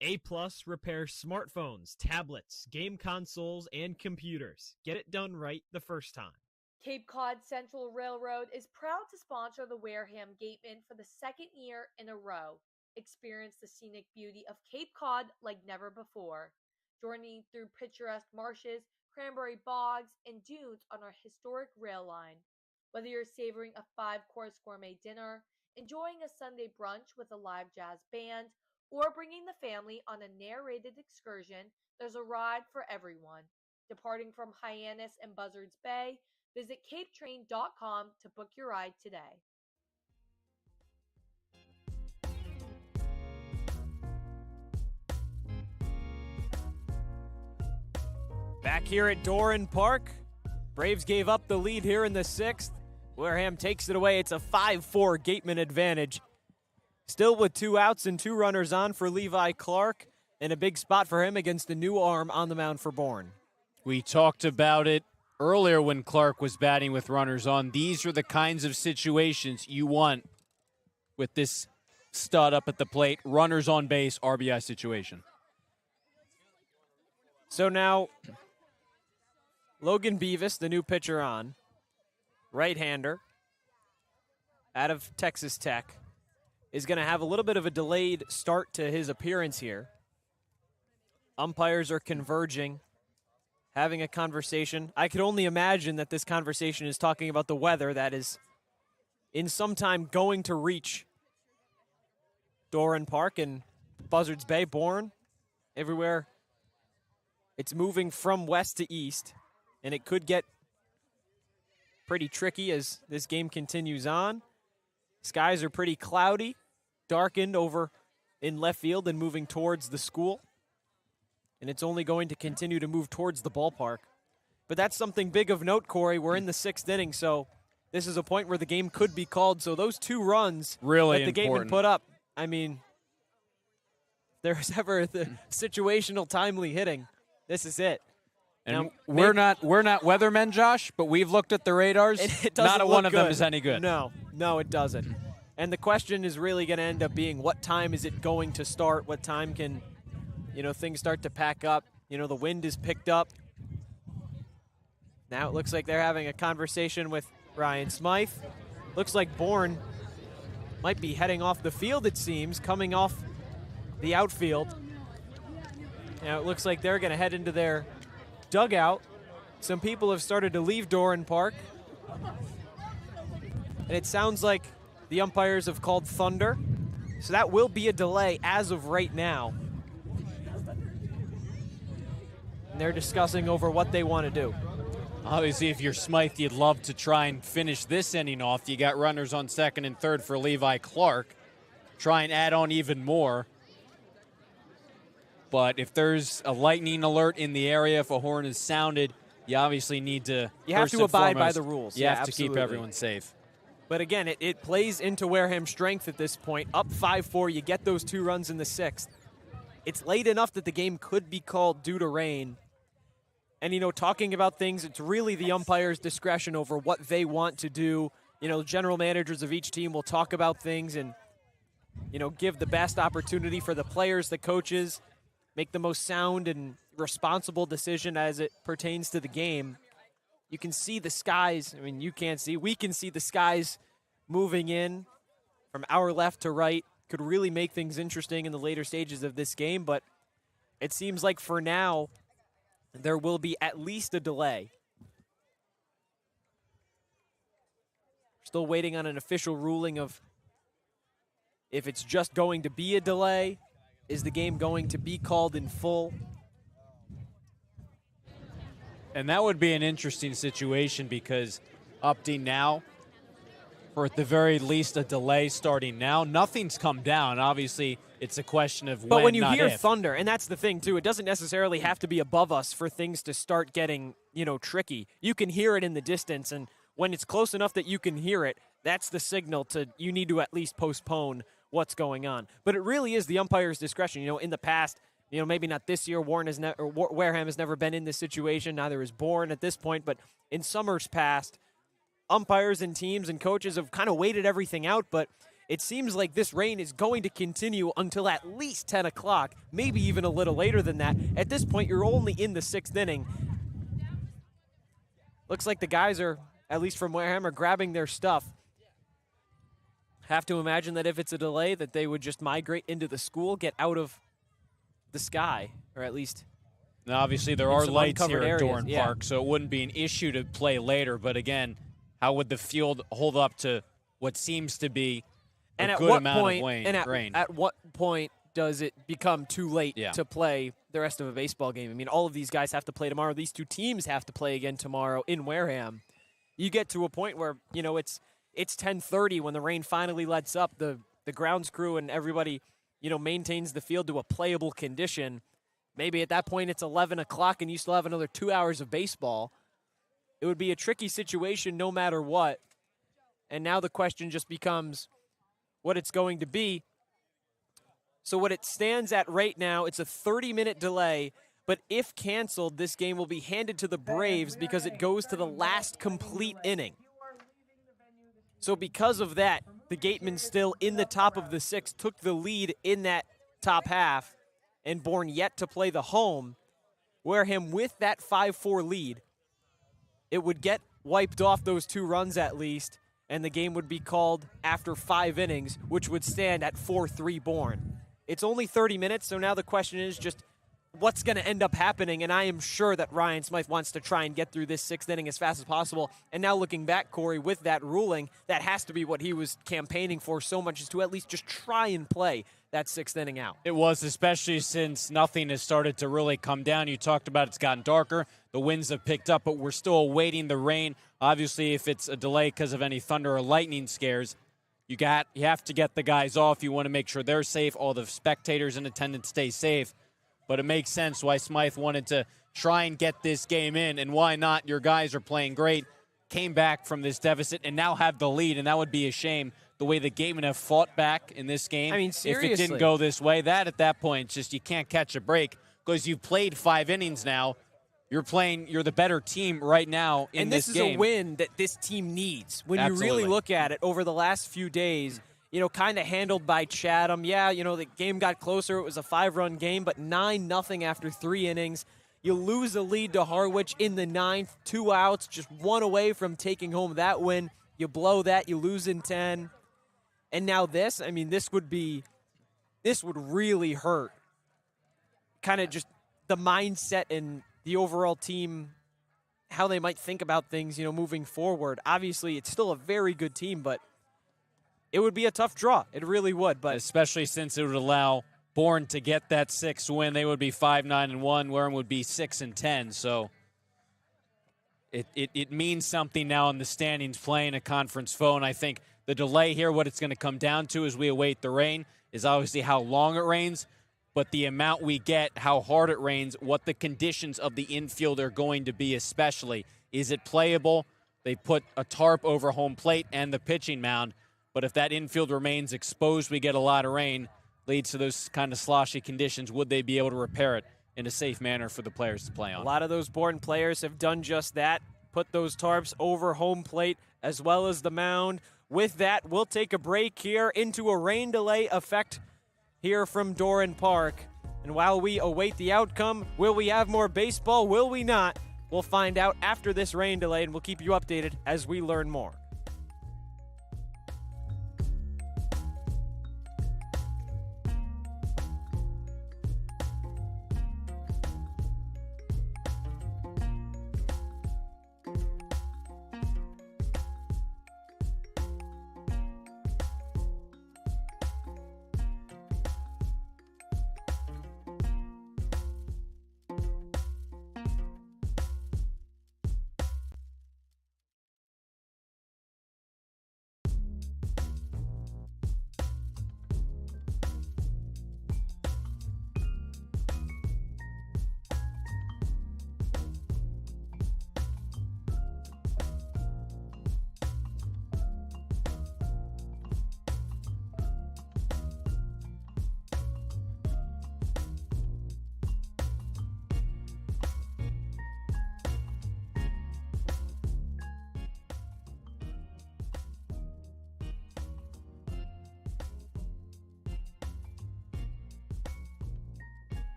A+ repairs smartphones, tablets, game consoles, and computers. Get it done right the first time. Cape Cod Central Railroad is proud to sponsor the Wareham Gatemen for the 2nd year in a row. Experience the scenic beauty of Cape Cod like never before. Journey through picturesque marshes, cranberry bogs, and dunes on our historic rail line. Whether you're savoring a 5-course gourmet dinner, enjoying a Sunday brunch with a live jazz band, or bringing the family on a narrated excursion, there's a ride for everyone. Departing from Hyannis and Buzzards Bay, visit capetrain.com to book your ride today. Back here at Doran Park, Braves gave up the lead here in the 6th. Wareham takes it away. It's a 5-4 Gateman advantage. Still with 2 outs and 2 runners on for Levi Clark, and a big spot for him against the new arm on the mound for Bourne. We talked about it earlier when Clark was batting with runners on. These are the kinds of situations you want with this stud up at the plate, runners on base, RBI situation. So now, Logan Beavis, the new pitcher on, right-hander, out of Texas Tech, is going to have a little bit of a delayed start to his appearance here. Umpires are converging, having a conversation. I could only imagine that this conversation is talking about the weather that is in some time going to reach Doran Park and Buzzards Bay, Bourne, everywhere. It's moving from west to east, and it could get pretty tricky as this game continues on. Skies are pretty cloudy, darkened over in left field and moving towards the school. And it's only going to continue to move towards the ballpark. But that's something big of note, Cory. We're in the 6th inning, so this is a point where the game could be called. So those 2 runs really that the Gatemen put up, I mean, if there's ever the situational timely hitting, this is it. And now, we're not weathermen, Josh, but we've looked at the radars. Not a one of them is any good. No, it doesn't. And the question is really going to end up being, what time is it going to start? What time can, things start to pack up? The wind is picked up. Now it looks like they're having a conversation with Ryan Smythe. Looks like Bourne might be heading off the field, it seems, coming off the outfield. Now it looks like they're going to head into their dugout. Some people have started to leave Doran Park. And it sounds like the umpires have called thunder. So that will be a delay as of right now. And they're discussing over what they want to do. Obviously, if you're Smythe, you'd love to try and finish this inning off. You got runners on second and third for Levi Clark. Try and add on even more. But if there's a lightning alert in the area, if a horn is sounded, you obviously need to. You have to abide by the rules. You have to keep everyone safe. But again, it plays into Wareham's strength at this point. Up 5-4, you get those 2 runs in the 6th. It's late enough that the game could be called due to rain. And, talking about things, it's really the umpire's discretion over what they want to do. General managers of each team will talk about things and, give the best opportunity for the players, the coaches, make the most sound and responsible decision as it pertains to the game. You can see the skies. I mean, you can't see. We can see the skies moving in from our left to right. Could really make things interesting in the later stages of this game, but it seems like for now, there will be at least a delay. Still waiting on an official ruling of if it's just going to be a delay. Is the game going to be called in full? And that would be an interesting situation because opting now, for at the very least a delay starting now, nothing's come down. Obviously, it's a question of when, but when you not hear if. thunder, and that's the thing too, it doesn't necessarily have to be above us for things to start getting, tricky. You can hear it in the distance, and when it's close enough that you can hear it, that's the signal to you need to at least postpone what's going on. But it really is the umpire's discretion. In the past, maybe not this year, Wareham has never been in this situation, neither is Bourne at this point, but in summers past, umpires and teams and coaches have kind of waited everything out, but it seems like this rain is going to continue until at least 10 o'clock, maybe even a little later than that. At this point, you're only in the 6th inning. Looks like the guys are, at least from Wareham, are grabbing their stuff. Have to imagine that if it's a delay, that they would just migrate into the school, get out of the sky, or at least. Now, obviously, there are lights here at Doran yeah. Park, so it wouldn't be an issue to play later. But again, how would the field hold up to what seems to be a good amount of rain? And at what point does it become too late to play the rest of a baseball game? I mean, all of these guys have to play tomorrow. These 2 teams have to play again tomorrow in Wareham. You get to a point where, it's 10:30 when the rain finally lets up. The grounds crew and everybody, maintains the field to a playable condition. Maybe at that point it's 11 o'clock and you still have another 2 hours of baseball. It would be a tricky situation no matter what. And now the question just becomes what it's going to be. So what it stands at right now, it's a 30-minute delay. But if canceled, this game will be handed to the Braves because it goes to the last complete inning. So because of that, the Gatemen still in the top of the sixth, took the lead in that top half, and Bourne yet to play the home. Wareham with that 5-4 lead, it would get wiped off those 2 runs at least, and the game would be called after 5 innings, which would stand at 4-3 Bourne. It's only 30 minutes, so now the question is just what's going to end up happening, and I am sure that Ryan Smythe wants to try and get through this 6th inning as fast as possible. And now looking back, Cory, with that ruling, that has to be what he was campaigning for so much, is to at least just try and play that 6th inning out. It was, especially since nothing has started to really come down. You talked about it's gotten darker, the winds have picked up, but we're still awaiting the rain. Obviously, if it's a delay because of any thunder or lightning scares, you have to get the guys off. You want to make sure they're safe, all the spectators in attendance stay safe. But it makes sense why Smythe wanted to try and get this game in, and why not? Your guys are playing great, came back from this deficit, and now have the lead, and that would be a shame the way the Gatemen have fought back in this game. I mean, seriously. If it didn't go this way, at that point, it's just you can't catch a break because you've played 5 innings now. You're the better team right now in this game. And this is a win that this team needs. When you really look at it over the last few days, kind of handled by Chatham. Yeah, the game got closer. It was a 5-run game, but 9-0 after 3 innings. You lose a lead to Harwich in the 9th, 2 outs, just 1 away from taking home that win. You blow that, you lose in 10. And now this would really hurt. Kind of just the mindset and the overall team, how they might think about things, moving forward. Obviously, it's still a very good team, but it would be a tough draw. It really would. But especially since it would allow Bourne to get that 6th win. They would be 5-9-1. Wareham would be 6-10. So it means something now in the standings playing a conference foe. And I think the delay here, what it's going to come down to as we await the rain, is obviously how long it rains, but the amount we get, how hard it rains, what the conditions of the infield are going to be especially. Is it playable? They put a tarp over home plate and the pitching mound. But if that infield remains exposed, we get a lot of rain, leads to those kind of sloshy conditions. Would they be able to repair it in a safe manner for the players to play on? A lot of those Bourne players have done just that, put those tarps over home plate as well as the mound. With that, we'll take a break here into a rain delay effect here from Doran Park. And while we await the outcome, will we have more baseball? Will we not? We'll find out after this rain delay, and we'll keep you updated as we learn more.